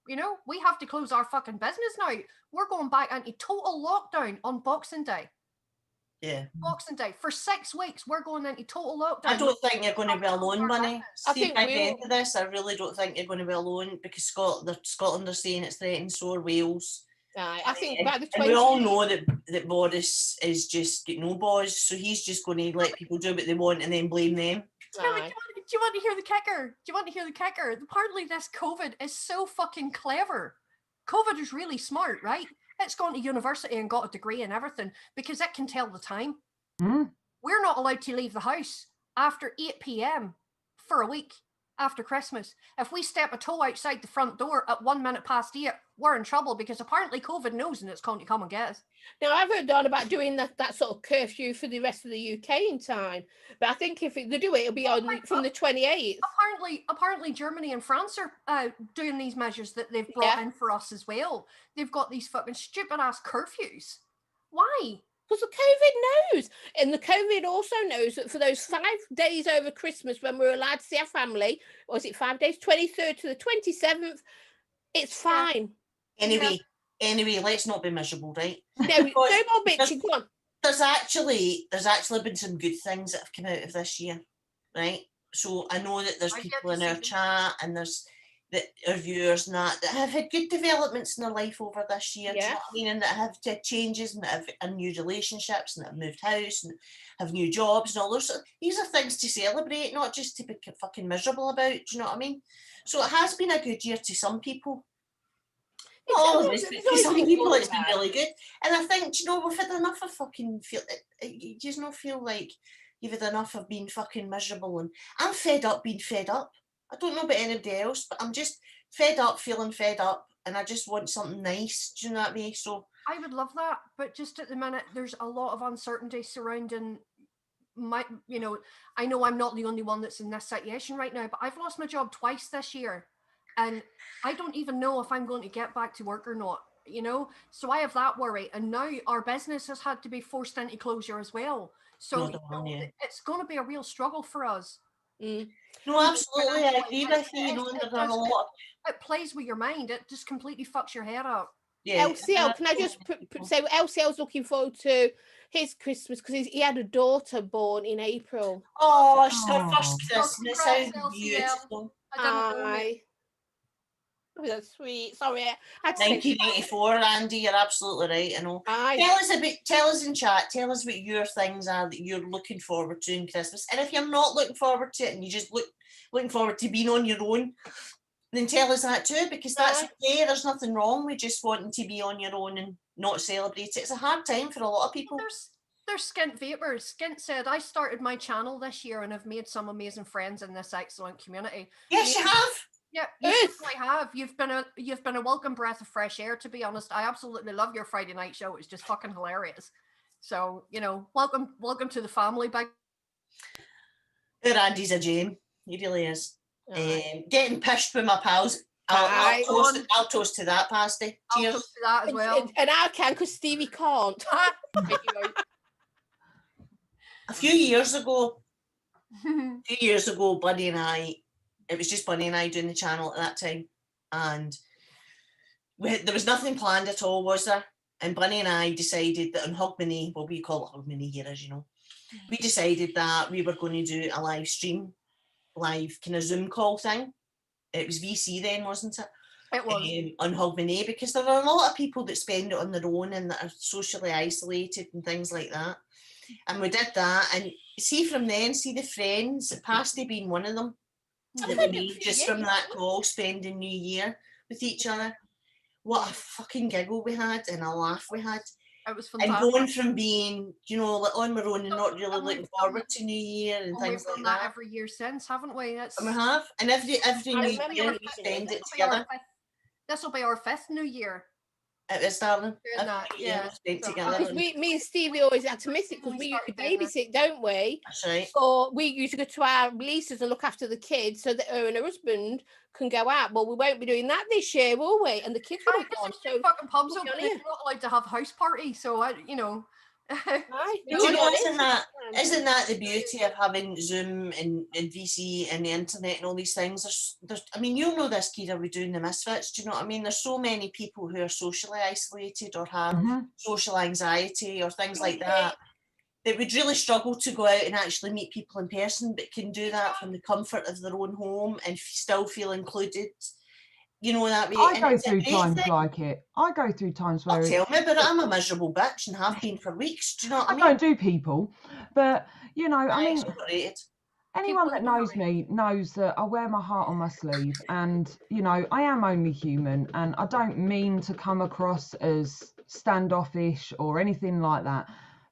You know, we have to close our fucking business now. We're going back into total lockdown on Boxing Day.
Yeah.
Boxing Day. For 6 weeks, we're going into total lockdown.
I don't think you're going to be alone, Bunny.
I
See,
think
by the end of this, I really don't think you're going to be alone because Scotland are saying it's threatened, so are Wales.
I think by the 20th.
And we all know that Boris is just got no boss, so he's just going to let people do what they want and then blame them.
Do you want to hear the kicker? Do you want to hear the kicker? Apparently this COVID is so fucking clever. COVID is really smart, right? It's gone to university and got a degree and everything because it can tell the time. We're not allowed to leave the house after 8 p.m. for a week. after Christmas. If we step a toe outside the front door at 8:01, we're in trouble because apparently COVID knows and it's going to come and get us.
Now, I've heard on about doing that sort of curfew for the rest of the UK in time, but I think if they do it, it'll be from the 28th.
Apparently, Germany and France are doing these measures that they've brought in for us as well. They've got these fucking stupid ass curfews. Why?
Because the COVID knows. And the COVID also knows that for those 5 days over Christmas when we're allowed to see our family, or is it 5 days, 23rd to the 27th, it's fine.
Anyway, let's not be miserable, right?
No, no more bitching. Go on.
There's actually been some good things that have come out of this year, right? So I know that there's people in our chat and there's our viewers and that have had good developments in their life over this year. Do you know what I mean? And that have had changes and that have new relationships and that have moved house and have new jobs and all those. These are things to celebrate, not just to be fucking miserable about. Do you know what I mean? So it has been a good year to some people. All of us, but to some people it's been really good. And I think, you know, we've had enough of fucking you just not feel like you've had enough of being fucking miserable. And I'm fed up being fed up. I don't know about anybody else, but I'm just fed up, feeling fed up, and I just want something nice. Do you know what I mean? So
I would love that, but just at the minute, there's a lot of uncertainty surrounding my, you know, I know I'm not the only one that's in this situation right now, but I've lost my job twice this year. And I don't even know if I'm going to get back to work or not, you know? So I have that worry. And now our business has had to be forced into closure as well. So it's going to be a real struggle for us.
Mm.
No, absolutely. I agree with you. You know, there's a lot.
It plays with your mind. It just completely fucks your head up.
Yeah. LCL, can I just say LCL's looking forward to his Christmas because he had a daughter born in April.
Oh, it's her first Christmas. How beautiful.
Hi. Oh, that's sweet. Sorry,
1984, Andy. You're absolutely right. I know. Tell us in chat. Tell us what your things are that you're looking forward to in Christmas. And if you're not looking forward to it, and you just looking forward to being on your own, then tell us that too, because that's okay. There's nothing wrong with just wanting to be on your own and not celebrate it. It's a hard time for a lot of people.
There's Skint Vapors. Skint said, I started my channel this year and have made some amazing friends in this excellent community.
Yes, you have.
Yeah, you certainly have. You've been a welcome breath of fresh air, to be honest. I absolutely love your Friday night show. It's just fucking hilarious. So, you know, welcome to the family.
Andy's a gem. He really is. Getting pished with my pals. I'll toast to that, Pasty. Cheers.
I'll toast to that as well.
And I can because Stevie can't.
A few years ago, Bunny and I, it was just Bunny and I doing the channel at that time, and there was nothing planned at all, was there? And Bunny and I decided that on Hogmanay, well, we call it Hogmanay here, as you know, we decided that we were going to do a live stream, live kind of Zoom call thing. It was VC then, wasn't it?
It was.
On Hogmanay, because there are a lot of people that spend it on their own and that are socially isolated and things like that. And we did that, and see from then, see the friends, Pasty being one of them, that we made just from that call, spending New Year with each other. What a fucking giggle we had and a laugh we had.
It was fantastic.
And going from being, you know, like on our own and not really looking forward to New Year and things like that.
Every year since, haven't we?
And we have. And every New Year we spend it together.
This will be our 5th New Year.
It is, darling.
Because me and Stevie always had to miss it because we used to babysit, don't we?
That's right.
Or we used to go to our leases and look after the kids so that her and her husband can go out. Well, we won't be doing that this year, will we? And the kids will be gone. So
fucking pubs open. They're not allowed to have house parties, so you know.
Isn't that the beauty of having Zoom and VC and the internet and all these things? There's I mean, you'll know this, Kira, we're doing the Misfits. Do you know what I mean? There's so many people who are socially isolated or have social anxiety or things like that would really struggle to go out and actually meet people in person, but can do that from the comfort of their own home and still feel included. You know that way.
I go through times like it. I go through times where.
Tell me, but I'm a miserable bitch and have been for weeks. Do you know what I mean?
I don't do people, but you know, I mean, anyone that knows me knows that I wear my heart on my sleeve, and you know, I am only human, and I don't mean to come across as standoffish or anything like that,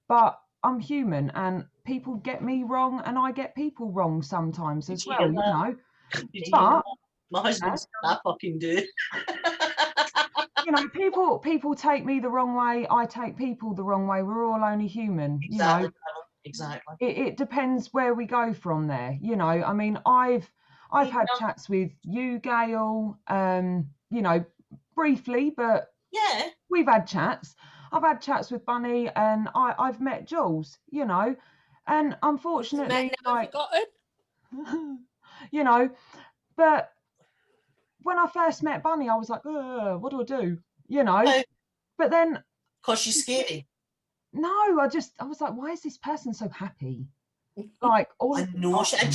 but I'm human, and people get me wrong, and I get people wrong sometimes as well. You know.
Did you
But-
hear that? My husband's I fucking do.
You know, people take me the wrong way. I take people the wrong way. We're all only human. You
Exactly.
know,
Exactly.
it depends where we go from there. You know, I mean, I've had chats with you, Gail. You know, briefly, but
Yeah.
we've had chats. I've had chats with Bunny, and I've met Jules. You know, and unfortunately,
Never forgotten.
you know, but when I first met Bunny, I was like, what do I do? You know,
How?
but then
Because she's scary.
no, I was like, why is this person so happy? Like all
I
of the
know.
time.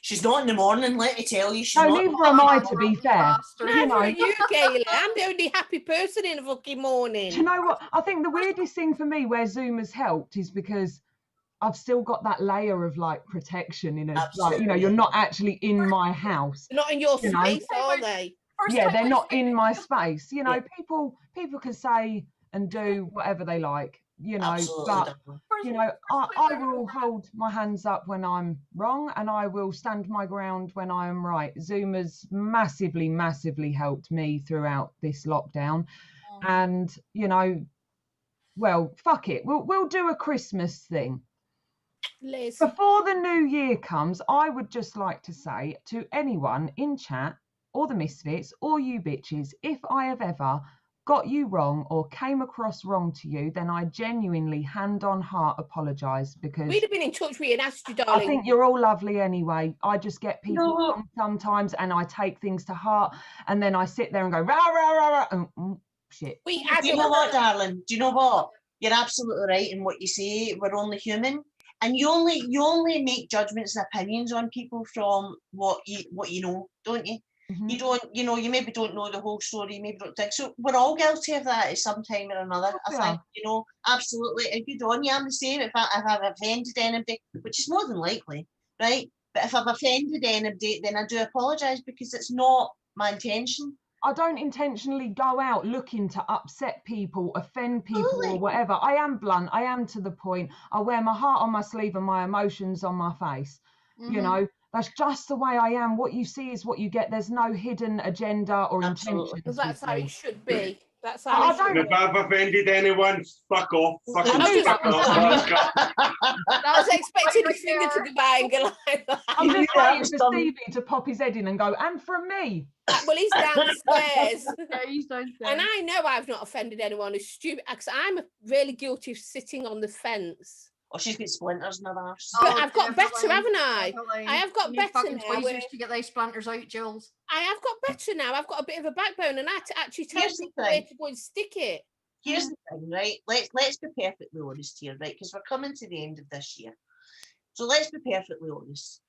She's not in the morning, let me tell you. She's
No,
not.
neither am I, to be fair.
Bastard.
You
Neither
know,
are you, Gayle. I'm the only happy person in the fucking morning.
do you know what? I think the weirdest thing for me where Zoom has helped is because I've still got that layer of like protection in it. Like, you know, you're not actually in my house.
They're not in your
You know.
space, are they?
Yeah, they're not in my space. You know,
Yeah.
people can say and do whatever they like, you know,
Absolutely.
but
Definitely.
you know, I will hold my hands up when I'm wrong, and I will stand my ground when I am right. Zoom has massively, massively helped me throughout this lockdown. And, you know, well, fuck it. We'll do a Christmas thing.
Liz.
Before the new year comes, I would just like to say to anyone in chat or the Misfits or you bitches, if I have ever got you wrong or came across wrong to you, then I genuinely hand on heart apologise, because
We'd have been in touch with you and asked you,
I
darling.
think you're all lovely anyway. I just get people
No.
wrong sometimes, and I take things to heart, and then I sit there and go rah rah rah rah and shit.
We
Do you know what, darling? Do you know what? You're absolutely right in what you say. We're only human, and you only make judgments and opinions on people from what you know, don't you?
Mhm.
You don't, you know, you maybe don't know the whole story, you maybe don't think so. We're all guilty of that at some time or another.
Of course
I
we
think, you know, absolutely. And good on you. I'm the same. If I've offended anybody, which is more than likely, right? But if I've offended anybody, then I do apologise, because it's not my intention.
I don't intentionally go out looking to upset people, offend people,
Absolutely.
or whatever. I am blunt. I am to the point. I wear my heart on my sleeve and my emotions on my face. You know, that's just the way I am. What you see is what you get. There's no hidden agenda or
Absolutely.
intentions.
That's
with
how
me.
it should be. That's
I
how it should
don't-
And if I've offended anyone, fuck off. Fucking
I
fuck
just-
off. fuck off.
I was expecting his finger to go by and go like that.
I'm just
Yeah,
waiting for
some-
Stevie to pop his head in and go, and from me.
Well, he's downstairs.
Yeah, he's downstairs.
And I know I've not offended anyone who's stupid, because I'm really guilty of sitting on the fence.
Oh, she's got splinters in her arse.
But I've got better,
definitely,
haven't I?
definitely.
I have got
You need
better
fucking
now.
tweezers
where
to get those splinters out, Jules.
I have got better now. I've got a bit of a backbone, and I actually tell
Here's the
people where
thing.
to go and stick it.
Here's the thing, right? Let's be perfectly honest here, right? Because we're coming to the end of this year. So let's be perfectly honest.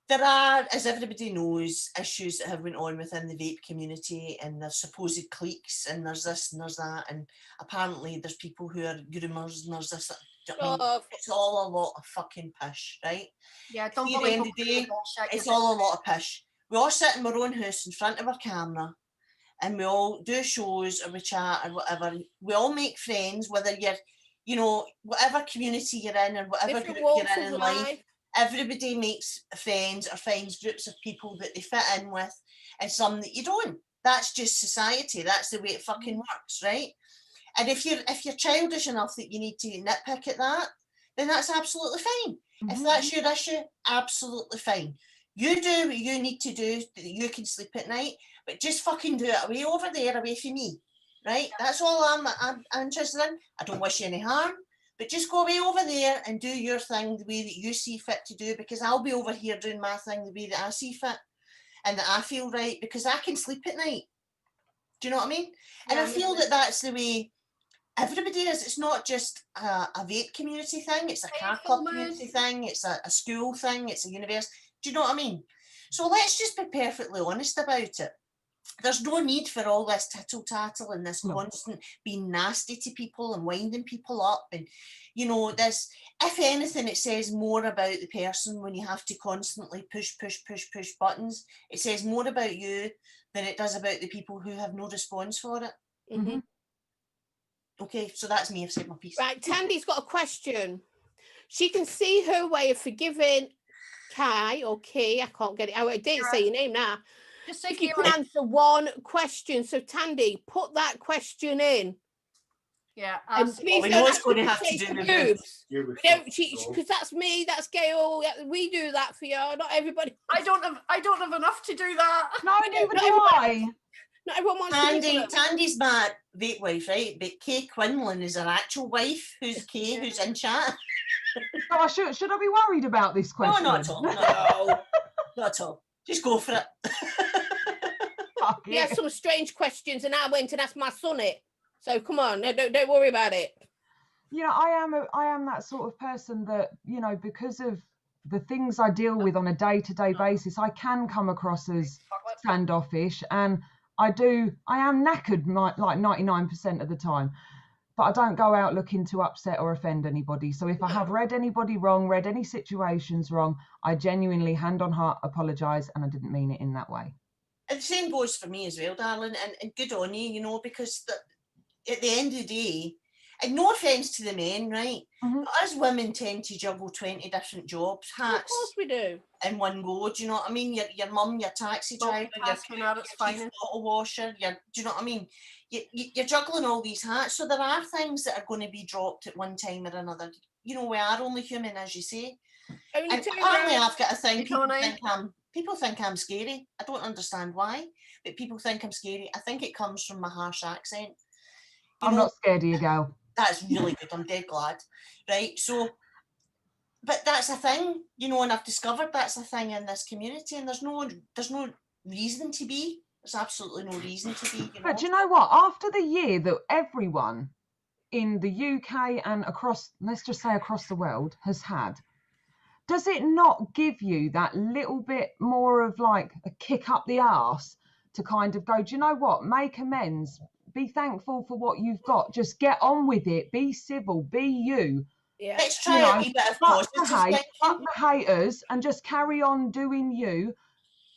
There are, as everybody knows, issues that have went on within the vape community, and there's supposed cliques, and there's this and there's that, and apparently there's people who are groomers, and there's this. I mean,
Oh,
it's all a lot of fucking pish, right?
Yeah, don't
See, at the
believe
end of the day,
bullshit.
it's all a lot of pish. We all sit in our own house in front of our camera, and we all do shows, or we chat, or whatever. We all make friends, whether you're, you know, whatever community you're in, or whatever
different
group
walks
you're in
of
life.
life.
Everybody makes friends or finds groups of people that they fit in with, and some that you don't. That's just society. That's the way it fucking works, right? And if you're childish enough that you need to nitpick at that, then that's absolutely fine. If that's your issue, absolutely fine. You do what you need to do that you can sleep at night, but just fucking do it away over there, away from me, right? That's all I'm interested in. I don't wish you any harm. But just go away over there and do your thing the way that you see fit to do, because I'll be over here doing my thing the way that I see fit and that I feel right, because I can sleep at night. Do you know what I mean? And
Yeah,
I feel that that's the way everybody is. It's not just a vape community thing. It's a car club community thing. It's a school thing. It's a university. Do you know what I mean? So let's just be perfectly honest about it. There's no need for all this tittle-tattle and this constant being nasty to people and winding people up. And, you know, this, if anything, it says more about the person when you have to constantly push buttons. It says more about you than it does about the people who have no response for it.
Mhm.
Okay, so that's me. I've said my piece.
Right, Tandy's got a question. She can see her way of forgiving Kai or Key, I can't get it. I didn't
Kira.
say your name now.
Just say
If you
Kira.
can answer one question. So Tandy, put that question in.
Yeah.
And
ask-
please
we
don't
know it's
ask
going
her
to have to
say
do
to
with
boobs.
Yeah, we
No,
fucking
because that's me, that's Gail. We do that for you. Not everybody.
I don't have enough to do that.
No, neither
not
do
everybody-
I.
Not everyone wants to do that.
Tandy's my vape wife, right? But Kay Quinlan is her actual wife, who's Kay, who's in chat.
So I should I be worried about this
No,
question?
not at all.
No.
Not at all. Just go for it.
Fuck
He has
it.
some strange questions, and I went and asked my son it. So come on, no, don't worry about it.
You know, I am that sort of person that, you know, because of the things I deal with on a day-to-day basis, I can come across as standoffish, and I am knackered like 99% of the time, but I don't go out looking to upset or offend anybody. So if I have read anybody wrong, read any situations wrong, I genuinely, hand on heart, apologise, and I didn't mean it in that way.
And the same goes for me as well, darling, and good on you, you know, because at the end of the day, and no offence to the men, right?
Mhm.
But us women tend to juggle 20 different jobs,
Of
hats,
course we do.
in one go. Do you know what I mean? Your mum, your taxi driver, your
Multitasking at its
chief
finest.
bottle washer, do you know what I mean? You're juggling all these hats, so there are things that are going to be dropped at one time or another. You know, we are only human, as you say.
Only
And
two
apparently
rounds.
I've got a thing,
Hey, Tony.
people think I'm scary. I don't understand why, but people think I'm scary. I think it comes from my harsh accent. You
I'm
know,
not scared of you, girl.
that's really good. I'm dead glad. Right. So, but that's a thing, you know, and I've discovered that's a thing in this community, and there's no reason to be. There's absolutely no reason to be, you know.
But do you know what? After the year that everyone in the UK and across, let's just say across the world, has had, does it not give you that little bit more of like a kick up the arse to kind of go, do you know what? Make amends. Be thankful for what you've got. Just get on with it. Be civil. Be you.
Yeah.
Let's try
You know,
a wee bit of
Fuck the
positive
hate, fuck
thinking.
the haters, and just carry on doing you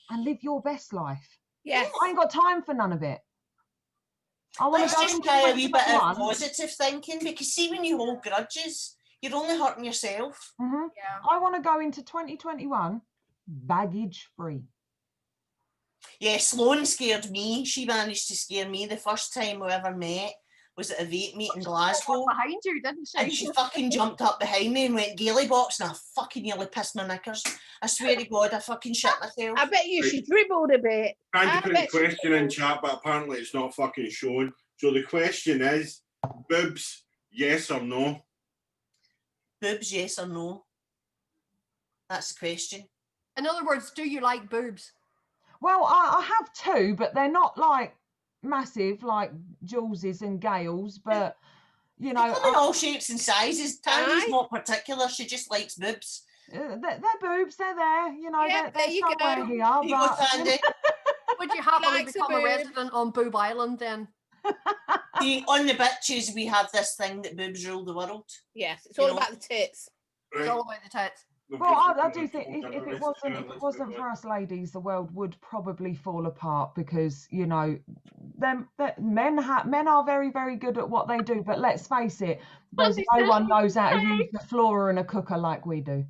and live your best life.
Yes.
I ain't got time for none of it. I want
Let's
to go
just
into
try a wee bit of
2021.
positive thinking, because see, when you hold grudges, you're only hurting yourself.
Mhm.
Yeah.
I want to go into 2021 baggage free.
Yeah, Sloane scared me. She managed to scare me. The first time we ever met was at a vape meet in Glasgow.
Behind you, didn't
And
she?
she fucking jumped up behind me and went gaily box, and I fucking nearly pissed my knickers. I swear to God, I fucking shit myself.
I bet you she dribbled a bit.
Trying
I
to put the
bet she
question in
dribbled.
chat, but apparently it's not fucking shown. So the question is, boobs, yes or no?
Boobs, yes or no? That's the question.
In other words, do you like boobs?
Well, I have two, but they're not like massive like Jules's and Gail's, but you know,
They come in all shapes and sizes. Tandy's
Aye.
not particular. She just likes boobs.
they're boobs, they're there, you know,
Yeah,
they're
there you
somewhere
go.
here,
There you go,
but
Tandy.
Would you happily
Likes a
become a
boob.
resident on Boob Island then?
See, on the bitches, we have this thing that boobs rule the world.
Yes, it's
You
all
know.
about the tits.
It's all about the tits.
well, I do think if it wasn't for us ladies, the world would probably fall apart because, you know, men are very, very good at what they do, but let's face it, there's no one knows how to use the floor and a cooker like we do.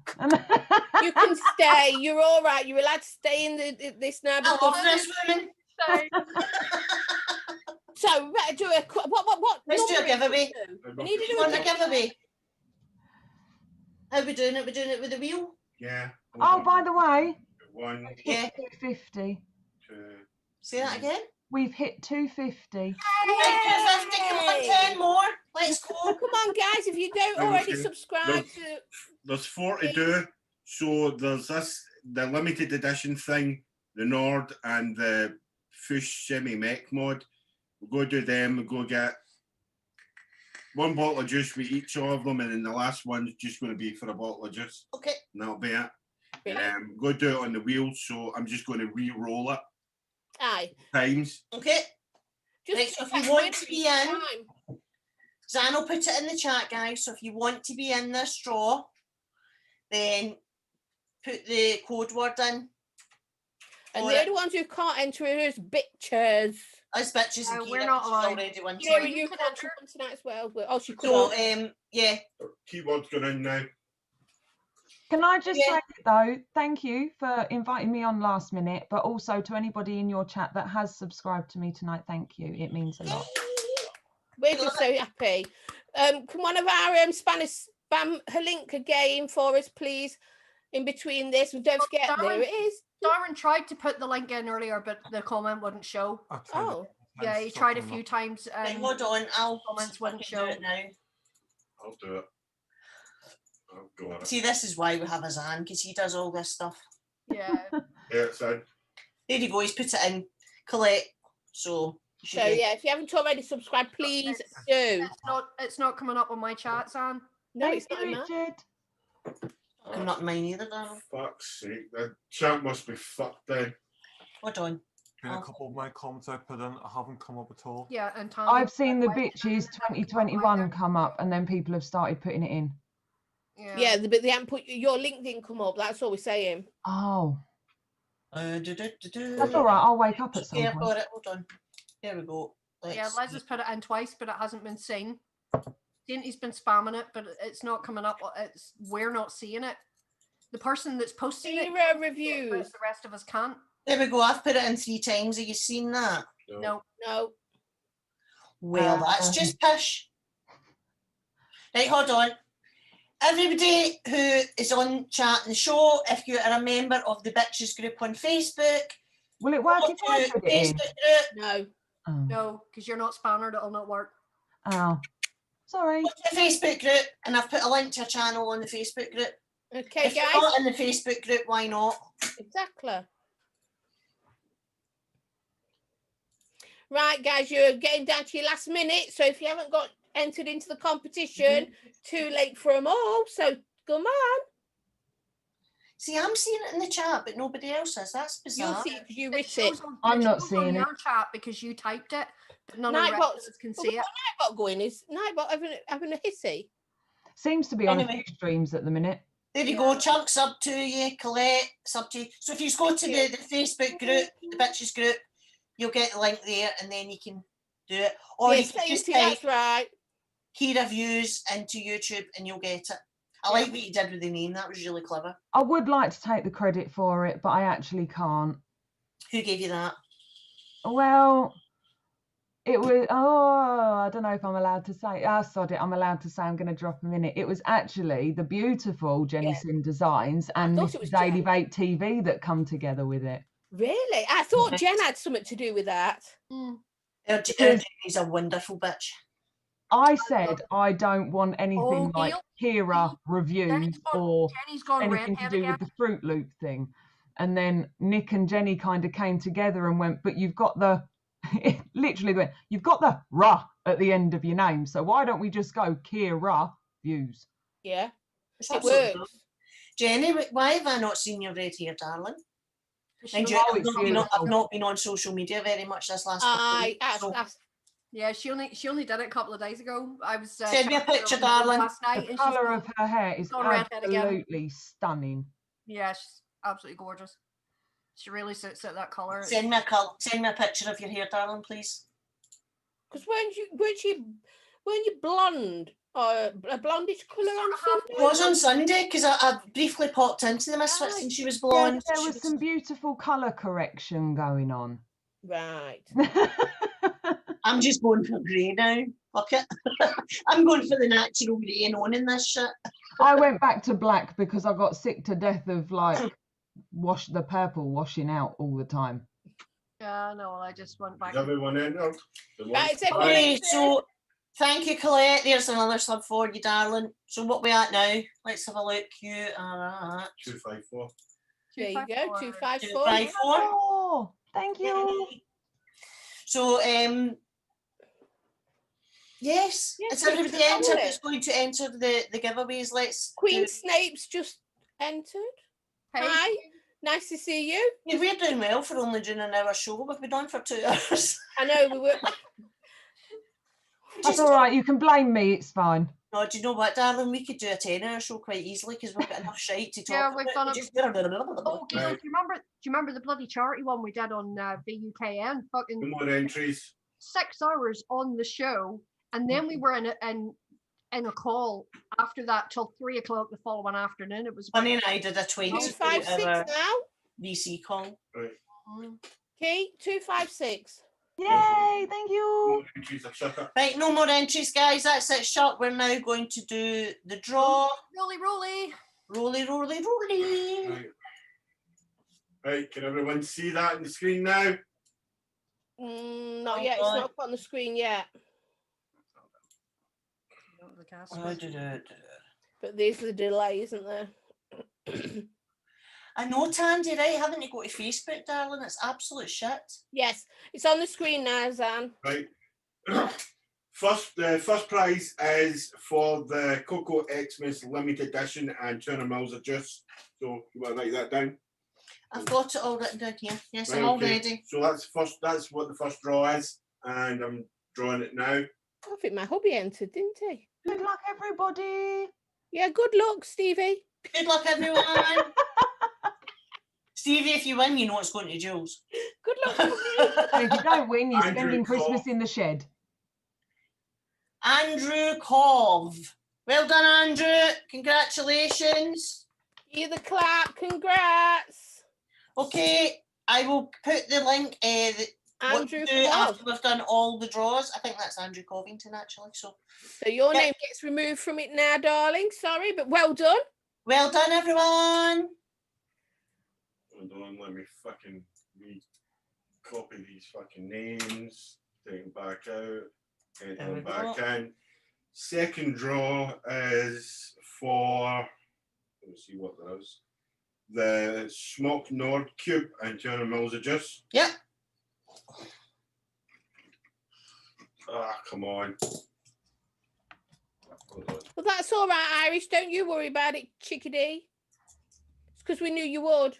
You can stay. You're all right. You're allowed to stay in this now.
I love
because-
this woman.
So we better do a what?
Let's do a
number is
giveaway.
it to? We need to
You
do
want
a
a giveaway? How are we doing it? We're doing it with the wheel?
Yeah.
Oh, by the way,
One,
Yeah.
250.
two.
Say that again.
We've hit 250.
Right, 250, come on, 10 more. Let's go.
Come on, guys! If you don't already
Okay.
subscribe to,
There's 4 to do. So there's the limited edition thing, the Nord and the Fush Semi Mech mod. We'll go do them. We'll go get one bottle of juice with each of them, and then the last one's just going to be for a bottle of juice.
Okay.
And that'll be it.
Brilliant.
Go do it on the wheel. So I'm just going to re-roll it
aye,
times.
Okay.
just
Right, so if you
check
want
when
to
it's
be in-
time.
Zan will put it in the chat, guys. So if you want to be in this draw, then put the code word in.
And
for
the
it.
only ones who can't enter is bitches.
Us bitches and
No,
Kira,
we're not
she's
allowed.
already won
Yeah,
tonight.
you
can
can't
enter.
come tonight as well. Oh, she could
So
have.
yeah,
Keyword's going in now.
Can I just
Yeah.
say though, thank you for inviting me on last minute, but also to anybody in your chat that has subscribed to me tonight, thank you. It means a lot.
We're just so happy. Can one of our Spanish spam her link again for us, please? In between this, and don't forget, there it is.
Darren tried to put the link in earlier, but the comment wouldn't show.
Oh,
Yeah, he tried a few times.
Right, hold on, I'll
comments
see if I
wouldn't
can
show.
do it now.
I'll do it. I'll go on it.
See, this is why we have Azan, because he does all this stuff.
Yeah.
Yeah, it's in.
There you go, he's put it in. Colette. So, you should
so
get-
yeah, if you haven't already subscribed, please do.
It's not coming up on my chat, Sam.
No,
Thank
it's
you,
not in that.
Richard.
I'm not mine either, darling.
Fuck's sake, the chat must be fucked then.
Hold on.
Been a couple of my comments I put in haven't come up at all.
Yeah, and Tom.
I've seen the bitches 2021 come up and then people have started putting it in.
Yeah, but they haven't put your link didn't come up. That's all we're saying.
Oh,
That's
that's all right. I'll wake up at some
Okay, I've
point.
got it. Hold on. There we go.
Yeah,
Let's
Liz has put it in twice, but it hasn't been seen. He's been spamming it, but it's not coming up. We're not seeing it. The person that's posting it,
0
but
reviews.
the rest of us can't.
There we go. I've put it in 3 times. Have you seen that?
No.
No.
Well, that's just pish. Right, hold on. Everybody who is on chat and show, if you are a member of the Bitches group on Facebook,
Will it work
go
if I
to
put it in?
Facebook group,
No.
Oh.
No, because you're not spannered, it'll not work.
Oh. Sorry.
go to the Facebook group, and I've put a link to a channel on the Facebook group.
Okay,
If you're
guys.
not in the Facebook group, why not?
Exactly. Right, guys, you're getting down to your last minute. So if you haven't got entered into the competition, too late for them all. So come on.
See, I'm seeing it in the chat, but nobody else is. That's
You'll
bizarre.
see it because you
It
writ it.
shows on-
I'm
it
not
shows on
seeing it.
your chat because you typed it, but none of the
Nightbot's-
rest of us can see it.
Nightbot going is Nightbot having a hissy.
Seems to be on a
Anyway.
few streams at the minute.
There you go, Chunk, sub to you, Colette, sub to you. So if you go to the Facebook group, the Bitches group, you'll get the link there and then you can do it. Or
Yes,
you can just
that's
type
right.
key reviews into YouTube and you'll get it. I like what you did with the name, that was really clever.
I would like to take the credit for it, but I actually can't.
Who gave you that?
Well, it was, I don't know if I'm allowed to say. Sod it, I'm allowed to say. I'm going to drop a minute. It was actually the beautiful Jenny
Yeah.
Sim Designs and
thought it
Mr.
was
Daily
Jen.
Vape TV that come together with it.
Really? I thought Jen had something to do with that.
He's a wonderful bitch.
I said I don't want anything
Oh,
like Kira reviews or
Jenny's gone
anything to
redhead
do
again.
with the Fruit Loop thing. And then Nick and Jenny kind of came together and went, but you've got the, literally went, you've got the "ra" at the end of your name. So why don't we just go Kira views?
Yeah.
It's
It
absolutely
works.
Jenny, why have I not seen your red hair, darling? Mind you,
Oh,
I've
it's
not, been on,
beautiful.
I've not been on social media very much this last couple of weeks, so
Yeah, she only did it a couple of days ago. I was
Send me a
chatting to her
picture,
on the phone
darling.
last night,
The
and
colour
gone-
of her hair is
gone redhead again.
absolutely stunning.
yeah, she's absolutely gorgeous. She really suits it, that colour.
Send me a picture of your hair, darling, please.
Because weren't you blonde or a blondish colour on
It
Sunday?
was on Sunday because I briefly popped into the Misfits
Right.
and she was
Yeah,
blonde.
there
she
was some beautiful colour correction going on.
Right.
I'm just going for grey now. Fuck it. I'm going for the natural grey and owning this shit.
I went back to black because I got sick to death of like the purple washing out all the time.
Yeah, no, I just went back.
Is everyone in? Oh, the one-
Right, is everyone
Okay,
in there?
so thank you, Colette. There's another sub for you, darling. So what we at now? Let's have a look. You are at
254.
There you go. 254.
254.
Oh, thank you.
So yes,
Yes,
it's
it's
everybody
a
entered
wallet.
that's going to enter the giveaways. Let's
Queen
do-
Snape's just entered.
Hey,
Hi. Nice to see you.
Yeah, we're doing well for only doing an hour show. We've been on for 2 hours.
I know we were.
That's all right. You can blame me. It's fine.
No, do you know what, darling? We could do a 10-hour show quite easily because we've got enough shite to talk
Yeah,
about.
we've done
We
it
just-
oh, Gil,
Right.
do you remember the bloody charity one we did on VUKN? Fucking
No more entries.
6 hours on the show, and then we were in in a call after that till 3 o'clock the following afternoon. It was
Funny, and I did a tweet
256
to our
now.
VC call.
Right.
Okay, 256.
Yay, thank you.
Entries are shut up.
Right, no more entries, guys. That's it. Shut. We're now going to do the draw.
Rolly, rolly.
Rolly, rolly, rolly.
Right. Right, can everyone see that on the screen now?
Not
Hold
yet. It's
on.
not put on the screen yet.
The cast
But there's the delay, isn't there?
I know, Tandy, right? Having to go to Facebook, darling. It's absolute shit.
Yes, it's on the screen now, Zan.
Right. The first prize is for the Cocoa Xmas limited edition and 200 mils of juice. So you want to write that down?
I've got it all written down here. Yes, I'm
Right,
all
okay.
ready.
So that's what the first draw is, and I'm drawing it now.
I think my hubby entered, didn't he?
Good luck, everybody.
Yeah, good luck, Stevie.
Good luck, everyone. Stevie, if you win, you know it's going to Jules.
Good luck, Stevie.
And if you don't win, you're
Andrew
spending Christmas
Cole.
in the shed.
Andrew Cove. Well done, Andrew. Congratulations.
You the clap. Congrats.
Okay, I will put the link what
Andrew
to do
Cove.
after we've done all the draws. I think that's Andrew Covington, actually. So
So your
Yeah.
name gets removed from it now, darling. Sorry, but well done.
well done, everyone.
Hold on, let me fucking copy these fucking names, take them back out, get
There we
them back
go.
in. Second draw is for, let's see what that is. The Smock Nord Cube and 200 mils of juice.
Yep.
Ah, come on. Hold on.
Well, that's all right, Irish. Don't you worry about it, chickadee. It's because we knew you would.
At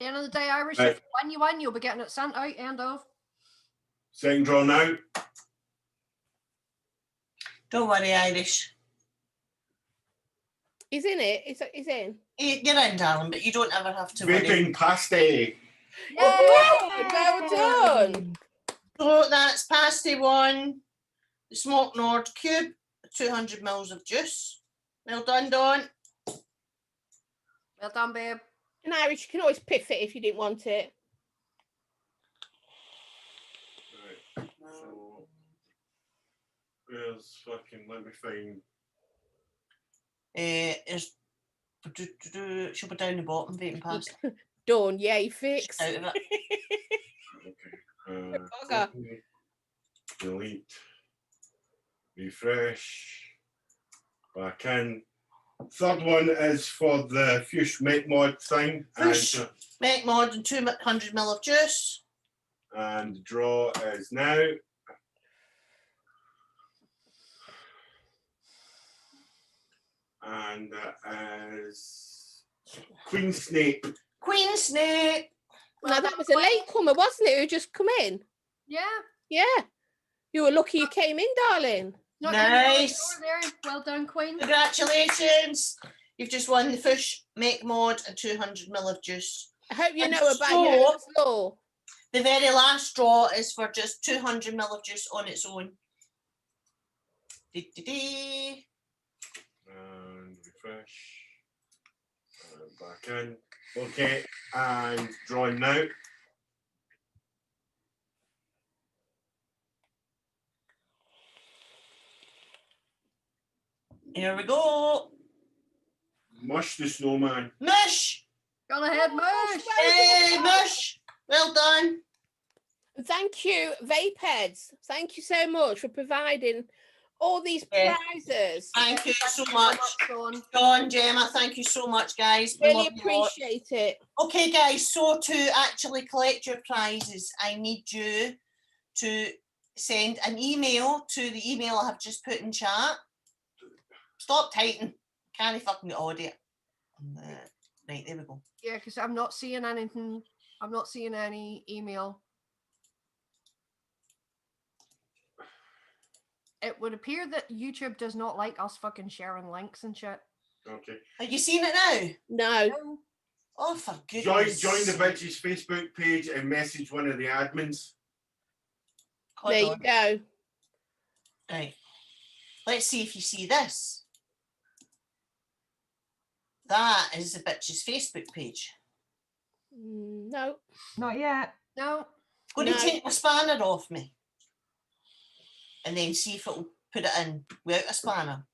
the end of the day, Irish,
Right.
if you win, you'll be getting it sent out. End of.
Second draw now.
Don't worry, Irish.
He's in it. He's in.
You're in, darling, but you don't ever have to worry.
Vaping pasty.
Oh, good. Well done.
So that's pasty one, the Smoke Nord Cube, 200 mils of juice. Well done, Dawn.
Well done, babe.
And Irish, you can always piff it if you didn't want it.
Right. So, where's fucking, let me find.
She'll be down the bottom, vaping past.
Done. Yay, fix.
Out of it.
Okay.
Bugger.
Copy, delete, refresh, back in. Third one is for the Fuchs Make Mod thing.
Fuchs. Make more than 200 mil of juice.
And the draw is now. And that is Queen Snape.
Queen Snake.
Now, that was a latecomer, wasn't it? Who just come in?
Yeah.
Yeah. You were lucky you came in, darling.
Not getting it out the
Nice.
door there. Well done, Queen.
Congratulations. You've just won the Fuchs Make Mod and 200 mil of juice.
I hope you
And
know about
so-
your law.
The very last draw is for just 200 mil of juice on its own. Dee-dee-dee.
And refresh. And back in. Okay. And drawing now.
Here we go.
Mush the Snowman.
Mush.
Go ahead, Mush.
Hey, Mush. Well done.
And thank you, Vape Heads. Thank you so much for providing all these
Yeah.
prizes.
Thank you so much.
Dawn.
John, Gemma, thank you so much, guys. We
Really
love you all.
appreciate it.
Okay, guys, so to actually collect your prizes, I need you to send an email to the email I have just put in chat. Stop typing. Can't fucking get audio. Right, there we go.
Yeah, because I'm not seeing anything. I'm not seeing any email. It would appear that YouTube does not like us fucking sharing links and shit.
Okay.
Have you seen it now?
No.
No.
Oh, for
Join
goodness.
the bitches Facebook page and message one of the admins.
Hold
There
on.
you go.
Right. Let's see if you see this. That is the bitch's Facebook page.
No.
Not yet.
No.
Going
No.
to take my spanner off me. And then see if it'll put it in without a spanner.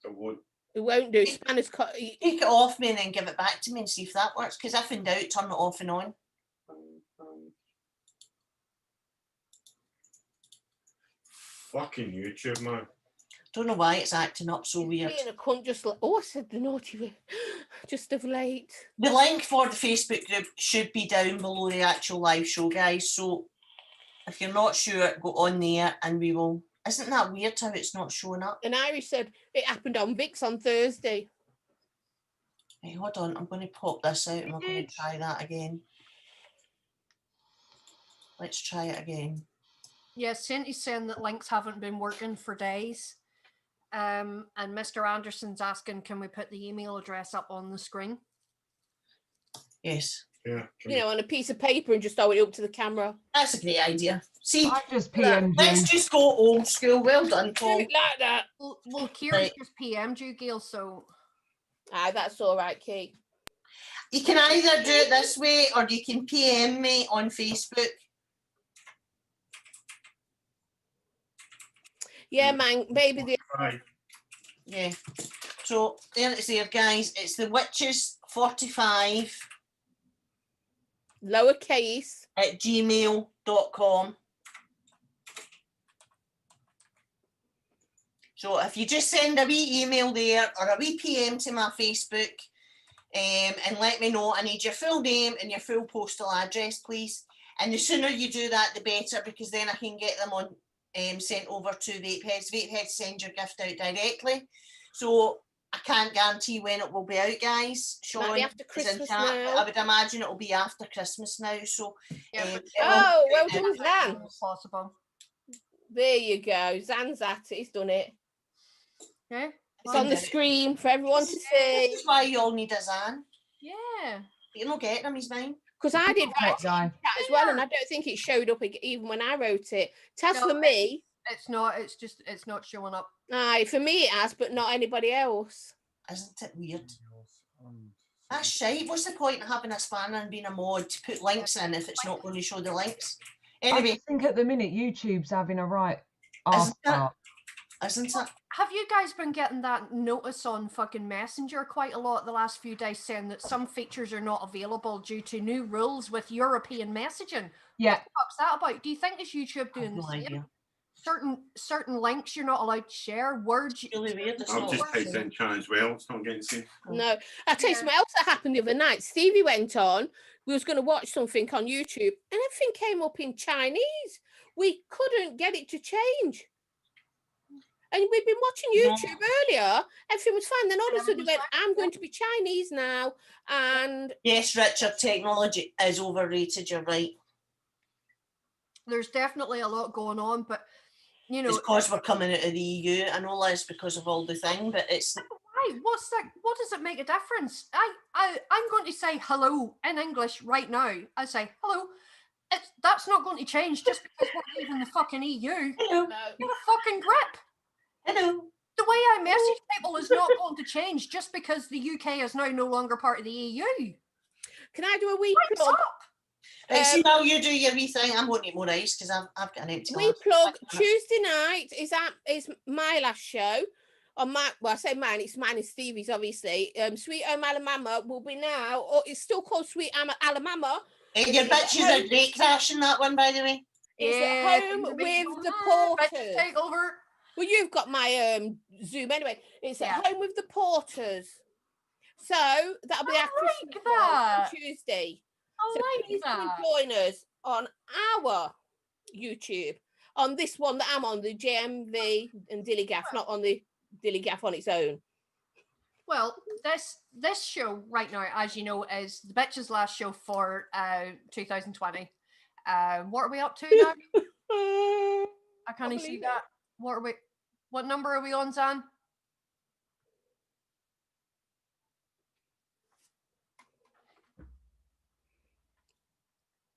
It won't.
It won't do. Spanner's cut.
Take it off me and then give it back to me and see if that works. Because if in doubt, turn it off and on.
Fucking YouTube, man.
Don't know why it's acting up so weird.
Being a cunt, just like, oh, I said the naughty word. Just of late.
The link for the Facebook group should be down below the actual live show, guys. So if you're not sure, go on there and we will. Isn't that weird how it's not showing up?
And Irish said it happened on Vix on Thursday.
Hey, hold on, I'm going to pop this out and we're going to
Bitch.
try that again. Let's try it again.
Yeah, Cindy's saying that links haven't been working for days. And Mr. Anderson's asking, can we put the email address up on the screen?
Yes,
Yeah.
You know, on a piece of paper and just hold it up to the camera.
that's a great idea. See,
I just PM'd
let's
you.
just go old school. Well done,
Do
Paul.
it like that.
Well, Kira's
Right.
just PM'd you, Gail, so
Aye, that's all right, Kate.
You can either do it this way or you can PM me on Facebook.
Yeah, man, maybe the
Right.
Yeah. So there it's there, guys. It's the witches 45
lowercase.
at gmail.com. So if you just send a wee email there or a wee PM to my Facebook and let me know, I need your full name and your full postal address, please. And the sooner you do that, the better, because then I can get them on sent over to Vapeheads. Vapeheads send your gift out directly. So I can't guarantee when it will be out, guys. Sean
Might be after
is in
Christmas
chat, but
now.
I would imagine it will be after Christmas now. So
yeah, but
it will
Oh,
be
well
out
done,
as
Zan.
soon as possible.
There you go. Zan's at it. He's done it.
Yeah.
It's on the
Find out.
screen for everyone to
This
see.
is why you all need a Zan.
Yeah.
You're not getting him, he's mine.
Because I did
Pet
write
guy.
that as well, and I don't think it showed up even when I wrote it. It has
No,
for me.
It's not, it's not showing up.
Aye, for me it has, but not anybody else.
Isn't it weird? That's shite. What's the point of having a spanner and being a mod to put links in if it's not going to show the links?
I
Anyway,
just think at the minute YouTube's having a right arse
Isn't it?
part.
isn't it?
Have you guys been getting that notice on fucking Messenger quite a lot the last few days saying that some features are not available due to new rules with European messaging?
Yeah,
What the fuck's that about? Do you think is YouTube
I have
doing the
no
same?
idea.
Certain links you're not allowed to share, words.
It's really weird. It's
I've
not
just
working.
typed in chat as well. It's not getting seen.
No. I'll tell you
Yeah.
something else that happened the other night. Stevie went on. We was going to watch something on YouTube, and everything came up in Chinese. We couldn't get it to change. And we'd been watching
No.
YouTube earlier. Everything was fine. Then all of a
And
sudden,
it
it
was
went,
like,
I'm going to be Chinese now. And
Yes, Richard, technology is overrated. You're right.
There's definitely a lot going on, but you know,
It's because we're coming out of the EU. I know that's because of all the thing, but it's
why? What's that? What does it make a difference? I'm going to say hello in English right now. I say hello. That's not going to change just because we're leaving the fucking EU.
hello,
Get a fucking grip.
hello.
The way I message people is not going to change just because the UK is now no longer part of the EU.
can I do a wee
What's
plug?
up?
Right, see while you do your wee thing, I'm going to eat more ice because I've got an empty
We
glass.
plug Tuesday night is my last show. On my, well, I say mine, it's mine and Stevie's obviously. Sweet Home Alabama will be now, or it's still called Sweet Alabama.
Hey, your bitches are great crashing that one, by the way.
It's
Yeah,
at home
things are
with
being
the
done. Bitch,
Porters.
take over.
Well, you've got my Zoom anyway. It's
Yeah.
at home with the Porters. So that'll be
I
our
like
Christmas one on
that.
Tuesday.
I
So
like
please come and
that.
join us on our YouTube. On this one that I'm on, the JMV and Dillygaff, not on the Dillygaff on its own.
Well, this show right now, as you know, is the bitch's last show for 2020. What are we up to now? I can't even see
believe it.
that. What are we? What number are we on, Zan?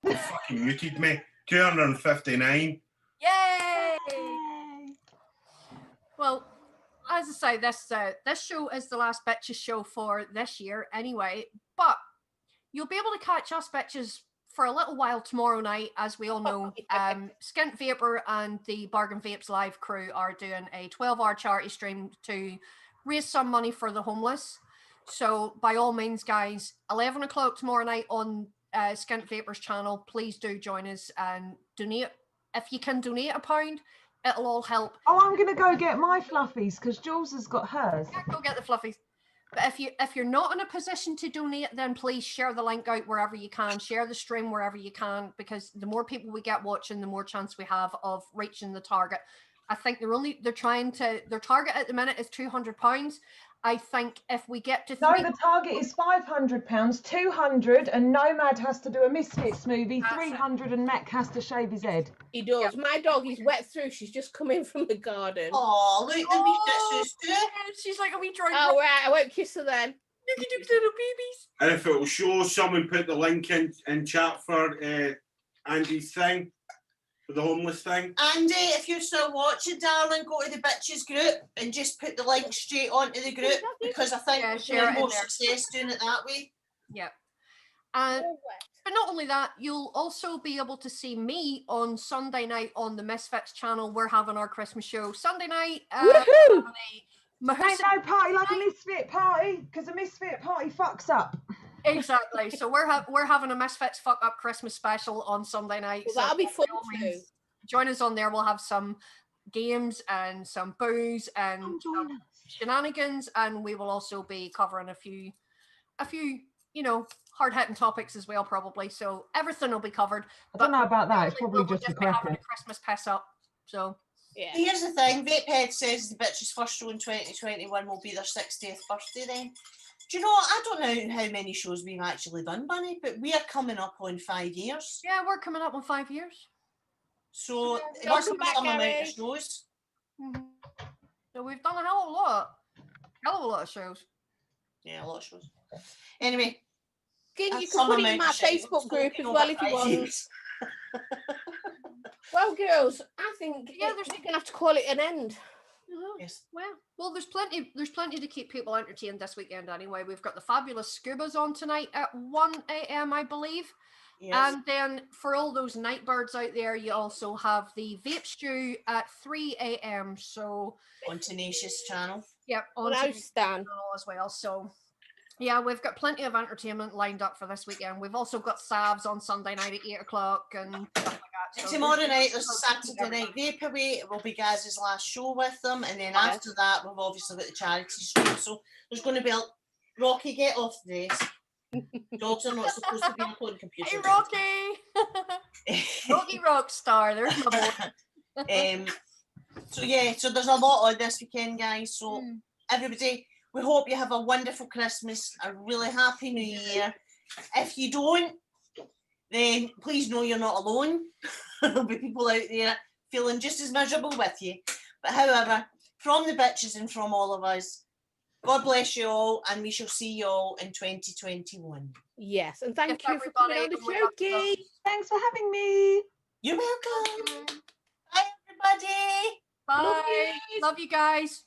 You fucking muted me. 259.
Yay!
Yay.
Well, as I say, this show is the last Bitches show for this year anyway, but you'll be able to catch us bitches for a little while tomorrow night, as we all know. Skint Vapor and the Bargain Vapes Live crew are doing a 12-hour charity stream to raise some money for the homeless. So by all means, guys, 11 o'clock tomorrow night on Skint Vapor's channel, please do join us and donate. If you can donate £1, it'll all help.
Oh, I'm gonna go get my fluffies because Jules has got hers.
Yeah, go get the fluffies. But if you're not in a position to donate, then please share the link out wherever you can. Share the stream wherever you can, because the more people we get watching, the more chance we have of reaching the target. I think their target at the minute is £200. I think if we get to
No, the target is £500, 200, and Nomad has to do a Misfits movie, 300, and Mac has to shave his head.
He does.
Yep.
My dog is wet through. She's just come in from the garden.
Oh, look, the wee bits too.
She's like a wee dry.
Oh, right. I won't kiss her then.
Look at the little babies.
And if it will show, someone put the link in chat for Andy's thing, for the homeless thing.
Andy, if you're still watching, darling, go to the bitches group and just put the link straight onto the group, because I think
Yeah,
we're
share it in
more
there.
success doing it that way.
Yeah. But not only that, you'll also be able to see me on Sunday night on the Misfits channel. We're having our Christmas show Sunday night.
Woohoo!
Ain't no party like a Misfit party, because a Misfit party fucks up.
Exactly. So we're having a Misfits fuck up Christmas special on Sunday night.
Well,
So
that'll be fun
by all
too.
means, join us on there. We'll have some games and some booze and
Come
some
join us.
shenanigans, and we will also be covering a few hard-hitting topics as well, probably. So everything will be covered.
I don't know about that. It's probably
We'll
just for
be having
cracking.
a Christmas piss up. So
Yeah.
Here's the thing, Vapehead says the bitches' first show in 2021 will be their 60th birthday then. Do you know what? I don't know how many shows we've actually done, Bunny, but we are coming up on 5 years.
yeah, we're coming up on 5 years.
So it
Welcome
must be
back,
some amount
Gary.
of shows.
So we've done a hell of a lot of shows.
Yeah, a lot of shows. Anyway,
Again, you
that's
can
some
put it in
amount
my
of shit.
Facebook
We've
group
spoken
as
over
well if you
5
want.
years.
Well, girls, I think
Yeah,
we're going to have to call it an end.
Yes.
Well, there's plenty to keep people entertained this weekend anyway. We've got the fabulous Scubas on tonight at 1 a.m. I believe.
Yes.
And then for all those night birds out there, you also have the Vape Stew at 3 a.m. So
On Tenacious channel.
yep,
On
on
our
to the
stand.
channel as well. So yeah, we've got plenty of entertainment lined up for this weekend. We've also got Savs on Sunday night at 8 o'clock and stuff like that.
And
So
tomorrow night there's
there's
Saturday night Vaporway. It will be Gaz's last show with them, and then
Yes.
after that we've obviously got the charity stream. So there's going to be a Rocky, get off the desk. Dogs are not supposed to be on phone computer.
Hey, Rocky! Rocky Rockstar. There's my boy.
So yeah, so there's a lot on this weekend, guys. So everybody, we hope you have a wonderful Christmas, a really happy New Year. If you don't, then please know you're not alone. There'll be people out there feeling just as miserable with you. But however, from the bitches and from all of us, God bless you all, and we shall see you all in 2021.
Yes, and thank
Yes,
you for coming on the
everybody, and we
show,
love you.
Kate.
Thanks for having me.
You're welcome. Bye, everybody.
Bye.
Love you.
Love you guys.